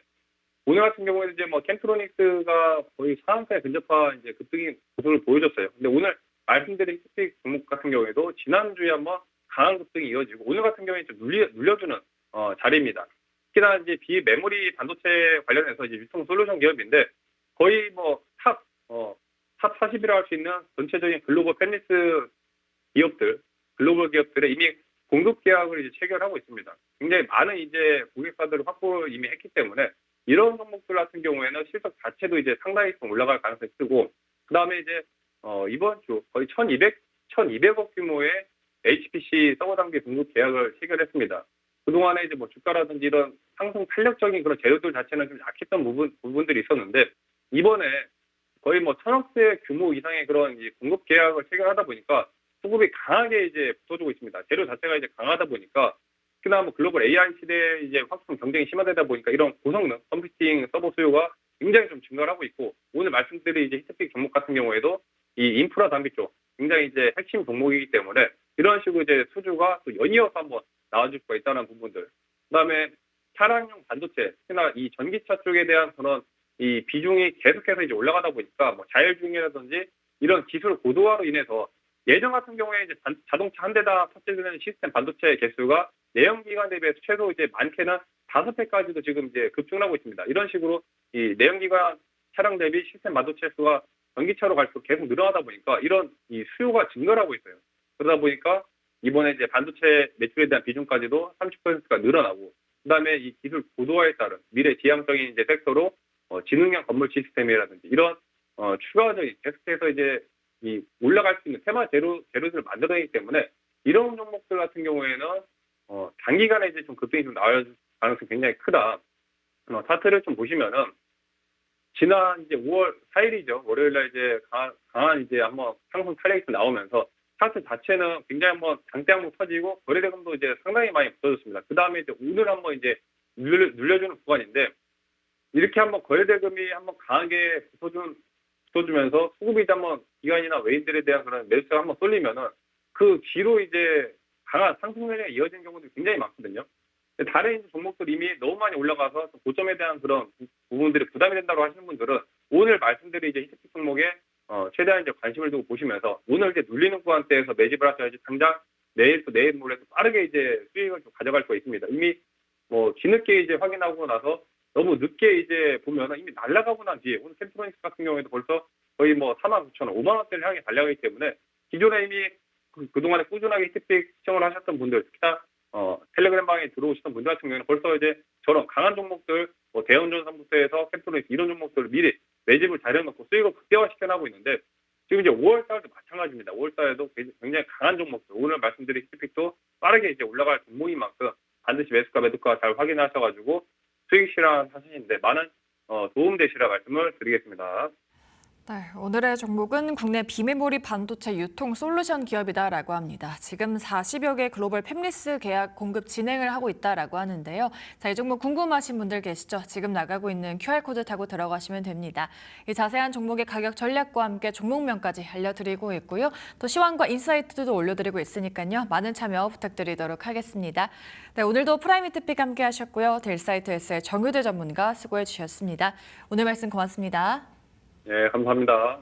[SPEAKER 5] 오늘 같은 경우에는 이제 뭐 캠트로닉스가 거의 상한가에 근접한 이제 급등의 모습을 보여줬어요. 근데 오늘 말씀드린 스틱 종목 같은 경우에도 지난주에 한번 강한 급등이 이어지고 오늘 같은 경우에 좀 눌려주는 자리입니다. 특히나 이제 비메모리 반도체 관련해서 이제 유통 솔루션 기업인데 거의 탑 40이라 할 수 있는 전체적인 글로벌 팬리스 기업들, 글로벌 기업들의 이미 공급 계약을 이제 체결하고 있습니다. 굉장히 많은 이제 고객사들을 확보를 이미 했기 때문에 이런 종목들 같은 경우에는 실적 자체도 이제 상당히 좀 올라갈 가능성이 크고 그다음에 이제 이번 주 거의 1,200억 규모의 HPC 서버 장비 공급 계약을 체결했습니다. 그동안에 이제 뭐 주가라든지 이런 상승 탄력적인 그런 재료들 자체는 좀 약했던 부분들이 있었는데 이번에 거의 뭐 1,000억대 규모 이상의 그런 이제 공급 계약을 체결하다 보니까 수급이 강하게 이제 붙어주고 있습니다. 재료 자체가 이제 강하다 보니까 특히나 뭐 글로벌 AI 시대에 이제 확성 경쟁이 심화되다 보니까 이런 고성능 컴퓨팅 서버 수요가 굉장히 좀 증가를 하고 있고 오늘 말씀드린 이제 히트픽 종목 같은 경우에도 이 인프라 장비 쪽 굉장히 이제 핵심 종목이기 때문에 이런 식으로 이제 수주가 또 연이어서 한번 나와줄 수가 있다는 부분들. 그다음에 차량용 반도체, 특히나 이 전기차 쪽에 대한 그런 이 비중이 계속해서 이제 올라가다 보니까 뭐 자율주행이라든지 이런 기술 고도화로 인해서 예전 같은 경우에 이제 자동차 한 대당 탑재되는 시스템 반도체 개수가 내연기관 대비해서 최소 이제 많게는 5배까지도 지금 이제 급증하고 있습니다. 이런 식으로 이 내연기관 차량 대비 시스템 반도체 수가 전기차로 갈수록 계속 늘어나다 보니까 이런 이 수요가 증가를 하고 있어요. 그러다 보니까 이번에 이제 반도체 매출에 대한 비중까지도 30%가 늘어나고 그다음에 이 기술 고도화에 따른 미래 지향적인 이제 섹터로 지능형 건물 시스템이라든지 이런 추가적인 계속해서 이제 이 올라갈 수 있는 테마 재료들을 만들어내기 때문에 이런 종목들 같은 경우에는 단기간에 이제 좀 급등이 좀 나올 가능성이 굉장히 크다. 차트를 좀 보시면은 지난 이제 5월 4일이죠. 월요일날 이제 강한 이제 한번 상승 탄력이 나오면서 차트 자체는 굉장히 한번 장대 한번 터지고 거래대금도 이제 상당히 많이 붙어졌습니다. 그 다음에 이제 오늘 한번 이제 눌려주는 구간인데 이렇게 한번 거래대금이 한번 강하게 붙어주면서 수급이 이제 한번 기관이나 외인들에 대한 그런 매수가 한번 쏠리면은 그 뒤로 이제 강한 상승 흐름이 이어진 경우도 굉장히 많거든요. 다른 종목들 이미 너무 많이 올라가서 고점에 대한 그런 부분들이 부담이 된다고 하시는 분들은 오늘 말씀드린 이제 히트픽 종목에 최대한 이제 관심을 두고 보시면서 오늘 이제 눌리는 구간대에서 매집을 하셔야지 당장 내일 모레 빠르게 이제 수익을 좀 가져갈 수가 있습니다. 이미 뭐 뒤늦게 이제 확인하고 나서 너무 늦게 이제 보면은 이미 날아가고 난 뒤에 오늘 템프로닉스 같은 경우에도 벌써 거의 뭐 49,000원, 5만 원대를 향해 달려가기 때문에 기존에 이미 그동안에 꾸준하게 히트픽 시청을 하셨던 분들 특히나 텔레그램 방에 들어오시던 분들 같은 경우에는 벌써 이제 저런 강한 종목들 뭐 대운전선부터 해서 템프로닉스 이런 종목들을 미리 매집을 잘 해놓고 수익을 극대화시켜나가고 있는데 지금 이제 5월달도 마찬가지입니다. 5월달에도 굉장히 강한 종목들 오늘 말씀드린 히트픽도 빠르게 이제 올라갈 종목인 만큼 반드시 매수가 매도가 잘 확인하셔가지고 수익 실현하시는데 많은 도움 되시라 말씀을 드리겠습니다.
[SPEAKER 2] 네, 오늘의 종목은 국내 비메모리 반도체 유통 솔루션 기업이다라고 합니다. 지금 40여 개 글로벌 팹리스 계약 공급 진행을 하고 있다라고 하는데요. 자, 이 종목 궁금하신 분들 계시죠? 지금 나가고 있는 QR코드 타고 들어가시면 됩니다. 이 자세한 종목의 가격 전략과 함께 종목명까지 알려드리고 있고요. 또 시황과 인사이트도 올려드리고 있으니까요. 많은 참여 부탁드리도록 하겠습니다. 네, 오늘도 프라임 히트픽 함께 하셨고요. 델사이트S의 정유대 전문가 수고해 주셨습니다. 오늘 말씀 고맙습니다.
[SPEAKER 5] 네, 감사합니다.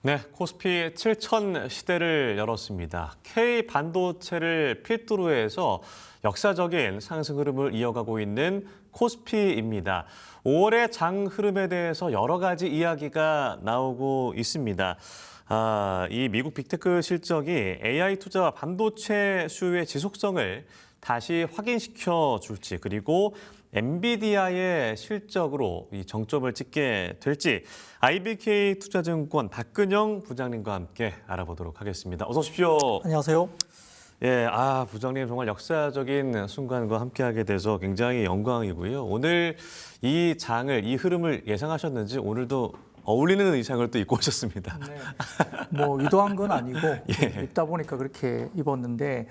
[SPEAKER 1] 네, 코스피 7천 시대를 열었습니다. K 반도체를 필두로 해서 역사적인 상승 흐름을 이어가고 있는 코스피입니다. 5월의 장 흐름에 대해서 여러 가지 이야기가 나오고 있습니다. 이 미국 빅테크 실적이 AI 투자와 반도체 수요의 지속성을 다시 확인시켜 줄지, 그리고 엔비디아의 실적으로 이 정점을 찍게 될지 IBK 투자증권 박근영 부장님과 함께 알아보도록 하겠습니다. 어서 오십시오.
[SPEAKER 6] 안녕하세요.
[SPEAKER 1] 예, 부장님 정말 역사적인 순간과 함께하게 돼서 굉장히 영광이고요. 오늘 이 흐름을 예상하셨는지 오늘도 어울리는 의상을 또 입고 오셨습니다.
[SPEAKER 6] 네. 뭐 의도한 건 아니고
[SPEAKER 1] 예.
[SPEAKER 6] 입다 보니까 그렇게 입었는데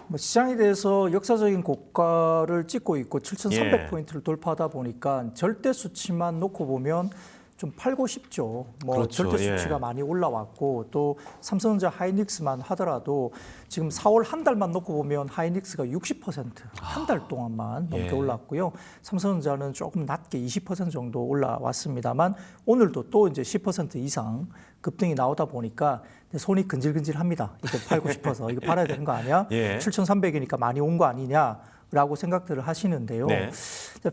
[SPEAKER 6] 뭐 시장에 대해서 역사적인 고가를 찍고 있고 7,300포인트를 돌파하다 보니까 절대 수치만 놓고 보면 좀 팔고 싶죠. 뭐
[SPEAKER 1] 그렇죠.
[SPEAKER 6] 절대 수치가
[SPEAKER 1] 예.
[SPEAKER 6] 많이 올라왔고 또 삼성전자 하이닉스만 하더라도 지금 4월 한 달만 놓고 보면 하이닉스가 60%한 달 동안만 넘게
[SPEAKER 1] 예.
[SPEAKER 6] 올랐고요. 삼성전자는 조금 낮게 20% 정도 올라왔습니다만 오늘도 또 이제 10% 이상 급등이 나오다 보니까 손이 근질근질합니다. 이거 팔고 싶어서 이거 팔아야 되는 거 아니야?
[SPEAKER 1] 예.
[SPEAKER 6] 7,300이니까 많이 온 거 아니냐? 라고 생각들을 하시는데요.
[SPEAKER 1] 네.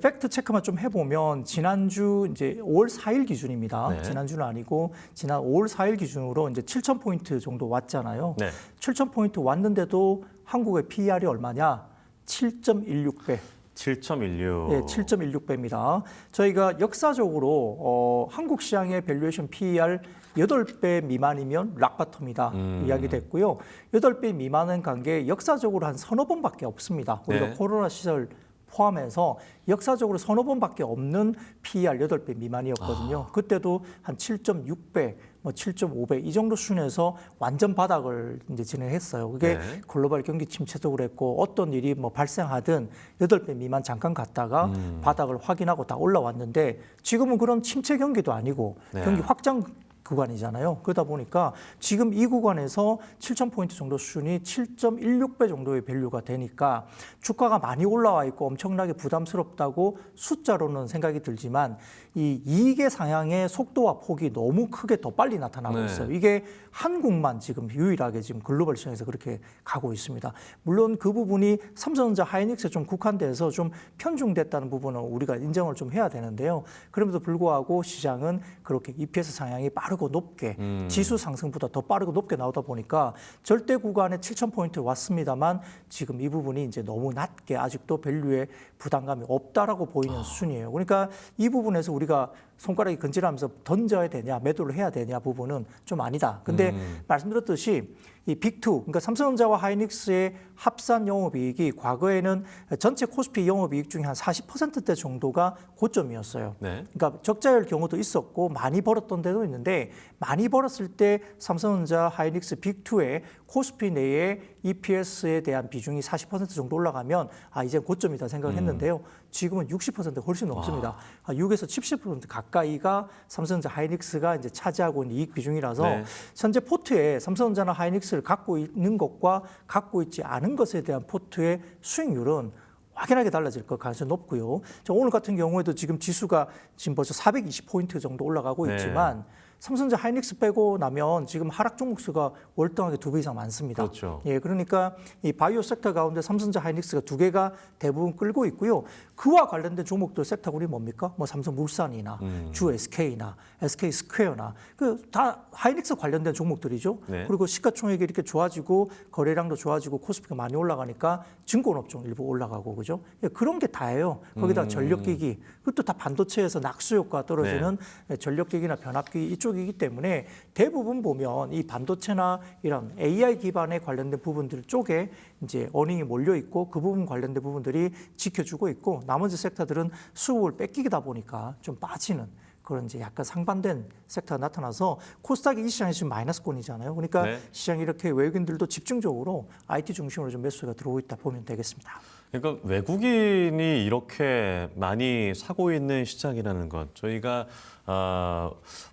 [SPEAKER 6] 팩트 체크만 좀 해보면 지난주 이제 5월 4일 기준입니다.
[SPEAKER 1] 네.
[SPEAKER 6] 지난주는 아니고 지난 5월 4일 기준으로 이제 7,000포인트 정도 왔잖아요.
[SPEAKER 1] 네.
[SPEAKER 6] 7,000포인트 왔는데도 한국의 PER이 얼마냐? 7.16배.
[SPEAKER 1] 7.16.
[SPEAKER 6] 예, 7.16배입니다. 저희가 역사적으로 한국 시장의 밸류에이션 PER 8배 미만이면 락바텀이다 이야기 됐고요. 8배 미만은 간 게 역사적으로 한 서너 번밖에 없습니다. 우리가
[SPEAKER 1] 네.
[SPEAKER 6] 코로나 시절 포함해서 역사적으로 서너 번밖에 없는 PER 8배 미만이었거든요. 그때도 한 7.6배, 뭐 7.5배 이 정도 수준에서 완전 바닥을 이제 진행했어요. 그게
[SPEAKER 1] 네.
[SPEAKER 6] 글로벌 경기 침체도 그랬고 어떤 일이 뭐 발생하든 8배 미만 잠깐 갔다가 바닥을 확인하고 다 올라왔는데 지금은 그런 침체 경기도 아니고
[SPEAKER 1] 네.
[SPEAKER 6] 경기 확장 구간이잖아요. 그러다 보니까 지금 이 구간에서 7,000포인트 정도 수준이 7.16배 정도의 밸류가 되니까 주가가 많이 올라와 있고 엄청나게 부담스럽다고 숫자로는 생각이 들지만 이 이익의 상향의 속도와 폭이 너무 크게 더 빨리 나타나고
[SPEAKER 1] 네.
[SPEAKER 6] 있어요. 이게 한국만 지금 유일하게 지금 글로벌 시장에서 그렇게 가고 있습니다. 물론 그 부분이 삼성전자 하이닉스에 좀 국한돼서 좀 편중됐다는 부분은 우리가 인정을 좀 해야 되는데요. 그럼에도 불구하고 시장은 그렇게 EPS 상향이 빠르고 높게 지수 상승보다 더 빠르고 높게 나오다 보니까 절대 구간에 7,000포인트 왔습니다만 지금 이 부분이 이제 너무 낮게 아직도 밸류에 부담감이 없다라고 보이는 수준이에요. 그러니까 이 부분에서 우리가 손가락이 근질하면서 던져야 되냐, 매도를 해야 되냐 부분은 좀 아니다. 근데 말씀드렸듯이 이 빅2, 그러니까 삼성전자와 하이닉스의 합산 영업이익이 과거에는 전체 코스피 영업이익 중에 한 40%대 정도가 고점이었어요.
[SPEAKER 1] 네.
[SPEAKER 6] 그러니까 적자일 경우도 있었고 많이 벌었던 데도 있는데 많이 벌었을 때 삼성전자, 하이닉스, 빅2의 코스피 내에 EPS에 대한 비중이 40% 정도 올라가면 이제 고점이다 생각을 했는데요. 지금은 60% 훨씬 넘습니다. 6에서 70% 가까이가 삼성전자, 하이닉스가 이제 차지하고 있는 이익 비중이라서
[SPEAKER 1] 네.
[SPEAKER 6] 현재 포트에 삼성전자나 하이닉스를 갖고 있는 것과 갖고 있지 않은 것에 대한 포트의 수익률은 확연하게 달라질 것 가능성이 높고요. 오늘 같은 경우에도 지금 지수가 지금 벌써 420포인트 정도 올라가고
[SPEAKER 1] 네.
[SPEAKER 6] 있지만 삼성전자 하이닉스 빼고 나면 지금 하락 종목 수가 월등하게 2배 이상 많습니다.
[SPEAKER 1] 그렇죠.
[SPEAKER 6] 예, 그러니까 이 바이오 섹터 가운데 삼성전자 하이닉스가 2개가 대부분 끌고 있고요. 그와 관련된 종목들 섹터군이 뭡니까? 뭐 삼성물산이나 주 SK나 SK 스퀘어나 그 다 하이닉스 관련된 종목들이죠.
[SPEAKER 1] 네.
[SPEAKER 6] 그리고 시가총액이 이렇게 좋아지고 거래량도 좋아지고 코스피가 많이 올라가니까 증권업종 일부 올라가고 그죠? 예, 그런 게 다예요. 거기다 전력기기 그것도 다 반도체에서 낙수 효과 떨어지는 전력기기나 변압기 이쪽이기 때문에 대부분 보면 이 반도체나 이런 AI 기반에 관련된 부분들 쪽에 이제 어닝이 몰려 있고 그 부분 관련된 부분들이 지켜주고 있고 나머지 섹터들은 수급을 뺏기다 보니까 좀 빠지는 그런 이제 약간 상반된 섹터가 나타나서 코스닥이 이 시장이 지금 마이너스권이잖아요. 그러니까
[SPEAKER 1] 네.
[SPEAKER 6] 시장이 이렇게 외국인들도 집중적으로 IT 중심으로 좀 매수가 들어오고 있다 보면 되겠습니다.
[SPEAKER 1] 그러니까 외국인이 이렇게 많이 사고 있는 시장이라는 것, 저희가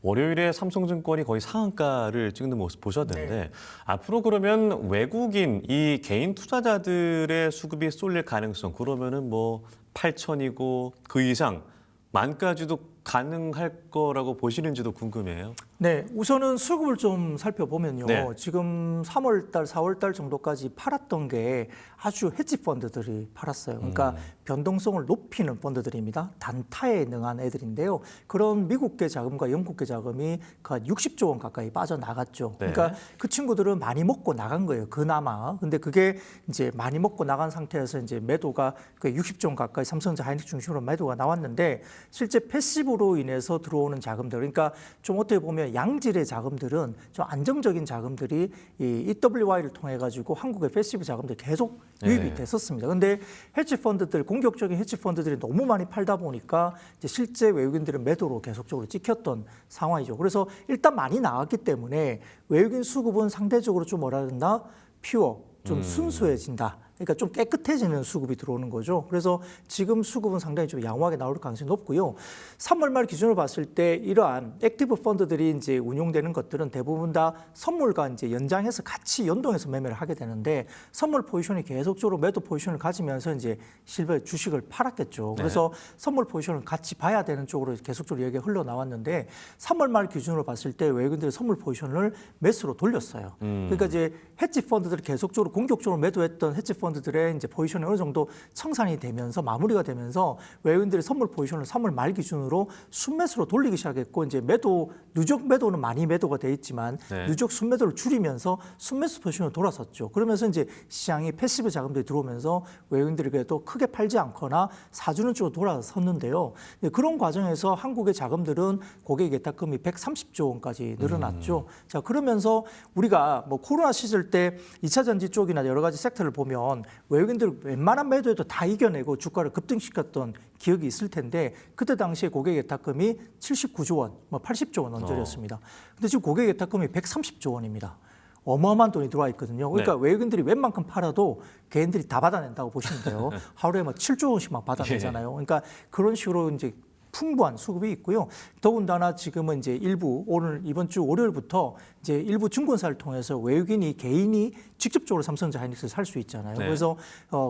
[SPEAKER 1] 월요일에 삼성증권이 거의 상한가를 찍는 모습 보셨는데 앞으로 그러면 외국인 이 개인 투자자들의 수급이 쏠릴 가능성 그러면은 뭐 8천이고 그 이상 만까지도 가능할 거라고 보시는지도 궁금해요.
[SPEAKER 6] 네, 우선은 수급을 좀 살펴보면요.
[SPEAKER 1] 네.
[SPEAKER 6] 지금 3월 달, 4월 달 정도까지 팔았던 게 아주 헤지 펀드들이 팔았어요. 그러니까 변동성을 높이는 펀드들입니다. 단타에 능한 애들인데요. 그런 미국계 자금과 영국계 자금이 한 60조 원 가까이 빠져나갔죠.
[SPEAKER 1] 네.
[SPEAKER 6] 그러니까 그 친구들은 많이 먹고 나간 거예요. 그나마. 근데 그게 이제 많이 먹고 나간 상태에서 이제 매도가 60조 원 가까이 삼성전자 하이닉스 중심으로 매도가 나왔는데 실제 패시브로 인해서 들어오는 자금들, 그러니까 좀 어떻게 보면 그다음에 양질의 자금들은 좀 안정적인 자금들이 이 EWY를 통해 가지고 한국의 패시브 자금들이 계속 유입이
[SPEAKER 1] 네.
[SPEAKER 6] 됐었습니다. 근데 헤지 펀드들, 공격적인 헤지 펀드들이 너무 많이 팔다 보니까 이제 실제 외국인들은 매도로 계속적으로 찍혔던 상황이죠. 그래서 일단 많이 나왔기 때문에 외국인 수급은 상대적으로 좀 뭐라 그러나 퓨어, 좀 순수해진다. 그러니까 좀 깨끗해지는 수급이 들어오는 거죠. 그래서 지금 수급은 상당히 좀 양호하게 나올 가능성이 높고요. 3월 말 기준으로 봤을 때 이러한 액티브 펀드들이 이제 운용되는 것들은 대부분 다 선물과 이제 연장해서 같이 연동해서 매매를 하게 되는데 선물 포지션이 계속적으로 매도 포지션을 가지면서 이제 실버 주식을 팔았겠죠. 그래서 선물 포지션을 같이 봐야 되는 쪽으로 계속적으로 얘기가 흘러나왔는데 3월 말 기준으로 봤을 때 외국인들이 선물 포지션을 매수로 돌렸어요. 그러니까 이제 헤지 펀드들이 계속적으로 공격적으로 매도했던 헤지 펀드들의 이제 포지션이 어느 정도 청산이 되면서 마무리가 되면서 외국인들이 선물 포지션을 3월 말 기준으로 순매수로 돌리기 시작했고 이제 매도 누적 매도는 많이 매도가 돼 있지만
[SPEAKER 1] 네.
[SPEAKER 6] 누적 순매도를 줄이면서 순매수 포지션으로 돌아섰죠. 그러면서 이제 시장이 패시브 자금들이 들어오면서 외국인들이 그래도 크게 팔지 않거나 사주는 쪽으로 돌아섰는데요. 그런 과정에서 한국의 자금들은 고객 예탁금이 130조 원까지 늘어났죠. 자, 그러면서 우리가 뭐 코로나 시절 때 2차 전지 쪽이나 여러 가지 섹터를 보면 외국인들 웬만한 매도에도 다 이겨내고 주가를 급등시켰던 기억이 있을 텐데 그때 당시에 고객 예탁금이 79조 원, 뭐 80조 원 언저리였습니다. 근데 지금 고객 예탁금이 130조 원입니다. 어마어마한 돈이 들어와 있거든요. 그러니까 외국인들이 웬만큼 팔아도 개인들이 다 받아낸다고 보시면 돼요. 하루에 막 7조 원씩 막 받아내잖아요. 그러니까 그런 식으로 이제 풍부한 수급이 있고요. 더군다나 지금은 이제 일부 오늘 이번 주 월요일부터 이제 일부 증권사를 통해서 외국인이 개인이 직접적으로 삼성전자 하이닉스를 살 수 있잖아요.
[SPEAKER 1] 네.
[SPEAKER 6] 그래서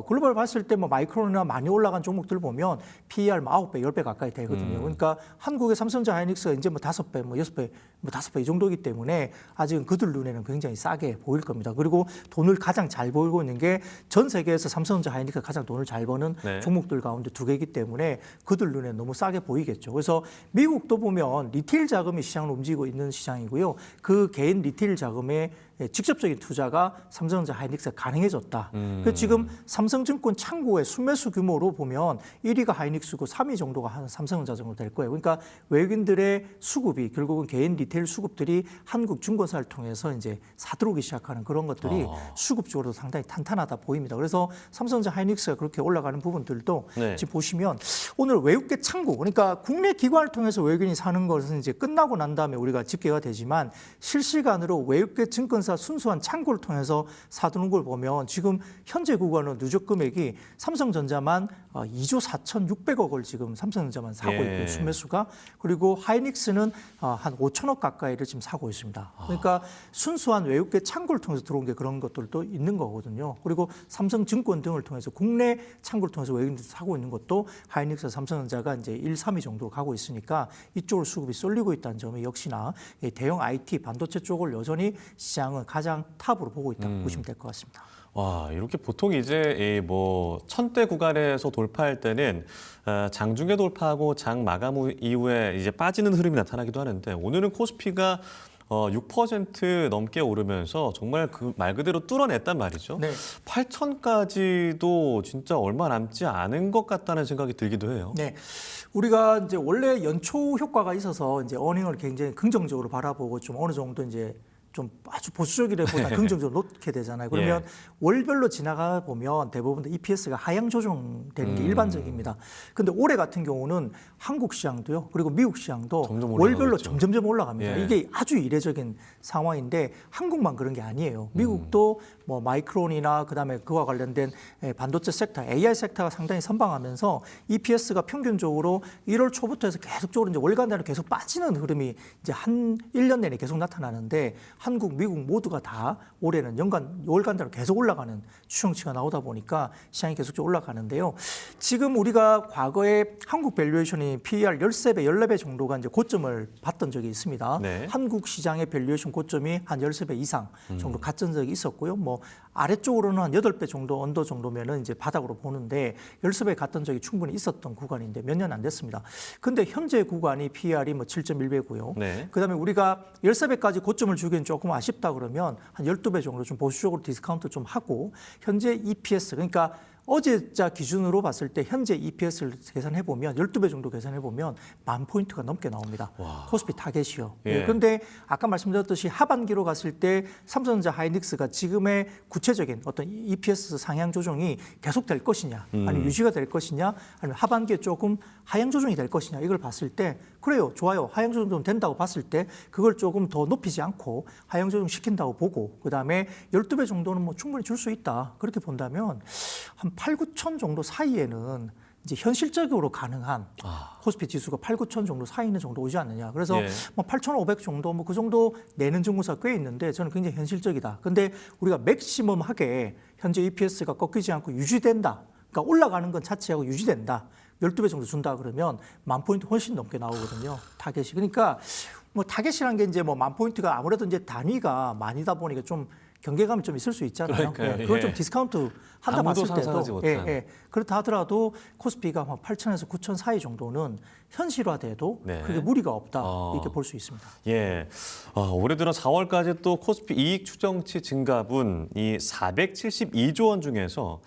[SPEAKER 6] 글로벌 봤을 때 뭐 마이크론이나 많이 올라간 종목들 보면 PER 뭐 9배, 10배 가까이 되거든요. 그러니까 한국의 삼성전자 하이닉스가 이제 뭐 5배, 뭐 6배, 뭐 5배 이 정도이기 때문에 아직은 그들 눈에는 굉장히 싸게 보일 겁니다. 그리고 돈을 가장 잘 벌고 있는 게 전 세계에서 삼성전자 하이닉스가 가장 돈을 잘 버는
[SPEAKER 1] 네.
[SPEAKER 6] 종목들 가운데 두 개이기 때문에 그들 눈에 너무 싸게 보이겠죠. 그래서 미국도 보면 리테일 자금이 시장을 움직이고 있는 시장이고요. 그 개인 리테일 자금의 직접적인 투자가 삼성전자 하이닉스가 가능해졌다. 그래서 지금 삼성증권 창구의 순매수 규모로 보면 1위가 하이닉스고 3위 정도가 한 삼성전자 정도 될 거예요. 그러니까 외국인들의 수급이 결국은 개인 리테일 수급들이 한국 증권사를 통해서 이제 사들어오기 시작하는 그런 것들이 수급적으로 상당히 탄탄하다 보입니다. 그래서 삼성전자 하이닉스가 그렇게 올라가는 부분들도
[SPEAKER 1] 네.
[SPEAKER 6] 지금 보시면 오늘 외국계 창구, 그러니까 국내 기관을 통해서 외국인이 사는 것은 이제 끝나고 난 다음에 우리가 집계가 되지만 실시간으로 외국계 증권사 순수한 창구를 통해서 사두는 걸 보면 지금 현재 구간은 누적 금액이 삼성전자만 2조 4,600억을 지금 삼성전자만 사고 있고요. 순매수가. 그리고 하이닉스는 한 5천억 가까이를 지금 사고 있습니다. 그러니까 순수한 외국계 창구를 통해서 들어온 게 그런 것들도 있는 거거든요. 그리고 삼성증권 등을 통해서 국내 창구를 통해서 외국인들이 사고 있는 것도 하이닉스, 삼성전자가 이제 1, 3위 정도로 가고 있으니까 이쪽으로 수급이 쏠리고 있다는 점이 역시나 대형 IT, 반도체 쪽을 여전히 시장은 가장 탑으로 보고 있다고 보시면 될 것 같습니다.
[SPEAKER 1] 와, 이렇게 보통 이제 뭐 1000대 구간에서 돌파할 때는 장중에 돌파하고 장 마감 이후에 이제 빠지는 흐름이 나타나기도 하는데 오늘은 코스피가 6% 넘게 오르면서 정말 그 말 그대로 뚫어냈단 말이죠.
[SPEAKER 6] 네.
[SPEAKER 1] 8,000까지도 진짜 얼마 남지 않은 것 같다는 생각이 들기도 해요.
[SPEAKER 6] 네. 우리가 이제 원래 연초 효과가 있어서 이제 어닝을 굉장히 긍정적으로 바라보고 좀 어느 정도 이제 좀 아주 보수적이라보다 긍정적으로 놓게 되잖아요. 그러면 월별로 지나가 보면 대부분 EPS가 하향 조정되는 게 일반적입니다. 근데 올해 같은 경우는 한국 시장도요, 그리고 미국 시장도
[SPEAKER 1] 점점
[SPEAKER 6] 월별로
[SPEAKER 1] 올라가고 있죠.
[SPEAKER 6] 점점 올라갑니다.
[SPEAKER 1] 예.
[SPEAKER 6] 이게 아주 이례적인 상황인데 한국만 그런 게 아니에요. 미국도 뭐 마이크론이나 그다음에 그와 관련된 반도체 섹터, AI 섹터가 상당히 선방하면서 EPS가 평균적으로 1월 초부터 해서 계속적으로 이제 월간으로 계속 빠지는 흐름이 이제 한 1년 내내 계속 나타나는데 한국, 미국 모두가 다 올해는 월간으로 계속 올라가는 추정치가 나오다 보니까 시장이 계속적으로 올라가는데요. 지금 우리가 과거에 한국 밸류에이션이 PER 13배, 14배 정도가 이제 고점을 봤던 적이 있습니다.
[SPEAKER 1] 네.
[SPEAKER 6] 한국 시장의 밸류에이션 고점이 한 13배 이상 정도 갔던 적이 있었고요. 뭐 아래쪽으로는 한 8배 정도 언더 정도면은 이제 바닥으로 보는데 13배 갔던 적이 충분히 있었던 구간인데 몇 년 안 됐습니다. 근데 현재 구간이 PER이 뭐 7.1배고요.
[SPEAKER 1] 네.
[SPEAKER 6] 그다음에 우리가 13배까지 고점을 주기엔 조금 아쉽다 그러면 한 12배 정도 좀 보수적으로 디스카운트 좀 하고 현재 EPS 그러니까 어제자 기준으로 봤을 때 현재 EPS를 계산해 보면 12배 정도 계산해 보면 10,000포인트가 넘게 나옵니다. 코스피 타겟이요.
[SPEAKER 1] 예.
[SPEAKER 6] 그런데 아까 말씀드렸듯이 하반기로 갔을 때 삼성전자 하이닉스가 지금의 구체적인 어떤 EPS 상향 조정이 계속될 것이냐, 아니면 유지가 될 것이냐, 아니면 하반기에 조금 하향 조정이 될 것이냐 이걸 봤을 때 그래요, 좋아요. 하향 조정 된다고 봤을 때 그걸 조금 더 높이지 않고 하향 조정 시킨다고 보고 그다음에 12배 정도는 뭐 충분히 줄 수 있다. 그렇게 본다면 한 8, 9천 정도 사이에는 이제 현실적으로 가능한 코스피 지수가 8, 9천 정도 사이 있는 정도 오지 않느냐. 그래서
[SPEAKER 1] 예.
[SPEAKER 6] 뭐 8,500 정도 뭐 그 정도 내는 증권사 꽤 있는데 저는 굉장히 현실적이다. 근데 우리가 맥시멈하게 현재 EPS가 꺾이지 않고 유지된다. 그러니까 올라가는 건 차치하고 유지된다. 12배 정도 준다 그러면 10,000포인트 훨씬 넘게 나오거든요. 타겟이. 그러니까 뭐 타겟이라는 게 이제 뭐 10,000포인트가 아무래도 이제 단위가 많이다 보니까 좀 경계감이 좀 있을 수 있잖아요.
[SPEAKER 1] 그러니까요.
[SPEAKER 6] 그걸
[SPEAKER 1] 예.
[SPEAKER 6] 좀 디스카운트 한다
[SPEAKER 1] 아무도
[SPEAKER 6] 봤을
[SPEAKER 1] 상상하지
[SPEAKER 6] 때도
[SPEAKER 1] 못한.
[SPEAKER 6] 그렇다 하더라도 코스피가 8,000에서 9,000 사이 정도는 현실화돼도
[SPEAKER 1] 네.
[SPEAKER 6] 그게 무리가 없다 이렇게 볼 수 있습니다.
[SPEAKER 1] 예. 올해 들어 4월까지 또 코스피 이익 추정치 증가분 이 472조 원 중에서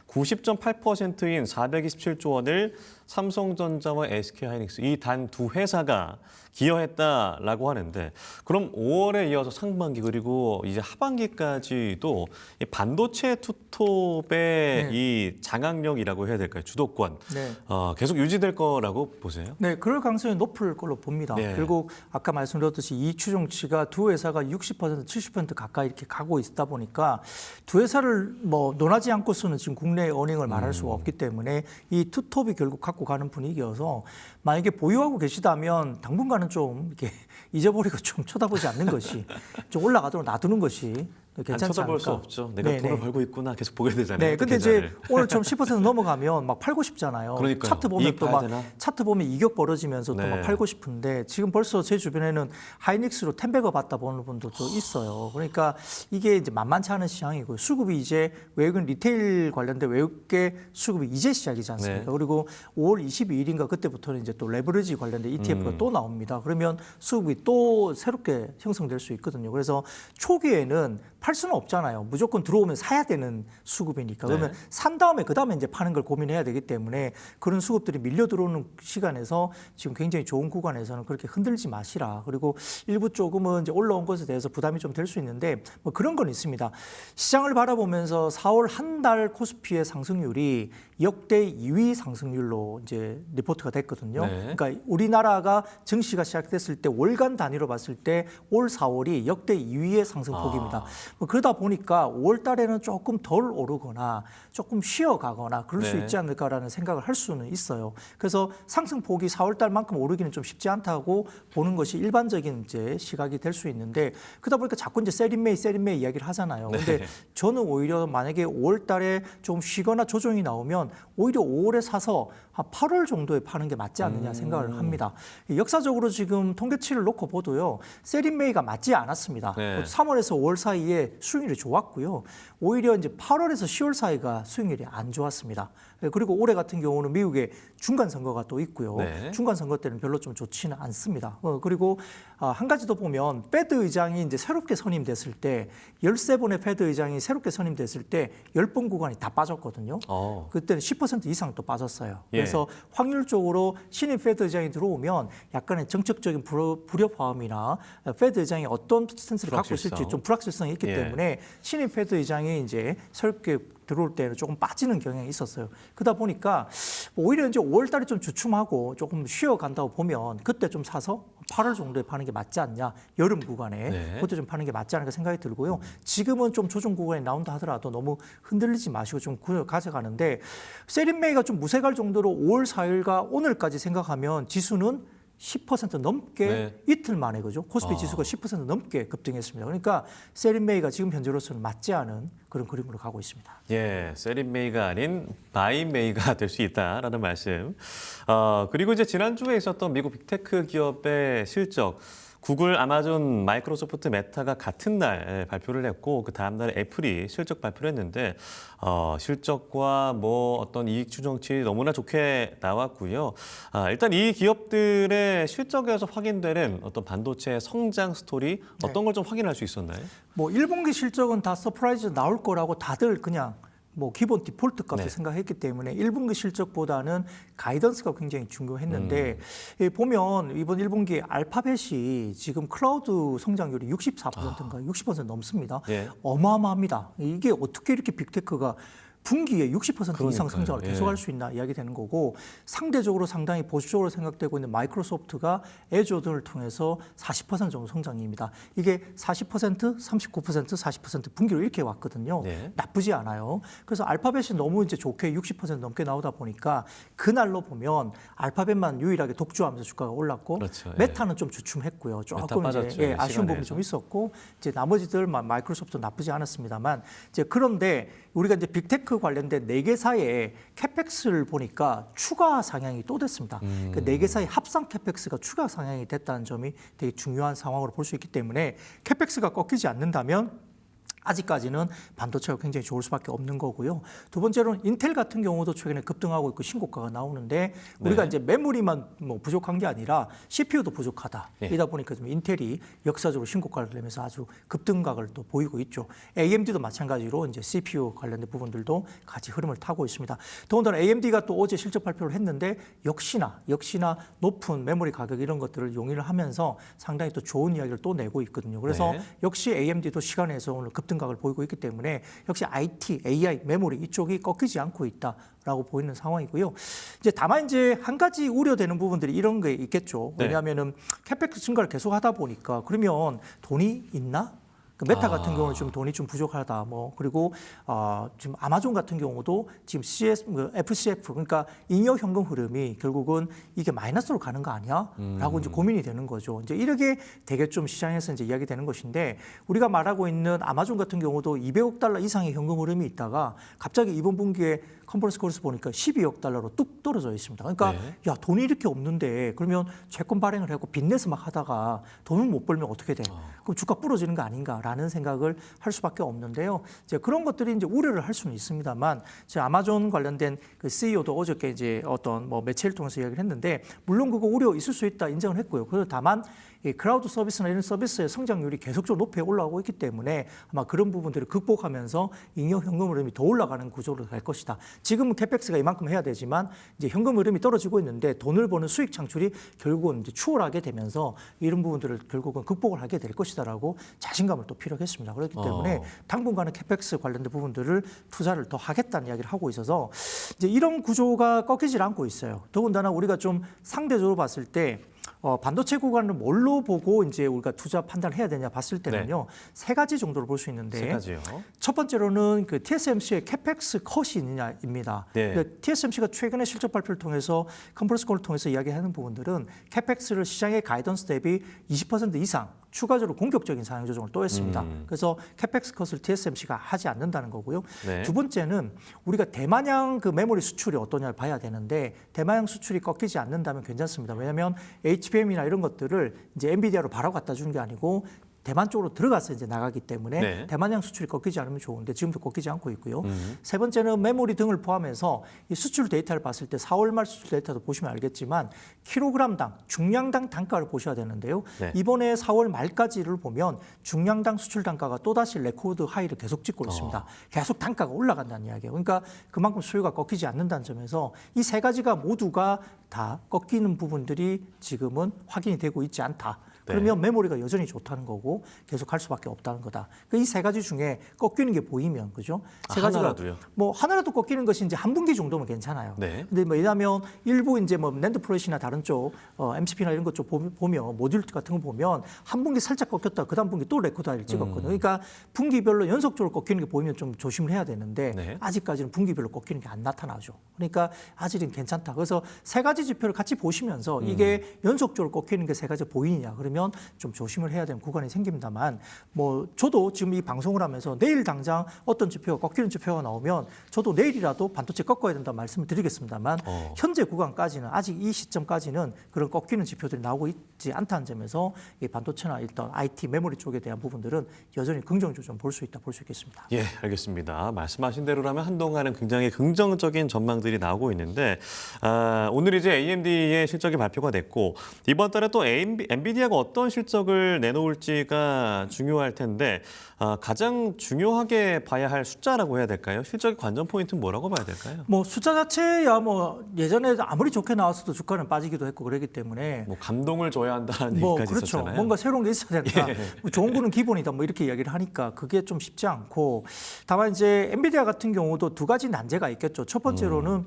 [SPEAKER 1] 90.8%인 427조 원을 삼성전자와 SK하이닉스 이 단 두 회사가 기여했다라고 하는데 그럼 5월에 이어서 상반기 그리고 이제 하반기까지도 이 반도체 투톱의 이 장악력이라고 해야 될까요? 주도권
[SPEAKER 6] 네.
[SPEAKER 1] 계속 유지될 거라고 보세요?
[SPEAKER 6] 네, 그럴 가능성이 높을 걸로 봅니다.
[SPEAKER 1] 네.
[SPEAKER 6] 그리고 아까 말씀드렸듯이 이 추정치가 두 회사가 60%, 70% 가까이 이렇게 가고 있다 보니까 두 회사를 뭐 논하지 않고서는 지금 국내 어닝을 말할 수가 없기 때문에 이 투톱이 결국 갖고 가는 분위기여서 만약에 보유하고 계시다면 당분간은 좀 이렇게 잊어버리고 좀 쳐다보지 않는 것이 좀 올라가도록 놔두는 것이
[SPEAKER 1] 안
[SPEAKER 6] 괜찮지
[SPEAKER 1] 쳐다볼
[SPEAKER 6] 않을까.
[SPEAKER 1] 수 없죠. 내가
[SPEAKER 6] 네,
[SPEAKER 1] 돈을
[SPEAKER 6] 네.
[SPEAKER 1] 벌고 있구나 계속 보게 되잖아요.
[SPEAKER 6] 네, 근데 이제 오늘처럼 10% 넘어가면 막 팔고 싶잖아요.
[SPEAKER 1] 그러니까요.
[SPEAKER 6] 차트 보면
[SPEAKER 1] 이익
[SPEAKER 6] 또
[SPEAKER 1] 봐야
[SPEAKER 6] 막
[SPEAKER 1] 되나?
[SPEAKER 6] 차트 보면 이격 벌어지면서 또
[SPEAKER 1] 네.
[SPEAKER 6] 막 팔고 싶은데 지금 벌써 제 주변에는 하이닉스로 10배가 받다 보는 분들도 있어요. 그러니까 이게 이제 만만치 않은 시장이고요. 수급이 이제 외국인 리테일 관련된 외국계 수급이 이제 시작이지 않습니까?
[SPEAKER 1] 네.
[SPEAKER 6] 그리고 5월 22일인가 그때부터는 이제 또 레버리지 관련된 ETF가 또 나옵니다. 그러면 수급이 또 새롭게 형성될 수 있거든요. 그래서 초기에는 팔 수는 없잖아요. 무조건 들어오면 사야 되는 수급이니까. 그러면
[SPEAKER 1] 네.
[SPEAKER 6] 산 다음에 그다음에 이제 파는 걸 고민해야 되기 때문에 그런 수급들이 밀려 들어오는 시간에서 지금 굉장히 좋은 구간에서는 그렇게 흔들지 마시라. 그리고 일부 조금은 이제 올라온 것에 대해서 부담이 좀 될 수 있는데 뭐 그런 건 있습니다. 시장을 바라보면서 4월 한 달 코스피의 상승률이 역대 2위 상승률로 이제 리포트가 됐거든요.
[SPEAKER 1] 네.
[SPEAKER 6] 그러니까 우리나라가 증시가 시작됐을 때 월간 단위로 봤을 때 올 4월이 역대 2위의 상승폭입니다. 뭐 그러다 보니까 5월 달에는 조금 덜 오르거나 조금 쉬어가거나 그럴 수
[SPEAKER 1] 네.
[SPEAKER 6] 있지 않을까라는 생각을 할 수는 있어요. 그래서 상승폭이 4월 달만큼 오르기는 좀 쉽지 않다고 보는 것이 일반적인 이제 시각이 될 수 있는데 그러다 보니까 자꾸 이제 세린메이 이야기를 하잖아요. 근데 저는 오히려 만약에 5월 달에 좀 쉬거나 조정이 나오면 오히려 5월에 사서 한 8월 정도에 파는 게 맞지 않느냐 생각을 합니다. 역사적으로 지금 통계치를 놓고 보도요. 세린메이가 맞지 않았습니다.
[SPEAKER 1] 네.
[SPEAKER 6] 3월에서 5월 사이에 수익률이 좋았고요. 오히려 이제 8월에서 10월 사이가 수익률이 안 좋았습니다. 그리고 올해 같은 경우는 미국에 중간 선거가 또 있고요.
[SPEAKER 1] 네.
[SPEAKER 6] 중간 선거 때는 별로 좀 좋지는 않습니다. 그리고 한 가지 더 보면 페드 의장이 이제 새롭게 선임됐을 때 13번의 페드 의장이 새롭게 선임됐을 때 10번 구간이 다 빠졌거든요. 그때는 10% 이상 또 빠졌어요.
[SPEAKER 1] 예.
[SPEAKER 6] 그래서 확률적으로 신임 페드 의장이 들어오면 약간의 정책적인 불협화음이나 페드 의장이 어떤 스탠스를 갖고 있을지 좀 불확실성이 있기
[SPEAKER 1] 예.
[SPEAKER 6] 때문에 신임 페드 의장이 이제 새롭게 들어올 때는 조금 빠지는 경향이 있었어요. 그러다 보니까 오히려 이제 5월 달에 좀 주춤하고 조금 쉬어간다고 보면 그때 좀 사서 8월 정도에 파는 게 맞지 않냐. 여름 구간에
[SPEAKER 1] 네.
[SPEAKER 6] 그때 좀 파는 게 맞지 않을까 생각이 들고요. 지금은 좀 조정 구간에 나온다 하더라도 너무 흔들리지 마시고 좀 가져가는데 세린메이가 좀 무색할 정도로 5월 4일과 오늘까지 생각하면 지수는 10% 넘게
[SPEAKER 1] 네.
[SPEAKER 6] 이틀 만에 그죠? 코스피 지수가 10% 넘게 급등했습니다. 그러니까 세린메이가 지금 현재로서는 맞지 않은 그런 그림으로 가고 있습니다.
[SPEAKER 1] 예, 세린메이가 아닌 바이메이가 될 수 있다라는 말씀. 그리고 이제 지난주에 있었던 미국 빅테크 기업의 실적, 구글, 아마존, 마이크로소프트, 메타가 같은 날 발표를 했고 그 다음 날에 애플이 실적 발표를 했는데 실적과 뭐 어떤 이익 추정치 너무나 좋게 나왔고요. 일단 이 기업들의 실적에서 확인되는 어떤 반도체 성장 스토리 어떤 걸 좀 확인할 수 있었나요?
[SPEAKER 6] 뭐 1분기 실적은 다 서프라이즈 나올 거라고 다들 그냥 뭐 기본 디폴트 값을
[SPEAKER 1] 네.
[SPEAKER 6] 생각했기 때문에 1분기 실적보다는 가이던스가 굉장히 중요했는데 보면 이번 1분기 알파벳이 지금 클라우드 성장률이 64%인가 60% 넘습니다.
[SPEAKER 1] 예.
[SPEAKER 6] 어마어마합니다. 이게 어떻게 이렇게 빅테크가 분기에 60% 이상
[SPEAKER 1] 그러니까요.
[SPEAKER 6] 성장을
[SPEAKER 1] 예.
[SPEAKER 6] 계속할 수 있나 이야기 되는 거고 상대적으로 상당히 보수적으로 생각되고 있는 마이크로소프트가 애저 등을 통해서 40% 정도 성장입니다. 이게 40%, 39%, 40% 분기로 이렇게 왔거든요.
[SPEAKER 1] 네.
[SPEAKER 6] 나쁘지 않아요. 그래서 알파벳이 너무 이제 좋게 60% 넘게 나오다 보니까 그날로 보면 알파벳만 유일하게 독주하면서 주가가 올랐고
[SPEAKER 1] 그렇죠. 예.
[SPEAKER 6] 메타는 좀 주춤했고요.
[SPEAKER 1] 메타
[SPEAKER 6] 조금
[SPEAKER 1] 빠졌죠.
[SPEAKER 6] 이제 아쉬운 부분이
[SPEAKER 1] 시간에서.
[SPEAKER 6] 좀 있었고 이제 나머지들만 마이크로소프트 나쁘지 않았습니다만 이제 그런데 우리가 이제 빅테크 관련된 4개사의 캐펙스를 보니까 추가 상향이 또 됐습니다. 그 4개사의 합상 캐펙스가 추가 상향이 됐다는 점이 되게 중요한 상황으로 볼 수 있기 때문에 캐펙스가 꺾이지 않는다면 아직까지는 반도체가 굉장히 좋을 수밖에 없는 거고요. 두 번째로는 인텔 같은 경우도 최근에 급등하고 있고 신고가가 나오는데 우리가
[SPEAKER 1] 네.
[SPEAKER 6] 이제 메모리만 뭐 부족한 게 아니라 CPU도 부족하다.
[SPEAKER 1] 예.
[SPEAKER 6] 이다 보니까 좀 인텔이 역사적으로 신고가를 내면서 아주 급등각을 또 보이고 있죠. AMD도 마찬가지로 이제 CPU 관련된 부분들도 같이 흐름을 타고 있습니다. 더군다나 AMD가 또 어제 실적 발표를 했는데 역시나 높은 메모리 가격 이런 것들을 용인을 하면서 상당히 또 좋은 이야기를 또 내고 있거든요. 그래서
[SPEAKER 1] 네.
[SPEAKER 6] 역시 AMD도 시간에서 오늘 급등각을 보이고 있기 때문에 역시 IT, AI, 메모리 이쪽이 꺾이지 않고 있다라고 보이는 상황이고요. 이제 다만 이제 한 가지 우려되는 부분들이 이런 게 있겠죠.
[SPEAKER 1] 네.
[SPEAKER 6] 왜냐하면은 캐펙스 증가를 계속하다 보니까 그러면 돈이 있나? 그 메타 같은 경우는 좀 돈이 좀 부족하다. 뭐 그리고 지금 아마존 같은 경우도 지금 FCF 그러니까 잉여 현금 흐름이 결국은 이게 마이너스로 가는 거 아니야?라고 이제 고민이 되는 거죠. 이제 이렇게 되게 좀 시장에서 이제 이야기되는 것인데 우리가 말하고 있는 아마존 같은 경우도 200억 달러 이상의 현금 흐름이 있다가 갑자기 이번 분기에 컨퍼런스 콜에서 보니까 12억 달러로 뚝 떨어져 있습니다. 그러니까
[SPEAKER 1] 네.
[SPEAKER 6] 야 돈이 이렇게 없는데 그러면 채권 발행을 하고 빚내서 막 하다가 돈을 못 벌면 어떻게 돼? 그럼 주가 부러지는 거 아닌가라는 생각을 할 수밖에 없는데요. 이제 그런 것들이 이제 우려를 할 수는 있습니다만, 제 아마존 관련된 그 CEO도 어저께 이제 어떤 뭐 매체를 통해서 이야기를 했는데, 물론 그거 우려 있을 수 있다 인정을 했고요. 그래서 다만 이 클라우드 서비스나 이런 서비스의 성장률이 계속적으로 높이 올라오고 있기 때문에 아마 그런 부분들을 극복하면서 잉여 현금 흐름이 더 올라가는 구조로 갈 것이다. 지금은 캐펙스가 이만큼 해야 되지만 이제 현금 흐름이 떨어지고 있는데 돈을 버는 수익 창출이 결국은 이제 추월하게 되면서 이런 부분들을 결국은 극복을 하게 될 것이다라고 자신감을 또 필요했습니다. 그렇기 때문에 당분간은 캐펙스 관련된 부분들을 투자를 더 하겠다는 이야기를 하고 있어서 이제 이런 구조가 꺾이질 않고 있어요. 더군다나 우리가 좀 상대적으로 봤을 때 반도체 구간을 뭘로 보고 이제 우리가 투자 판단을 해야 되냐 봤을 때는요, 세 가지 정도를 볼 수 있는데,
[SPEAKER 1] 세 가지요.
[SPEAKER 6] 첫 번째로는 그 TSMC의 캐펙스 컷이 있느냐입니다.
[SPEAKER 1] 네.
[SPEAKER 6] TSMC가 최근에 실적 발표를 통해서 컨퍼런스 콜을 통해서 이야기하는 부분들은 캐펙스를 시장의 가이던스 대비 20% 이상 추가적으로 공격적인 상향 조정을 또 했습니다. 그래서 캐펙스 컷을 TSMC가 하지 않는다는 거고요.
[SPEAKER 1] 네.
[SPEAKER 6] 두 번째는 우리가 대만양 그 메모리 수출이 어떠냐를 봐야 되는데, 대만양 수출이 꺾이지 않는다면 괜찮습니다. 왜냐하면 HBM이나 이런 것들을 이제 엔비디아로 바로 갖다 주는 게 아니고 대만 쪽으로 들어가서 이제 나가기 때문에
[SPEAKER 1] 네.
[SPEAKER 6] 대만양 수출이 꺾이지 않으면 좋은데 지금도 꺾이지 않고 있고요. 세 번째는 메모리 등을 포함해서 이 수출 데이터를 봤을 때 4월 말 수출 데이터도 보시면 알겠지만 킬로그램당 중량당 단가를 보셔야 되는데요.
[SPEAKER 1] 네.
[SPEAKER 6] 이번에 4월 말까지를 보면 중량당 수출 단가가 또다시 레코드 하이를 계속 찍고 있습니다. 계속 단가가 올라간다는 이야기예요. 그러니까 그만큼 수요가 꺾이지 않는다는 점에서 이 세 가지가 모두가 다 꺾이는 부분들이 지금은 확인이 되고 있지 않다. 그러면 메모리가 여전히 좋다는 거고 계속 할 수밖에 없다는 거다. 이 세 가지 중에 꺾이는 게 보이면, 그죠? 세 가지가
[SPEAKER 1] 하나라도요?
[SPEAKER 6] 뭐 하나라도 꺾이는 것이 이제 한 분기 정도면 괜찮아요.
[SPEAKER 1] 네.
[SPEAKER 6] 근데 뭐 왜냐하면 일부 이제 뭐 낸드 프로이시나 다른 쪽 MCP나 이런 것 쪽 보면 모듈 같은 거 보면 한 분기 살짝 꺾였다 그다음 분기 또 레코드 하이를 찍었거든요. 그러니까 분기별로 연속적으로 꺾이는 게 보이면 좀 조심을 해야 되는데
[SPEAKER 1] 네.
[SPEAKER 6] 아직까지는 분기별로 꺾이는 게 안 나타나죠. 그러니까 아직은 괜찮다. 그래서 세 가지 지표를 같이 보시면서 이게 연속적으로 꺾이는 게 세 가지 보이느냐 그러면 좀 조심을 해야 되는 구간이 생깁니다만, 뭐 저도 지금 이 방송을 하면서 내일 당장 어떤 지표가 꺾이는 지표가 나오면 저도 내일이라도 반도체 꺾어야 된다 말씀을 드리겠습니다만 현재 구간까지는 아직 이 시점까지는 그런 꺾이는 지표들이 나오고 있지 않다는 점에서 이 반도체나 일단 IT 메모리 쪽에 대한 부분들은 여전히 긍정적으로 좀 볼 수 있다 볼 수 있겠습니다.
[SPEAKER 1] 예, 알겠습니다. 말씀하신 대로라면 한동안은 굉장히 긍정적인 전망들이 나오고 있는데, 오늘 이제 AMD의 실적이 발표가 됐고 이번 달에 또 엔비디아가 어떤 실적을 내놓을지가 중요할 텐데 가장 중요하게 봐야 할 숫자라고 해야 될까요? 실적의 관전 포인트는 뭐라고 봐야 될까요?
[SPEAKER 6] 뭐 숫자 자체야 뭐 예전에 아무리 좋게 나왔어도 주가는 빠지기도 했고 그랬기 때문에
[SPEAKER 1] 뭐 감동을 줘야 한다는
[SPEAKER 6] 뭐
[SPEAKER 1] 얘기까지
[SPEAKER 6] 그렇죠.
[SPEAKER 1] 있었잖아요.
[SPEAKER 6] 뭔가 새로운 게 있어야 된다.
[SPEAKER 1] 예.
[SPEAKER 6] 뭐 좋은 거는 기본이다. 뭐 이렇게 이야기를 하니까 그게 좀 쉽지 않고 다만 이제 엔비디아 같은 경우도 두 가지 난제가 있겠죠. 첫 번째로는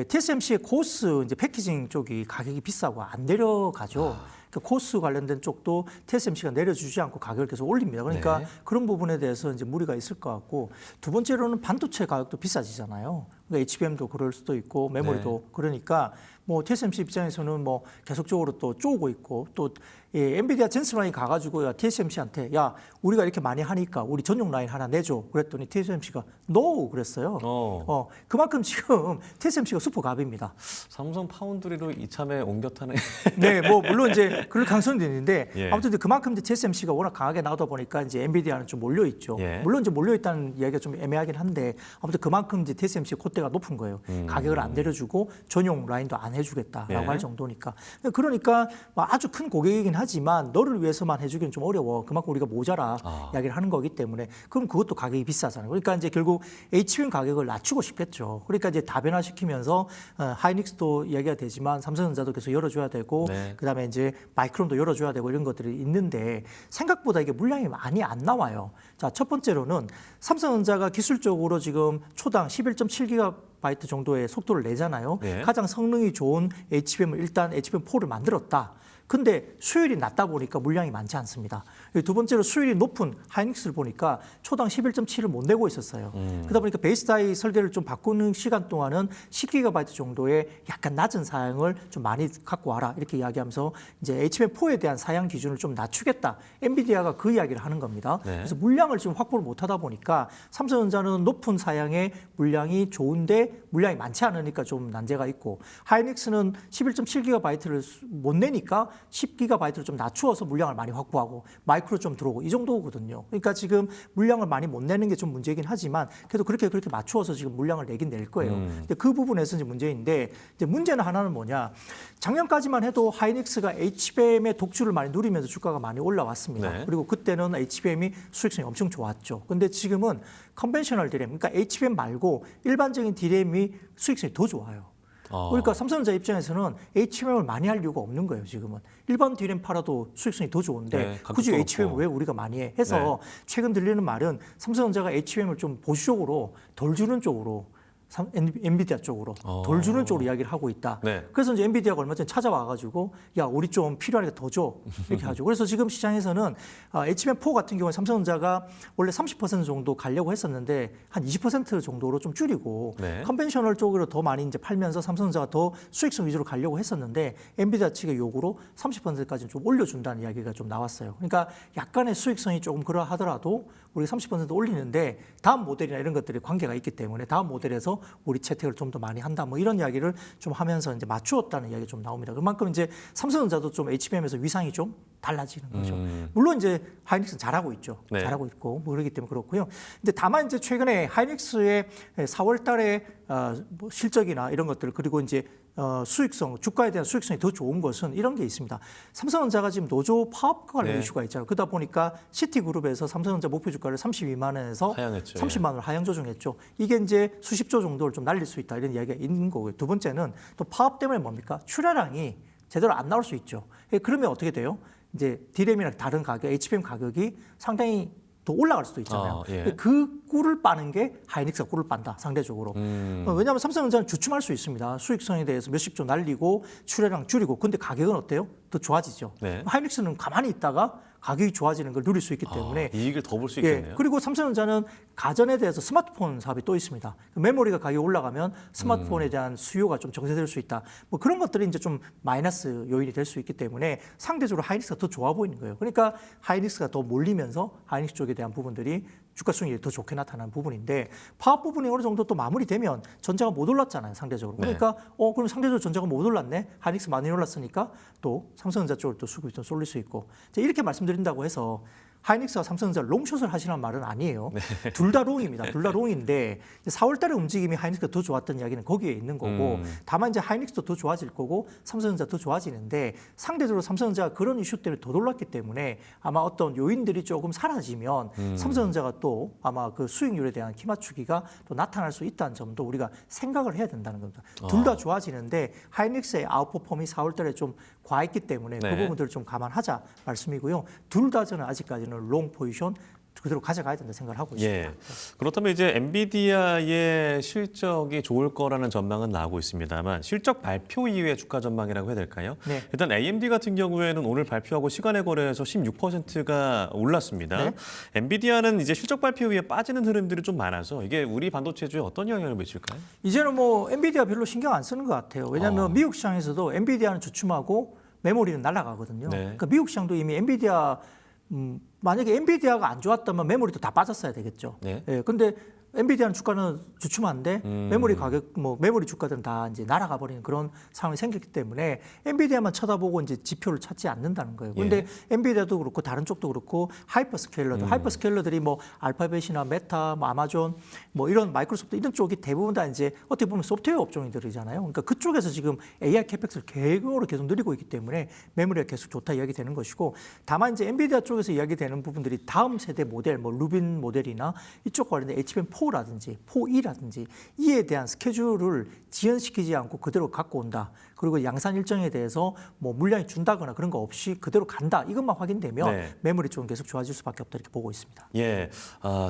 [SPEAKER 6] TSMC의 코스 이제 패키징 쪽이 가격이 비싸고 안 내려가죠. 그 코스 관련된 쪽도 TSMC가 내려주지 않고 가격을 계속 올립니다. 그러니까
[SPEAKER 1] 네.
[SPEAKER 6] 그런 부분에 대해서 이제 무리가 있을 것 같고 두 번째로는 반도체 가격도 비싸지잖아요. 그러니까 HBM도 그럴 수도 있고 메모리도 그러니까 뭐 TSMC 입장에서는 뭐 계속적으로 또 쪼고 있고 또 엔비디아 젠슨 라인 가가지고 TSMC한테 야 우리가 이렇게 많이 하니까 우리 전용 라인 하나 내줘 그랬더니 TSMC가 no 그랬어요. 그만큼 지금 TSMC가 슈퍼갑입니다.
[SPEAKER 1] 삼성 파운드리로 이참에 옮겨 타는
[SPEAKER 6] 네, 뭐 물론 이제 그럴 가능성도 있는데
[SPEAKER 1] 예.
[SPEAKER 6] 아무튼 그만큼 이제 TSMC가 워낙 강하게 나오다 보니까 이제 엔비디아는 좀 몰려 있죠.
[SPEAKER 1] 예.
[SPEAKER 6] 물론 이제 몰려 있다는 이야기가 좀 애매하긴 한데 아무튼 그만큼 이제 TSMC 콧대가 높은 거예요. 가격을 안 내려주고 전용 라인도 안 해주겠다라고
[SPEAKER 1] 예.
[SPEAKER 6] 할 정도니까. 그러니까 뭐 아주 큰 고객이긴 하지만 너를 위해서만 해주기는 좀 어려워. 그만큼 우리가 모자라 이야기를 하는 거기 때문에 그럼 그것도 가격이 비싸잖아요. 그러니까 이제 결국 HBM 가격을 낮추고 싶겠죠. 그러니까 이제 다변화시키면서 하이닉스도 이야기가 되지만 삼성전자도 계속 열어줘야 되고
[SPEAKER 1] 네.
[SPEAKER 6] 그다음에 이제 마이크론도 열어줘야 되고 이런 것들이 있는데 생각보다 이게 물량이 많이 안 나와요. 자, 첫 번째로는 삼성전자가 기술적으로 지금 초당 11.7GB 정도의 속도를 내잖아요.
[SPEAKER 1] 네.
[SPEAKER 6] 가장 성능이 좋은 HBM을 일단 HBM4를 만들었다. 근데 수율이 낮다 보니까 물량이 많지 않습니다. 두 번째로 수율이 높은 하이닉스를 보니까 초당 11.7을 못 내고 있었어요. 그러다 보니까 베이스 다이 설계를 좀 바꾸는 시간 동안은 10GB 정도의 약간 낮은 사양을 좀 많이 갖고 와라 이렇게 이야기하면서 이제 HBM4에 대한 사양 기준을 좀 낮추겠다. 엔비디아가 그 이야기를 하는 겁니다.
[SPEAKER 1] 네.
[SPEAKER 6] 그래서 물량을 지금 확보를 못 하다 보니까 삼성전자는 높은 사양의 물량이 좋은데 물량이 많지 않으니까 좀 난제가 있고 하이닉스는 11.7GB를 못 내니까 10GB로 좀 낮추어서 물량을 많이 확보하고 마이크로 좀 들어오고 이 정도거든요. 그러니까 지금 물량을 많이 못 내는 게 좀 문제이긴 하지만 그래도 그렇게 맞추어서 지금 물량을 내긴 낼 거예요. 근데 그 부분에서 이제 문제인데 이제 문제는 하나는 뭐냐? 작년까지만 해도 하이닉스가 HBM의 독주를 많이 누리면서 주가가 많이 올라왔습니다.
[SPEAKER 1] 네.
[SPEAKER 6] 그리고 그때는 HBM이 수익성이 엄청 좋았죠. 근데 지금은 컨벤셔널 디램, 그러니까 HBM 말고 일반적인 디램이 수익성이 더 좋아요. 그러니까 삼성전자 입장에서는 HBM을 많이 할 이유가 없는 거예요, 지금은. 일반 디램 팔아도 수익성이 더 좋은데
[SPEAKER 1] 네, 가격도
[SPEAKER 6] 굳이 HBM을
[SPEAKER 1] 높고.
[SPEAKER 6] 왜 우리가 많이 해? 해서 최근 들리는 말은 삼성전자가 HBM을 좀 보수적으로 덜 주는 쪽으로 엔비디아 쪽으로 덜 주는 쪽으로 이야기를 하고 있다.
[SPEAKER 1] 네.
[SPEAKER 6] 그래서 이제 엔비디아가 얼마 전에 찾아와가지고 야 우리 좀 필요하니까 더 줘 이렇게 하죠. 그래서 지금 시장에서는 HBM4 같은 경우에 삼성전자가 원래 30% 정도 가려고 했었는데 한 20% 정도로 좀 줄이고
[SPEAKER 1] 네.
[SPEAKER 6] 컨벤셔널 쪽으로 더 많이 이제 팔면서 삼성전자가 더 수익성 위주로 가려고 했었는데 엔비디아 측의 요구로 30%까지 좀 올려준다는 이야기가 좀 나왔어요. 그러니까 약간의 수익성이 조금 그러하더라도 우리 30% 올리는데 다음 모델이나 이런 것들이 관계가 있기 때문에 다음 모델에서 우리 채택을 좀 더 많이 한다. 뭐 이런 이야기를 좀 하면서 이제 맞추었다는 이야기 좀 나옵니다. 그만큼 이제 삼성전자도 좀 HBM에서 위상이 좀 달라지는 거죠. 물론 이제 하이닉스는 잘하고 있죠.
[SPEAKER 1] 네.
[SPEAKER 6] 잘하고 있고 뭐 그렇기 때문에 그렇고요. 근데 다만 이제 최근에 하이닉스의 4월 달에 뭐 실적이나 이런 것들 그리고 이제 수익성, 주가에 대한 수익성이 더 좋은 것은 이런 게 있습니다. 삼성전자가 지금 노조 파업과 관련
[SPEAKER 1] 네.
[SPEAKER 6] 이슈가 있잖아요. 그러다 보니까 시티그룹에서 삼성전자 목표 주가를 32만 원에서
[SPEAKER 1] 하향했죠.
[SPEAKER 6] 30만 원을 하향 조정했죠. 이게 이제 수십조 정도를 좀 날릴 수 있다 이런 이야기가 있는 거고요. 두 번째는 또 파업 때문에 뭡니까? 출하량이 제대로 안 나올 수 있죠. 그러면 어떻게 돼요? 이제 디램이나 다른 가격, HBM 가격이 상당히 더 올라갈 수도 있잖아요.
[SPEAKER 1] 예.
[SPEAKER 6] 그 꿀을 빠는 게 하이닉스가 꿀을 빤다, 상대적으로. 왜냐하면 삼성전자는 주춤할 수 있습니다. 수익성에 대해서 몇십조 날리고 출하량 줄이고. 근데 가격은 어때요? 더 좋아지죠.
[SPEAKER 1] 네.
[SPEAKER 6] 하이닉스는 가만히 있다가 가격이 좋아지는 걸 누릴 수 있기 때문에
[SPEAKER 1] 이익을 더 볼 수 있겠네요.
[SPEAKER 6] 그리고 삼성전자는 가전에 대해서 스마트폰 사업이 또 있습니다. 메모리가 가격이 올라가면 스마트폰에 대한 수요가 좀 정체될 수 있다. 뭐 그런 것들이 이제 좀 마이너스 요인이 될 수 있기 때문에 상대적으로 하이닉스가 더 좋아 보이는 거예요. 그러니까 하이닉스가 더 몰리면서 하이닉스 쪽에 대한 부분들이 주가 수익이 더 좋게 나타나는 부분인데 파업 부분이 어느 정도 또 마무리되면 전자가 못 올랐잖아요, 상대적으로. 그러니까 그럼 상대적으로 전자가 못 올랐네. 하이닉스 많이 올랐으니까 또 삼성전자 쪽으로 또 수급이 좀 쏠릴 수 있고. 이렇게 말씀드린다고 해서 하이닉스와 삼성전자 롱숏을 하시라는 말은 아니에요. 둘 다 롱입니다. 둘 다 롱인데 4월 달에 움직임이 하이닉스가 더 좋았던 이야기는 거기에 있는 거고 다만 이제 하이닉스도 더 좋아질 거고 삼성전자 더 좋아지는데 상대적으로 삼성전자가 그런 이슈 때문에 더 놀랐기 때문에 아마 어떤 요인들이 조금 사라지면 삼성전자가 또 아마 그 수익률에 대한 기맞추기가 또 나타날 수 있다는 점도 우리가 생각을 해야 된다는 겁니다. 둘 다 좋아지는데 하이닉스의 아웃퍼폼이 4월 달에 좀 과했기 때문에 그 부분들을 좀 감안하자 말씀이고요. 둘 다 저는 아직까지는 롱 포지션 그대로 가져가야 된다 생각을 하고 있습니다.
[SPEAKER 1] 예. 그렇다면 이제 엔비디아의 실적이 좋을 거라는 전망은 나오고 있습니다만 실적 발표 이후의 주가 전망이라고 해야 될까요?
[SPEAKER 6] 네.
[SPEAKER 1] 일단 AMD 같은 경우에는 오늘 발표하고 시간의 거래에서 16%가 올랐습니다.
[SPEAKER 6] 네.
[SPEAKER 1] 엔비디아는 이제 실적 발표 이후에 빠지는 흐름들이 좀 많아서 이게 우리 반도체주에 어떤 영향을 미칠까요?
[SPEAKER 6] 이제는 뭐 엔비디아 별로 신경 안 쓰는 것 같아요. 왜냐하면 미국 시장에서도 엔비디아는 주춤하고 메모리는 날아가거든요.
[SPEAKER 1] 네.
[SPEAKER 6] 그러니까 미국 시장도 이미 엔비디아 만약에 엔비디아가 안 좋았다면 메모리도 다 빠졌어야 되겠죠.
[SPEAKER 1] 네.
[SPEAKER 6] 예, 근데 엔비디아는 주가는 주춤한데 메모리 가격, 뭐 메모리 주가들은 다 이제 날아가 버리는 그런 상황이 생겼기 때문에 엔비디아만 쳐다보고 이제 지표를 찾지 않는다는 거예요. 그런데 엔비디아도 그렇고 다른 쪽도 그렇고 하이퍼스케일러들이 뭐 알파벳이나 메타, 뭐 아마존, 뭐 이런 마이크로소프트 이런 쪽이 대부분 다 이제 어떻게 보면 소프트웨어 업종들이잖아요. 그러니까 그쪽에서 지금 AI 캐펙스를 계획으로 계속 늘리고 있기 때문에 메모리가 계속 좋다 이야기되는 것이고 다만 이제 엔비디아 쪽에서 이야기되는 부분들이 다음 세대 모델, 뭐 루빈 모델이나 이쪽 관련된 HBM4라든지 4E라든지 이에 대한 스케줄을 지연시키지 않고 그대로 갖고 온다. 그리고 양산 일정에 대해서 뭐 물량이 준다거나 그런 거 없이 그대로 간다. 이것만 확인되면 메모리 쪽은 계속 좋아질 수밖에 없다 이렇게 보고 있습니다.
[SPEAKER 1] 예,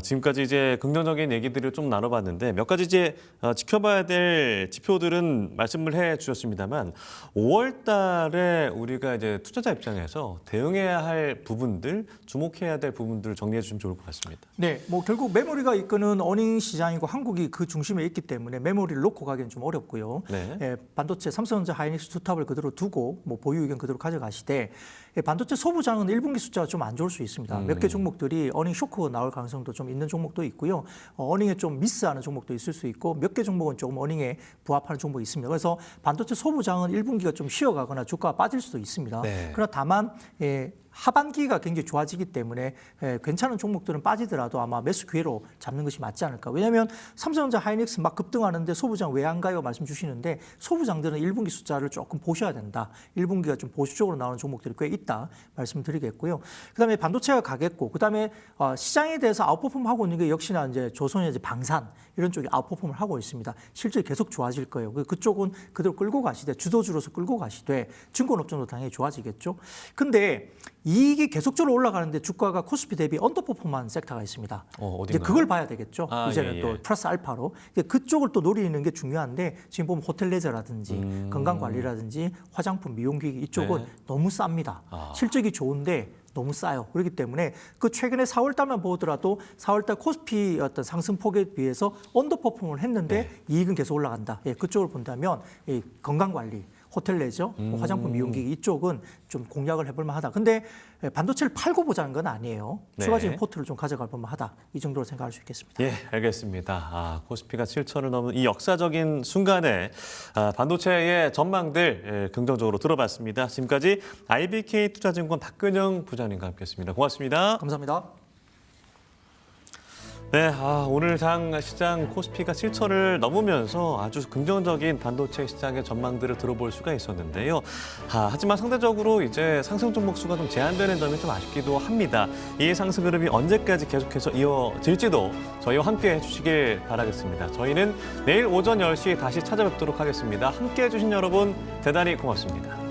[SPEAKER 1] 지금까지 이제 긍정적인 얘기들을 좀 나눠봤는데 몇 가지 이제 지켜봐야 될 지표들은 말씀을 해주셨습니다만 5월달에 우리가 이제 투자자 입장에서 대응해야 할 부분들, 주목해야 될 부분들을 정리해 주시면 좋을 것 같습니다.
[SPEAKER 6] 네, 뭐 결국 메모리가 이끄는 어닝 시장이고 한국이 그 중심에 있기 때문에 메모리를 놓고 가기는 좀 어렵고요.
[SPEAKER 1] 네.
[SPEAKER 6] 예, 반도체 삼성전자 하이닉스 투탑을 그대로 두고 뭐 보유 의견 그대로 가져가시되 반도체 소부장은 1분기 숫자가 좀 안 좋을 수 있습니다. 몇 개 종목들이 어닝 쇼크 나올 가능성도 좀 있는 종목도 있고요. 어닝에 좀 미스하는 종목도 있을 수 있고 몇 개 종목은 조금 어닝에 부합하는 종목이 있습니다. 그래서 반도체 소부장은 1분기가 좀 쉬어가거나 주가가 빠질 수도 있습니다. 그러나 다만 하반기가 굉장히 좋아지기 때문에 괜찮은 종목들은 빠지더라도 아마 매수 기회로 잡는 것이 맞지 않을까. 왜냐하면 삼성전자 하이닉스 막 급등하는데 소부장 왜 안 가요 말씀 주시는데 소부장들은 1분기 숫자를 조금 보셔야 된다. 1분기가 좀 보수적으로 나오는 종목들이 꽤 있다 말씀드리겠고요. 그다음에 반도체가 가겠고 그다음에 시장에 대해서 아웃퍼폼 하고 있는 게 역시나 이제 조선의 방산 이런 쪽이 아웃퍼폼을 하고 있습니다. 실적이 계속 좋아질 거예요. 그쪽은 그대로 끌고 가시되 주도주로서 끌고 가시되 증권업종도 당연히 좋아지겠죠. 근데 이익이 계속적으로 올라가는데 주가가 코스피 대비 언더퍼폼한 섹터가 있습니다. 이제 그걸 봐야 되겠죠. 이제는 또 플러스 알파로 그쪽을 또 노리는 게 중요한데 지금 보면 호텔 레저라든지 건강관리라든지 화장품, 미용기기 이쪽은 너무 쌉니다. 실적이 좋은데 너무 싸요. 그렇기 때문에 그 최근에 4월 달만 보더라도 4월 달 코스피 어떤 상승폭에 비해서 언더퍼폼을 했는데 이익은 계속 올라간다. 그쪽을 본다면 건강관리 호텔 레저, 화장품, 미용기기 이쪽은 좀 공략을 해볼 만하다. 근데 반도체를 팔고 보자는 건 아니에요. 추가적인 포트를 좀 가져갈 만하다. 이 정도로 생각할 수 있겠습니다.
[SPEAKER 1] 예, 알겠습니다. 코스피가 7천을 넘은 이 역사적인 순간에 반도체의 전망들 긍정적으로 들어봤습니다. 지금까지 IBK 투자증권 박근영 부장님과 함께했습니다. 고맙습니다.
[SPEAKER 6] 감사합니다.
[SPEAKER 1] 네, 오늘 시장 코스피가 7천을 넘으면서 아주 긍정적인 반도체 시장의 전망들을 들어볼 수가 있었는데요. 하지만 상대적으로 이제 상승 종목 수가 좀 제한되는 점이 좀 아쉽기도 합니다. 이 상승 흐름이 언제까지 계속해서 이어질지도 저희와 함께 해주시길 바라겠습니다. 저희는 내일 오전 10시에 다시 찾아뵙도록 하겠습니다. 함께해 주신 여러분 대단히 고맙습니다.